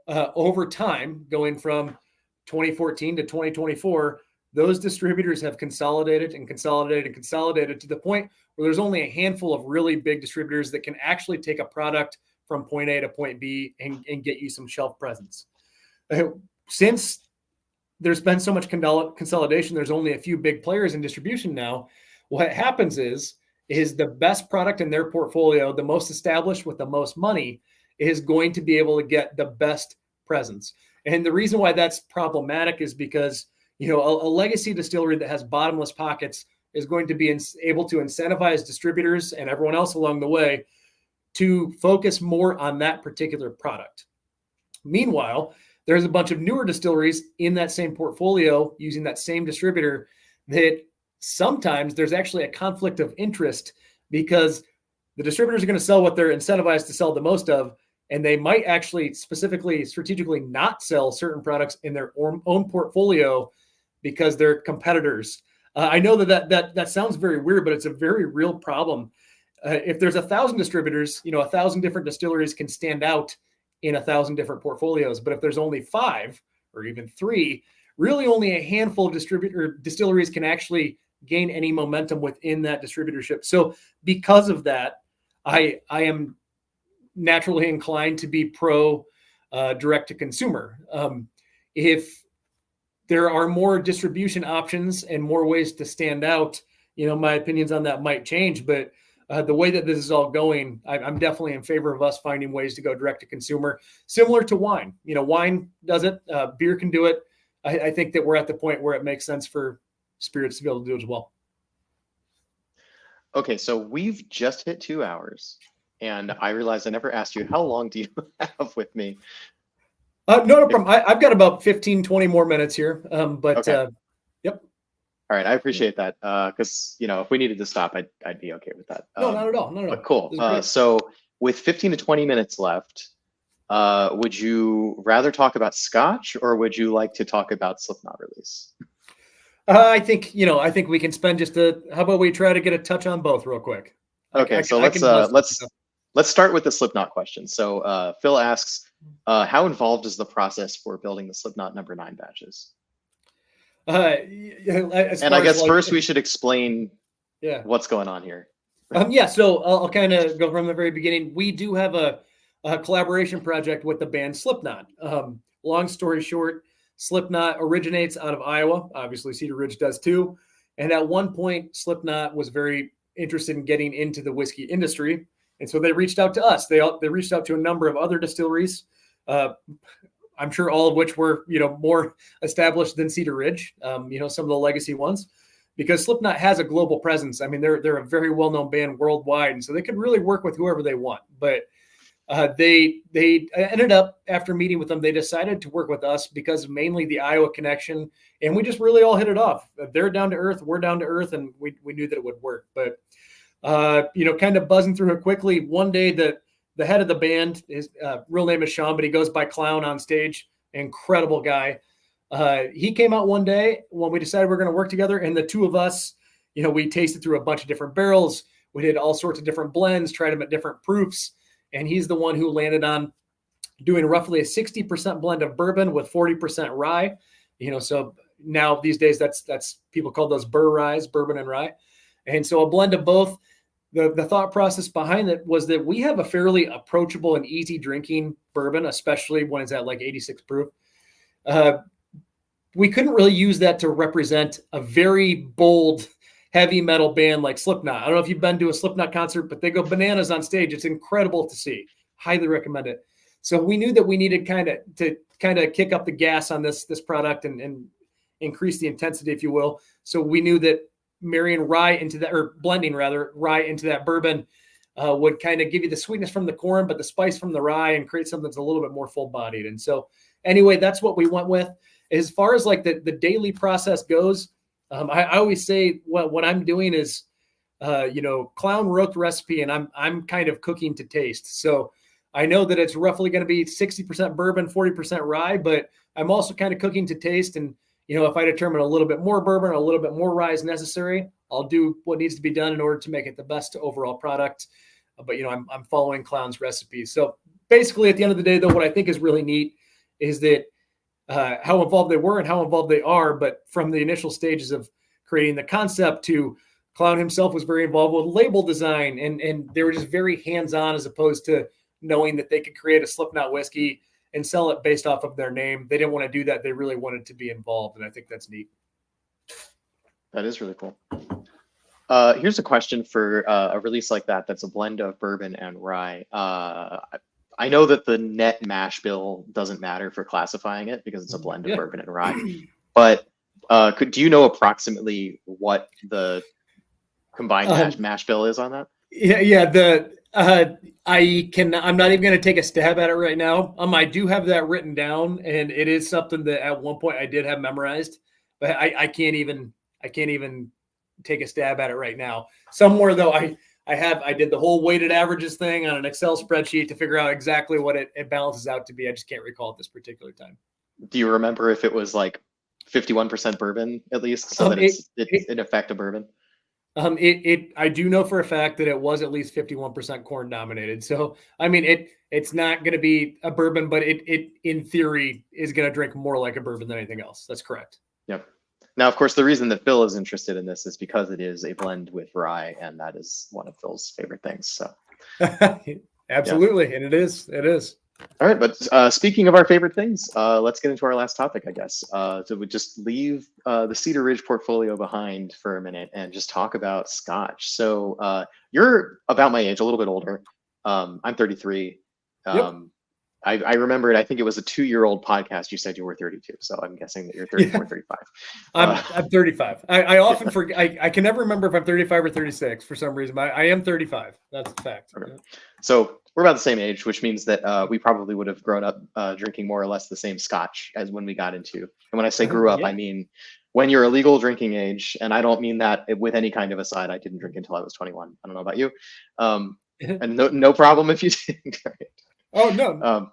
Over time, going from 2014 to 2024, those distributors have consolidated to the point where there's only a handful of really big distributors that can actually take a product from point A to point B and get you some shelf presence. Since there's been so much consolidation, there's only a few big players in distribution now. What happens is the best product in their portfolio, the most established with the most money, is going to be able to get the best presence. And the reason why that's problematic is because, a legacy distillery that has bottomless pockets is going to be able to incentivize distributors and everyone else along the way to focus more on that particular product. Meanwhile, there's a bunch of newer distilleries in that same portfolio using that same distributor that sometimes there's actually a conflict of interest because the distributors are going to sell what they're incentivized to sell the most of, and they might actually strategically not sell certain products in their own portfolio because they're competitors. I know that sounds very weird, but it's a very real problem. If there's 1,000 distributors, 1,000 different distilleries can stand out in 1,000 different portfolios. But if there's only 5 or even 3, really only a handful of distilleries can actually gain any momentum within that distributorship. So because of that, I am naturally inclined to be pro direct to consumer. If there are more distribution options and more ways to stand out, my opinions on that might change, but the way that this is all going, I'm definitely in favor of us finding ways to go direct to consumer, similar to wine. Wine does it, beer can do it. I think that we're at the point where it makes sense for spirits to be able to do it as well. Okay, so we've just hit 2 hours, and I realized I never asked you, how long do you have with me? No problem. I've got about 15, 20 more minutes here, but okay. Yep. All right, I appreciate that, because if we needed to stop, I'd be okay with that. No, not at all. But cool. So with 15 to 20 minutes left, would you rather talk about Scotch, or would you like to talk about Slipknot release? I think we can spend how about we try to get a touch on both real quick? Okay, so let's start with the Slipknot question. So Phil asks, how involved is the process for building the Slipknot No. 9 batches? And I guess first we should explain what's going on here. So I'll kind of go from the very beginning. We do have a collaboration project with the band Slipknot. Long story short, Slipknot originates out of Iowa. Obviously, Cedar Ridge does too. And at one point, Slipknot was very interested in getting into the whiskey industry. And so they reached out to us. They reached out to a number of other distilleries. I'm sure all of which were, more established than Cedar Ridge, some of the legacy ones, because Slipknot has a global presence. I mean, they're a very well-known band worldwide, and so they could really work with whoever they want. But they ended up, after meeting with them, they decided to work with us because of mainly the Iowa connection, and we just really all hit it off. They're down to earth, we're down to earth, and we knew that it would work. But kind of buzzing through it quickly, one day the head of the band, his real name is Sean, but he goes by Clown on stage. Incredible guy. He came out one day when we decided we're going to work together, and the two of us, we tasted through a bunch of different barrels. We did all sorts of different blends, tried them at different proofs, and he's the one who landed on doing roughly a 60% blend of bourbon with 40% rye. So now these days that's people call those burr ryes, bourbon and rye, and so a blend of both. The thought process behind it was that we have a fairly approachable and easy drinking bourbon, especially when it's at like 86 proof. We couldn't really use that to represent a very bold, heavy metal band like Slipknot. I don't know if you've been to a Slipknot concert, but they go bananas on stage. It's incredible to see. Highly recommend it. So we knew that we needed to kick up the gas on this product and increase the intensity, if you will. So we knew that marrying rye into that, or blending rather, rye into that bourbon would kind of give you the sweetness from the corn, but the spice from the rye, and create something that's a little bit more full bodied. And so anyway, that's what we went with. As far as like the daily process goes, I always say what I'm doing is, Clown wrote the recipe, and I'm kind of cooking to taste. So I know that it's roughly going to be 60% bourbon, 40% rye, but I'm also kind of cooking to taste. And if I determine a little bit more bourbon, a little bit more rye is necessary, I'll do what needs to be done in order to make it the best overall product. But, I'm following Clown's recipes. So basically at the end of the day, though, what I think is really neat is that how involved they were and how involved they are. But from the initial stages of creating the concept to Clown himself was very involved with label design, and they were just very hands-on, as opposed to knowing that they could create a Slipknot whiskey and sell it based off of their name. They didn't want to do that. They really wanted to be involved. And I think that's neat. That is really cool. Here's a question for a release like that. That's a blend of bourbon and rye. I know that the net mash bill doesn't matter for classifying it because it's a blend of bourbon and rye, but do you know approximately what the combined mash bill is on that? I'm not even going to take a stab at it right now. I do have that written down, and it is something that at one point I did have memorized, but I can't even take a stab at it right now. Somewhere though, I did the whole weighted averages thing on an Excel spreadsheet to figure out exactly what it balances out to be. I just can't recall at this particular time. Do you remember if it was like 51% bourbon at least, so that it's in effect a bourbon? I do know for a fact that it was at least 51% corn dominated. So, I mean, it it's not going to be a bourbon, but it in theory is going to drink more like a bourbon than anything else. That's correct. Yep. Now, of course, the reason that Phil is interested in this is because it is a blend with rye, and that is one of Phil's favorite things. So, absolutely, yeah. And it is. All right, but speaking of our favorite things, let's get into our last topic, I guess. So we just leave the Cedar Ridge portfolio behind for a minute and just talk about Scotch. So you're about my age, a little bit older. I'm 33. Yep. I remember it. I think it was a 2-year-old podcast. You said you were 32, so I'm guessing that you're 34, yeah. 35. I'm 35. I often forget. I can never remember if I'm 35 or 36 for some reason. But I am 35. That's a fact. Okay. So we're about the same age, which means that we probably would have grown up drinking more or less the same Scotch as when we got into. And when I say grew up, yeah. I mean when you're a legal drinking age, and I don't mean that with any kind of aside. I didn't drink until I was 21. I don't know about you, and no problem if you didn't. Oh no.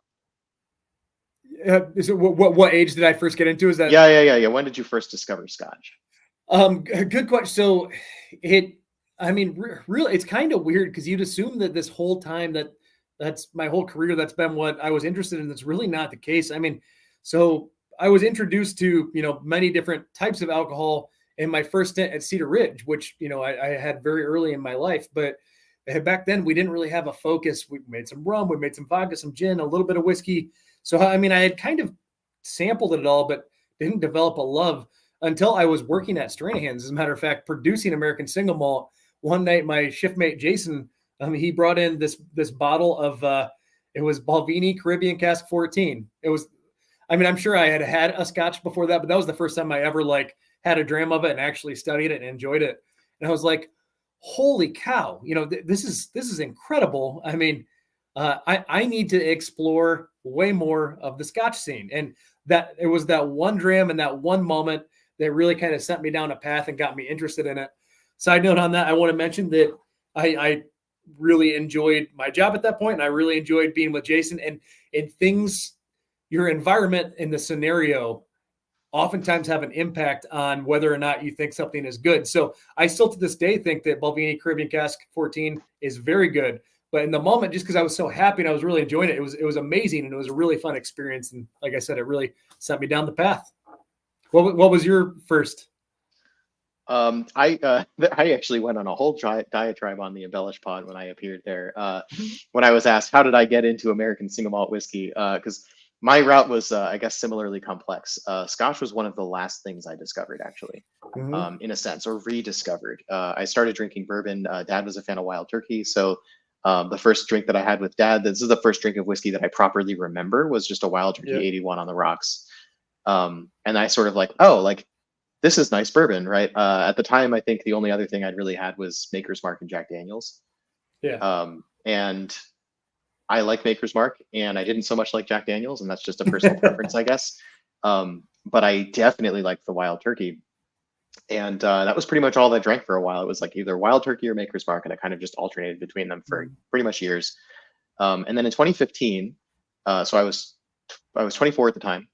So what age did I first get into? Is that? Yeah. When did you first discover Scotch? Good question. So really, it's kind of weird because you'd assume that this whole time that's my whole career, that's been what I was interested in. That's really not the case. I mean, so I was introduced to, many different types of alcohol in my first stint at Cedar Ridge, which, I had very early in my life, but back then we didn't really have a focus. We made some rum, we made some vodka, some gin, a little bit of whiskey. So, I had kind of sampled it all, but didn't develop a love until I was working at Stranahan's. As a matter of fact, producing American Single Malt. One night, my shift mate, Jason, he brought in this bottle of, it was Balvenie Caribbean Cask 14. It was, I'm sure I had a Scotch before that, but that was the first time I ever had a dram of it and actually studied it and enjoyed it. And I was like, holy cow, this is incredible. I need to explore way more of the Scotch scene. And that it was that one dram and that one moment that really kind of sent me down a path and got me interested in it. Side note on that, I want to mention that I really enjoyed my job at that point, and I really enjoyed being with Jason and things, your environment and the scenario oftentimes have an impact on whether or not you think something is good. So I still to this day think that Balvenie Caribbean Cask 14 is very good. But in the moment, just because I was so happy and I was really enjoying it, it was amazing, and it was a really fun experience. And like I said, it really sent me down the path. What was your first? I actually went on a whole diatribe on the Embellish Pod when I appeared there. When I was asked, how did I get into American Single Malt Whiskey? Because my route was, I guess, similarly complex. Scotch was one of the last things I discovered, actually, in a sense, or rediscovered. I started drinking bourbon. Dad was a fan of Wild Turkey, so the first drink that I had with Dad, this is the first drink of whiskey that I properly remember, was just a Wild Turkey 81 on the rocks. And I sort of this is nice bourbon, right? At the time, I think the only other thing I'd really had was Maker's Mark and Jack Daniels. Yeah. And I like Maker's Mark, and I didn't so much like Jack Daniels, and that's just a personal preference, I guess. But I definitely liked the Wild Turkey. And that was pretty much all I drank for a while. It was either Wild Turkey or Maker's Mark, and I kind of just alternated between them for pretty much years. And then in 2015, so I was 24 at the time.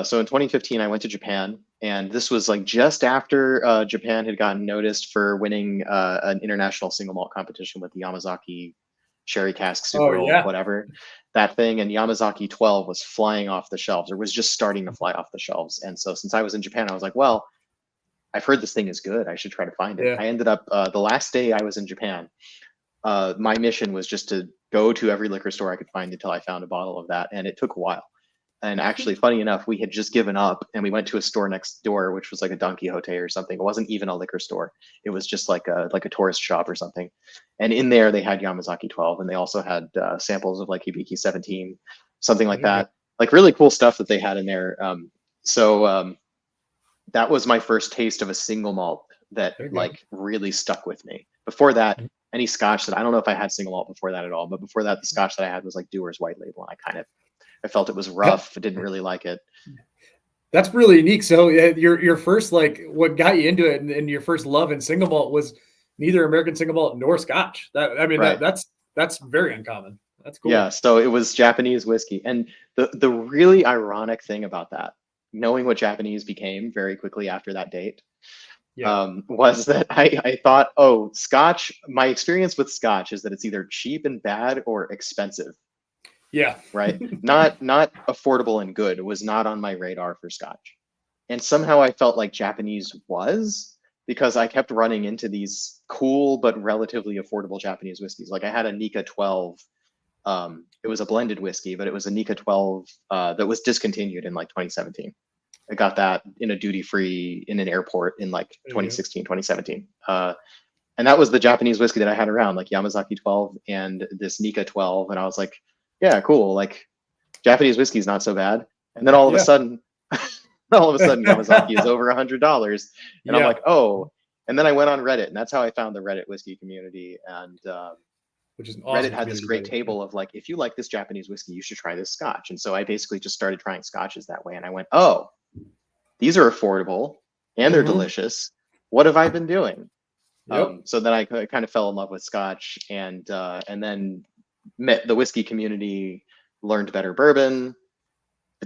So in 2015, I went to Japan, and this was just after Japan had gotten noticed for winning an international single malt competition with the Yamazaki Sherry Cask Super Old, whatever, that thing. And Yamazaki 12 was flying off the shelves, or was just starting to fly off the shelves. And so since I was in Japan, I was like, well, I've heard this thing is good. I should try to find it. Yeah. I ended up, the last day I was in Japan, my mission was just to go to every liquor store I could find until I found a bottle of that. And it took a while. And actually, funny enough, we had just given up, and we went to a store next door, which was like a Don Quixote or something. It wasn't even a liquor store. It was just like a tourist shop or something. And in there, they had Yamazaki 12, and they also had samples of Hibiki 17, something like that. Really cool stuff that they had in there. So that was my first taste of a single malt that really stuck with me. Before that, any Scotch that, I don't know if I had single malt before that at all, but before that, the Scotch that I had was Dewar's White Label, and I felt it was rough. I didn't really like it. That's really unique. So your first, what got you into it, and your first love in single malt was neither American single malt nor Scotch. That's very uncommon. That's cool. Yeah. So it was Japanese whiskey. And the really ironic thing about that, knowing what Japanese became very quickly after that date, was that I thought, oh, Scotch, my experience with Scotch is that it's either cheap and bad or expensive. Yeah. right? Not affordable and good. It was not on my radar for Scotch. And somehow I felt like Japanese was, because I kept running into these cool but relatively affordable Japanese whiskeys. Like I had a Nika 12. It was a blended whiskey, but it was a Nika 12 that was discontinued in like 2017. I got that in a duty free in an airport in like 2016, 2017. And that was the Japanese whiskey that I had around, like Yamazaki 12 and this Nika 12. And I was like, yeah, cool. Like Japanese whiskey is not so bad. And then all of a sudden, Yamazaki is over $100. And I'm like, oh. And then I went on Reddit, and that's how I found the Reddit whiskey community. And which is an awesome Reddit had this great table of like, if you like this Japanese whiskey, you should try this Scotch. And so I basically just started trying Scotches that way. And I went, oh, these are affordable and they're delicious. What have I been doing? So then I kind of fell in love with Scotch, and then met the whiskey community, learned better bourbon.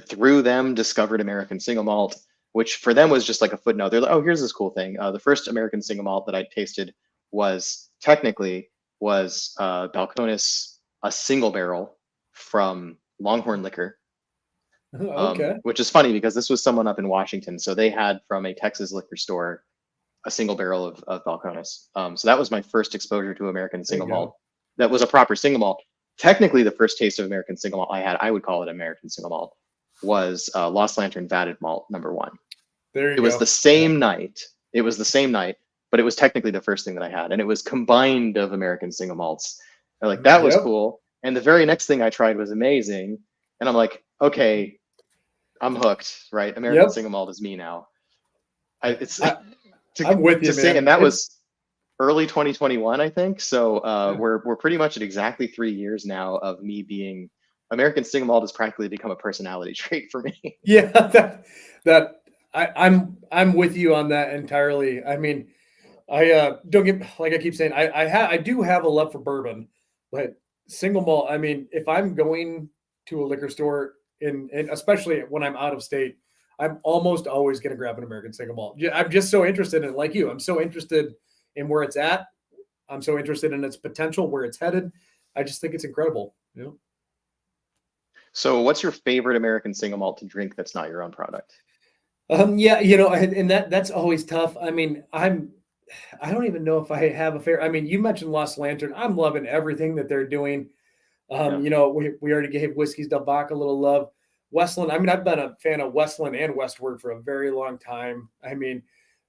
Through them, discovered American Single Malt, which for them was just like a footnote. They're like, oh, here's this cool thing. The first American Single Malt that I tasted was Balcones, a single barrel from Longhorn Liquor. Okay. Which is funny because this was someone up in Washington. So they had from a Texas liquor store a single barrel of Balcones. So that was my first exposure to American Single Malt. That was a proper single malt. Technically, the first taste of American Single Malt I had, I would call it American Single Malt, was Lost Lantern Vatted Malt #1. It was the same night. It was the same night, but it was technically the first thing that I had. And it was combined of American Single Malts. And like, that was cool. And the very next thing I tried was amazing. And I'm like, okay, I'm hooked, right? American Single Malt is me now. I'm with you, man. And that was early 2021, I think. So we're pretty much at exactly 3 years now of me being American Single Malt has practically become a personality trait for me. Yeah, I'm with you on that entirely. I mean, I don't get, like I keep saying, I do have a love for bourbon, but single malt. I mean, if I'm going to a liquor store and especially when I'm out of state, I'm almost always going to grab an American Single Malt. I'm just so interested in it, like you. I'm so interested in where it's at. I'm so interested in its potential, where it's headed. I just think it's incredible. You know? So what's your favorite American Single Malt to drink that's not your own product? Yeah, you know, and that's always tough. I mean, I don't even know if I have a favorite. I mean, you mentioned Lost Lantern. I'm loving everything that they're doing. You know, we already gave Whiskey's Del Baca a little love. Westland, I mean, I've been a fan of Westland and Westward for a very long time. I mean,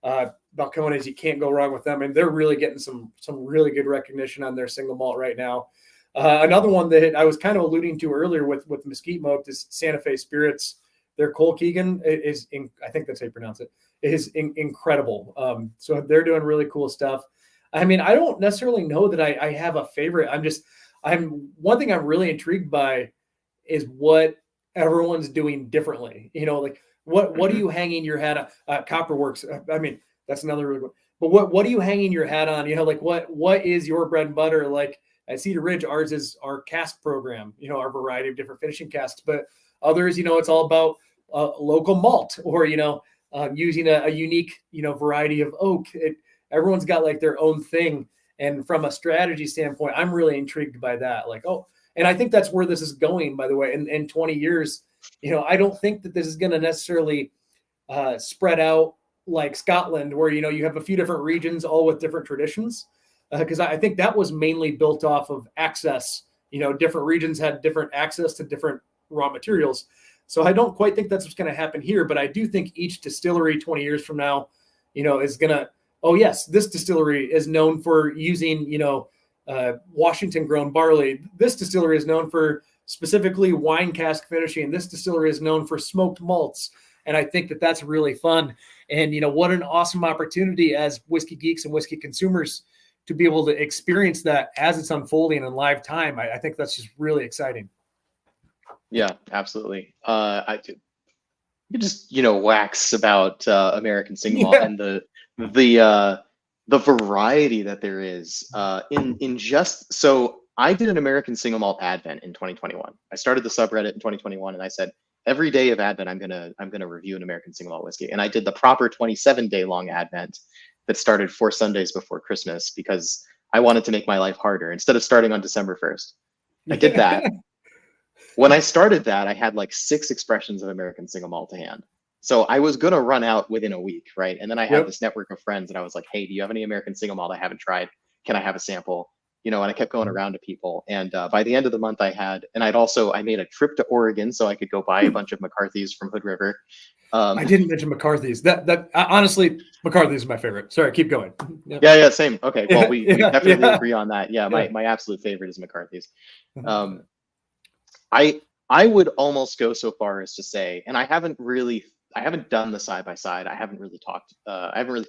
Balcones, you can't go wrong with them. And they're really getting some really good recognition on their single malt right now. Another one that I was kind of alluding to earlier with Mesquite Moat is Santa Fe Spirits. Their Cole Keegan is, I think that's how you pronounce it, is incredible. So they're doing really cool stuff. I mean, I don't necessarily know that I have a favorite. One thing I'm really intrigued by is what everyone's doing differently. You know, like what are you hanging your hat on? Copperworks. I mean, that's another really good. But what are you hanging your hat on? You know, like what is your bread and butter? Like at Cedar Ridge, ours is our cask program. You know, our variety of different finishing casks. But others, you know, it's all about local malt or using a unique variety of oak. Everyone's got like their own thing. And from a strategy standpoint, I'm really intrigued by that. Like, and I think that's where this is going, by the way. In 20 years, I don't think that this is going to necessarily spread out like Scotland, where, you have a few different regions, all with different traditions. Because I think that was mainly built off of access. Different regions had different access to different raw materials. So I don't quite think that's what's going to happen here. But I do think each distillery 20 years from now, is going to, oh, yes, this distillery is known for using, Washington-grown barley. This distillery is known for specifically wine cask finishing. This distillery is known for smoked malts. And I think that that's really fun. And, what an awesome opportunity as whiskey geeks and whiskey consumers to be able to experience that as it's unfolding in live time. I think that's just really exciting. Yeah, absolutely. I you just, wax about American Single Malt and the variety that there is in just. So I did an American Single Malt Advent in 2021. I started the subreddit in 2021, and I said every day of Advent I'm gonna review an American Single Malt whiskey, and I did the proper 27-day long Advent that started 4 Sundays before Christmas because I wanted to make my life harder instead of starting on December 1st. I did that. When I started that, I had like 6 expressions of American single malt to hand. So I was going to run out within a week, right? And then I had Yep. this network of friends and I was like, hey, do you have any American single malt I haven't tried? Can I have a sample? You know, and I kept going around to people. And by the end of the month I made a trip to Oregon so I could go buy a bunch of McCarthy's from Hood River. I didn't mention McCarthy's. Honestly, McCarthy's is my favorite. Sorry, keep going. Yep. Yeah, same. Okay, well, we definitely agree on that. Yeah, Yeah. my absolute favorite is McCarthy's. I would almost go so far as to say, and I haven't done the side by side. I haven't really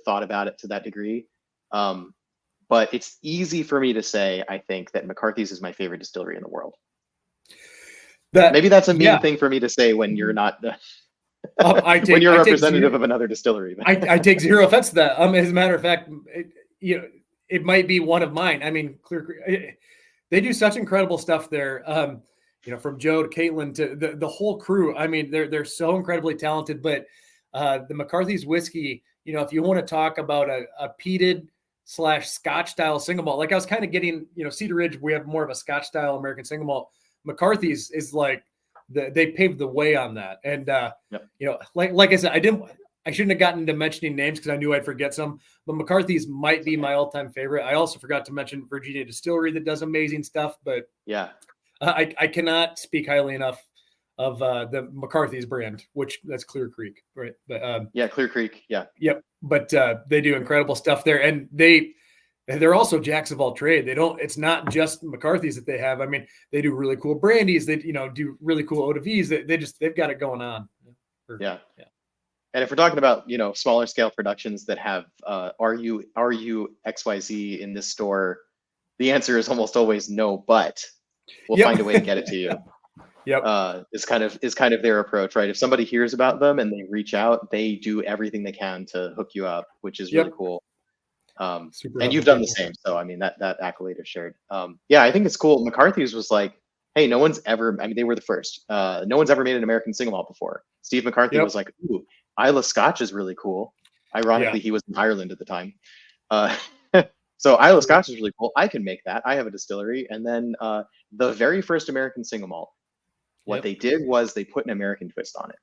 thought about it to that degree. But it's easy for me to say, I think, that McCarthy's is my favorite distillery in the world. Maybe that's a mean thing for me to say when you're not when you're a representative of another distillery. I take zero offense to that. As a matter of fact, it might be one of mine. I mean, they do such incredible stuff there. From Joe to Caitlin to the whole crew. I mean, they're so incredibly talented. But the McCarthy's whiskey, if you want to talk about a peated / Scotch style single malt, like I was kind of getting, Cedar Ridge, we have more of a Scotch style American single malt. McCarthy's is like they paved the way on that. And like I said, I shouldn't have gotten into mentioning names because I knew I'd forget some, but McCarthy's might be my all-time favorite. I also forgot to mention Virginia Distillery that does amazing stuff, but yeah. I cannot speak highly enough of the McCarthy's brand, which that's Clear Creek, right? But Clear Creek, yeah. Yep. But they do incredible stuff there, and they're also jacks of all trade. It's not just McCarthy's that they have. I mean, they do really cool brandies. They do really cool eau de vies. They've got it going on. Yeah. And if we're talking about smaller scale productions that have RU XYZ in this store, the answer is almost always no, but we'll find a way to get it to you. Yep. Is kind of their approach, right? If somebody hears about them and they reach out, they do everything they can to hook you up, which is really cool. And you've done the same. So I mean that accolade is shared. I think it's cool. McCarthy's was like, hey, they were the first. No one's ever made an American single malt before. Steve McCarthy was like, ooh, Isla Scotch is really cool. Ironically, he was in Ireland at the time. So Isla Scotch is really cool. I can make that. I have a distillery. And then the very first American single malt, what they did was they put an American twist on it.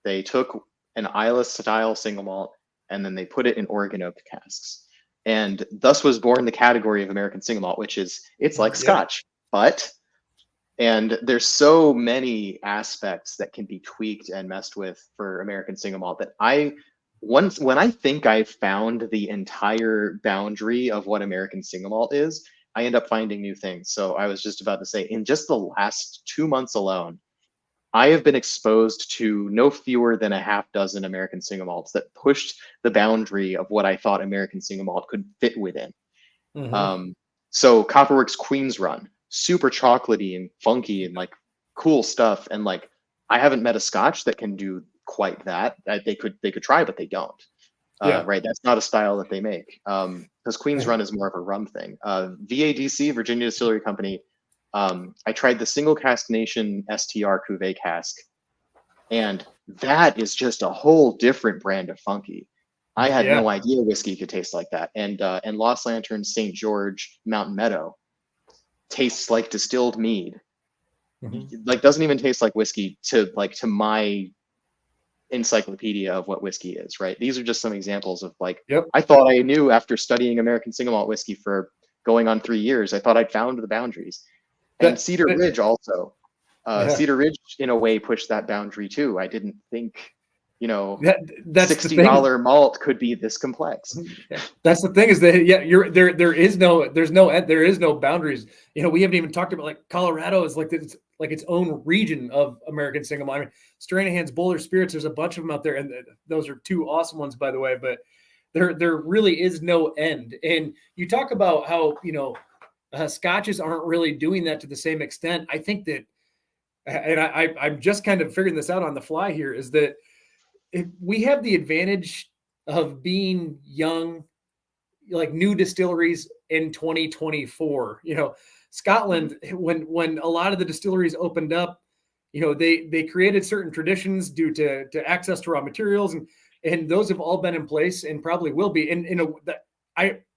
They took an Isla style single malt and then they put it in Oregon oak casks. And thus was born the category of American single malt, which is, it's like Scotch, and there's so many aspects that can be tweaked and messed with for American single malt that when I think I've found the entire boundary of what American single malt is, I end up finding new things. So I was just about to say, in just the last 2 months alone, I have been exposed to no fewer than a half dozen American single malts that pushed the boundary of what I thought American single malt could fit within. Mm-hmm. So Copperworks Queen's Run, super chocolatey and funky and like cool stuff. And like, I haven't met a Scotch that can do quite that. They could try, but they don't. Right. That's not a style that they make. Because Queen's Run is more of a rum thing. VADC, Virginia Distillery Company. I tried the Single Cask Nation STR Cuvée cask, and that is just a whole different brand of funky. I had no idea whiskey could taste like that. And Lost Lantern St. George Mountain Meadow tastes like distilled mead. Mm-hmm. Like doesn't even taste like whiskey to my encyclopedia of what whiskey is, right? These are just some examples of like, I thought I knew after studying American single malt whiskey for going on 3 years. I thought I'd found the boundaries. And Cedar Ridge also. Cedar Ridge, in a way, pushed that boundary too. I didn't think, that's $60 malt could be this complex. That's the thing is that there is no boundaries. We haven't even talked about like Colorado is like its own region of American single malt. I mean, Stranahan's Boulder Spirits, there's a bunch of them out there, and those are 2 awesome ones, by the way. But there really is no end. And you talk about how Scotches aren't really doing that to the same extent. I think that, and I'm just kind of figuring this out on the fly here, is that if we have the advantage of being young, like new distilleries in 2024. Scotland, when a lot of the distilleries opened up, they created certain traditions due to access to raw materials, and those have all been in place and probably will be. And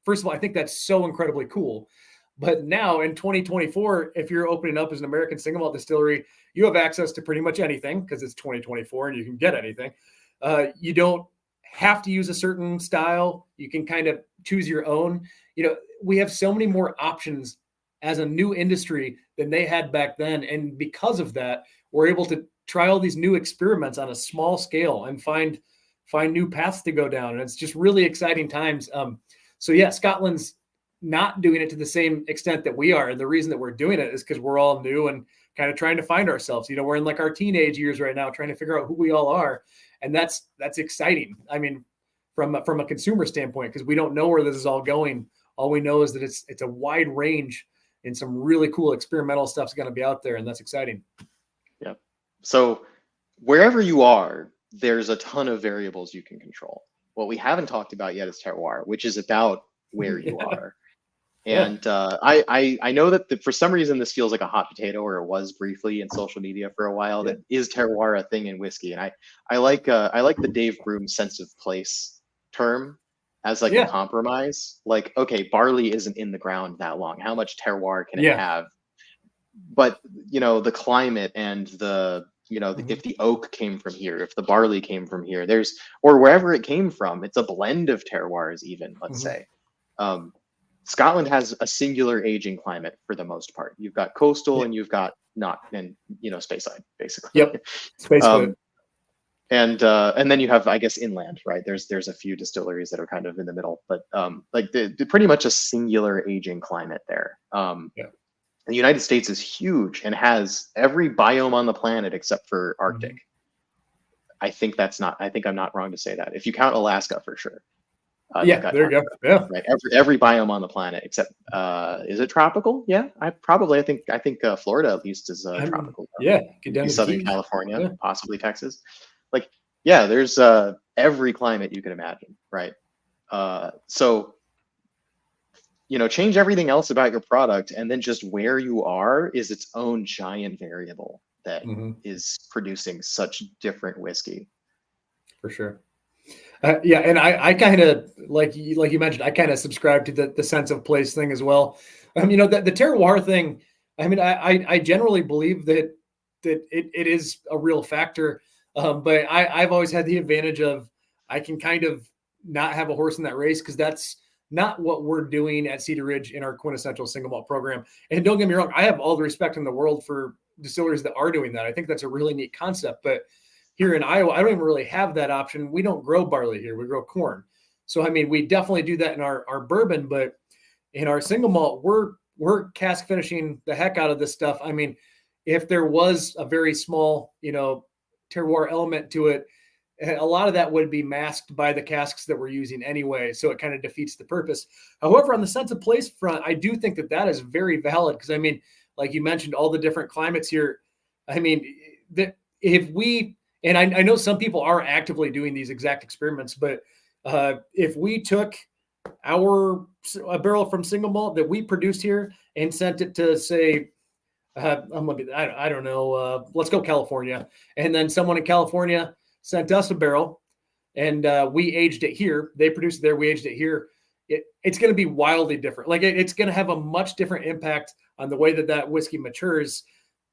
first of all, I think that's so incredibly cool. But now in 2024, if you're opening up as an American single malt distillery, you have access to pretty much anything because it's 2024 and you can get anything. You don't have to use a certain style. You can kind of choose your own. We have so many more options as a new industry than they had back then. And because of that, we're able to try all these new experiments on a small scale and find new paths to go down. And it's just really exciting times. So yeah, Scotland's not doing it to the same extent that we are. And the reason that we're doing it is because we're all new and kind of trying to find ourselves. We're in like our teenage years right now, trying to figure out who we all are. And that's exciting. I mean, from a consumer standpoint, because we don't know where this is all going. All we know is that it's a wide range and some really cool experimental stuff's going to be out there. And that's exciting. Yeah. So wherever you are, there's a ton of variables you can control. What we haven't talked about yet is terroir, which is about where you are. And I know that for some reason this feels like a hot potato, or it was briefly in social media for a while. That is terroir a thing in whiskey, and I like the Dave Broom sense of place term as like a compromise. Like, okay, barley isn't in the ground that long. How much terroir can it have? But the climate and the if the oak came from here, if the barley came from here, or wherever it came from, it's a blend of terroirs even, let's say. Scotland has a singular aging climate for the most part. You've got coastal and you've got Speyside, basically. Yep. Speyside. And then you have, I guess, inland, right? There's a few distilleries that are kind of in the middle, but pretty much a singular aging climate there. The United States is huge and has every biome on the planet except for Arctic. I think I'm not wrong to say that. If you count Alaska, for sure. There you go. Yeah. Right. Every biome on the planet except is it tropical? Yeah, I think Florida at least is tropical. Get down to Southern California, possibly Texas. There's every climate you can imagine, right? So change everything else about your product, and then just where you are is its own giant variable that is producing such different whiskey. For sure. And I kind of like you mentioned, I kind of subscribe to the sense of place thing as well. The terroir thing. I mean, I generally believe that it is a real factor. But I've always had the advantage of I can kind of not have a horse in that race, because that's not what we're doing at Cedar Ridge in our quintessential single malt program. And don't get me wrong, I have all the respect in the world for distilleries that are doing that. I think that's a really neat concept. But here in Iowa, I don't even really have that option. We don't grow barley here. We grow corn. So, I mean, we definitely do that in our bourbon, but in our single malt, we're cask finishing the heck out of this stuff. I mean, if there was a very small, terroir element to it, a lot of that would be masked by the casks that we're using anyway. So it kind of defeats the purpose. However, on the sense of place front, I do think that is very valid, because I mean, like you mentioned, all the different climates here. I mean, if we, and I know some people are actively doing these exact experiments, but if we took a barrel from single malt that we produced here and sent it to, say, I don't know, let's go California, and then someone in California sent us a barrel, and we aged it here. They produced it there, we aged it here. It's going to be wildly different. Like it's going to have a much different impact on the way that whiskey matures,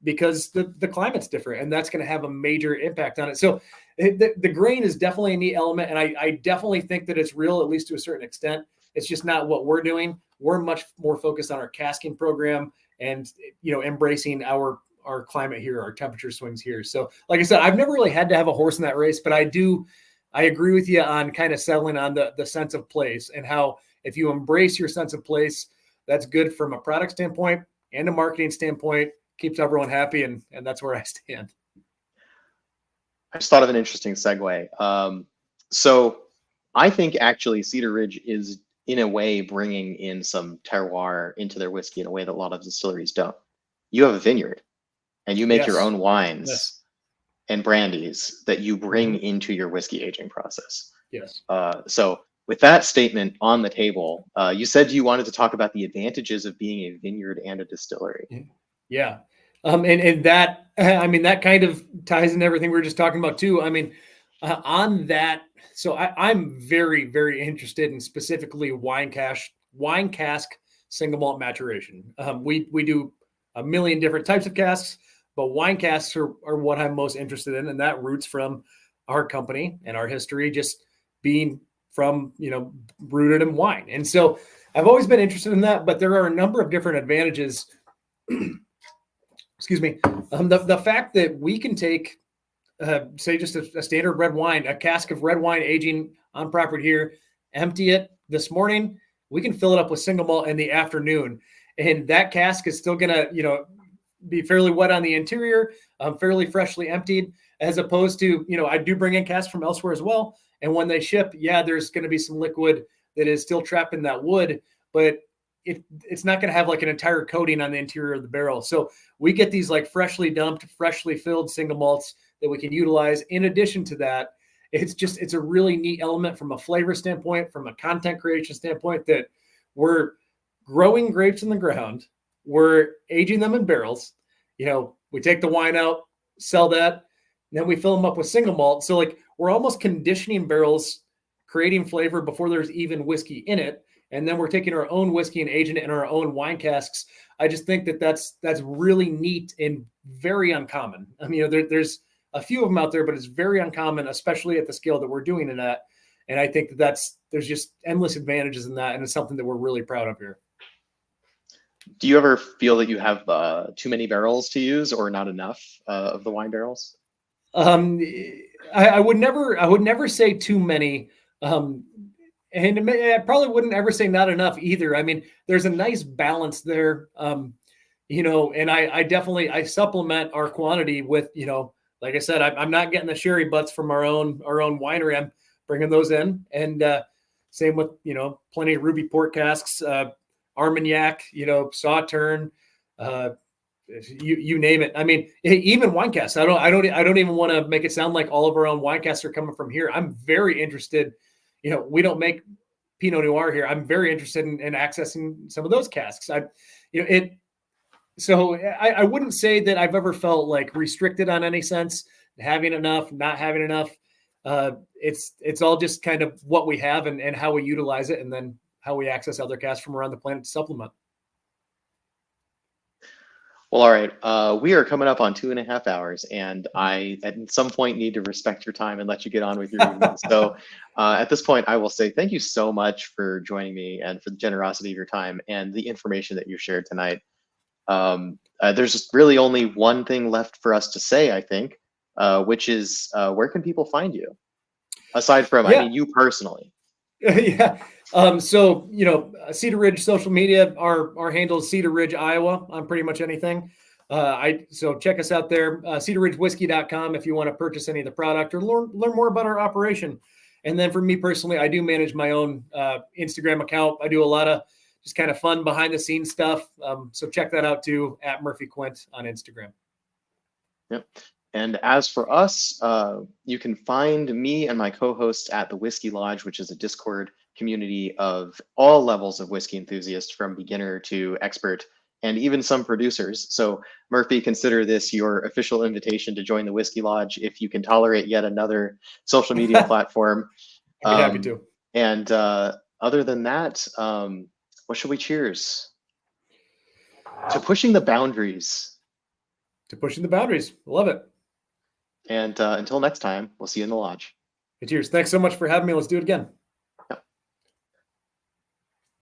because the climate's different, and that's going to have a major impact on it. So the grain is definitely a neat element, and I definitely think that it's real, at least to a certain extent. It's just not what we're doing. We're much more focused on our casking program and embracing our climate here, our temperature swings here. So like I said, I've never really had to have a horse in that race, but I agree with you on kind of settling on the sense of place, and how if you embrace your sense of place, that's good from a product standpoint and a marketing standpoint, keeps everyone happy. And that's where I stand. I just thought of an interesting segue. So I think actually Cedar Ridge is in a way bringing in some terroir into their whiskey in a way that a lot of distilleries don't. You have a vineyard, and you make your own wines and brandies that you bring into your whiskey aging process. Yes. So with that statement on the table, you said you wanted to talk about the advantages of being a vineyard and a distillery. Yeah. And that, I mean, that kind of ties into everything we were just talking about too. I mean, on that, so I'm very, very interested in specifically wine cask single malt maturation. We do a million different types of casks, but wine casks are what I'm most interested in, and that roots from our company and our history just being from, rooted in wine. And so I've always been interested in that, but there are a number of different advantages. Excuse me. The fact that we can take, say, just a standard red wine, a cask of red wine aging on property here, empty it this morning, we can fill it up with single malt in the afternoon. And that cask is still going to, be fairly wet on the interior, fairly freshly emptied, as opposed to, I do bring in casks from elsewhere as well. And when they ship, there's going to be some liquid that is still trapped in that wood, but it's not going to have like an entire coating on the interior of the barrel. So we get these like freshly dumped, freshly filled single malts that we can utilize. In addition to that, it's a really neat element from a flavor standpoint, from a content creation standpoint, that we're growing grapes in the ground. We're aging them in barrels. We take the wine out, sell that, and then we fill them up with single malt. So like we're almost conditioning barrels, creating flavor before there's even whiskey in it. And then we're taking our own whiskey and aging it in our own wine casks. I just think that that's really neat and very uncommon. I mean, there's a few of them out there, but it's very uncommon, especially at the scale that we're doing it at. And I think there's just endless advantages in that. And it's something that we're really proud of here. Do you ever feel that you have too many barrels to use, or not enough of the wine barrels? I would never say too many. And I probably wouldn't ever say not enough either. I mean, there's a nice balance there. And I supplement our quantity with, like I said, I'm not getting the sherry butts from our own winery. I'm bringing those in, and same with, plenty of ruby port casks, Armagnac, Sauterne, you name it. I mean, even wine casks. I don't even want to make it sound like all of our own wine casks are coming from here. I'm very interested. We don't make Pinot Noir here. I'm very interested in accessing some of those casks. So I wouldn't say that I've ever felt like restricted on any sense, having enough, not having enough. It's all just kind of what we have and how we utilize it, and then how we access other casks from around the planet to supplement. Well, all right. We are coming up on 2.5 hours, and I, at some point, need to respect your time and let you get on with your evening. So at this point, I will say thank you so much for joining me and for the generosity of your time and the information that you shared tonight. There's really only one thing left for us to say, I think, which is where can people find you? Aside from, I mean, you personally. Yeah. So, Cedar Ridge social media, our handle is Cedar Ridge, Iowa, on pretty much anything. So check us out there, cedarridgewhiskey.com, if you want to purchase any of the product or learn more about our operation. And then for me personally, I do manage my own Instagram account. I do a lot of just kind of fun behind the scenes stuff. So check that out too, at Murphy Quint on Instagram. Yep. And as for us, you can find me and my co-hosts at the Whiskey Lodge, which is a Discord community of all levels of whiskey enthusiasts, from beginner to expert, and even some producers. So Murphy, consider this your official invitation to join the Whiskey Lodge if you can tolerate yet another social media platform. I'd be happy to. And other than that, what should we cheers? To pushing the boundaries. To pushing the boundaries. Love it. And until next time, we'll see you in the lodge. Cheers. Thanks so much for having me. Let's do it again.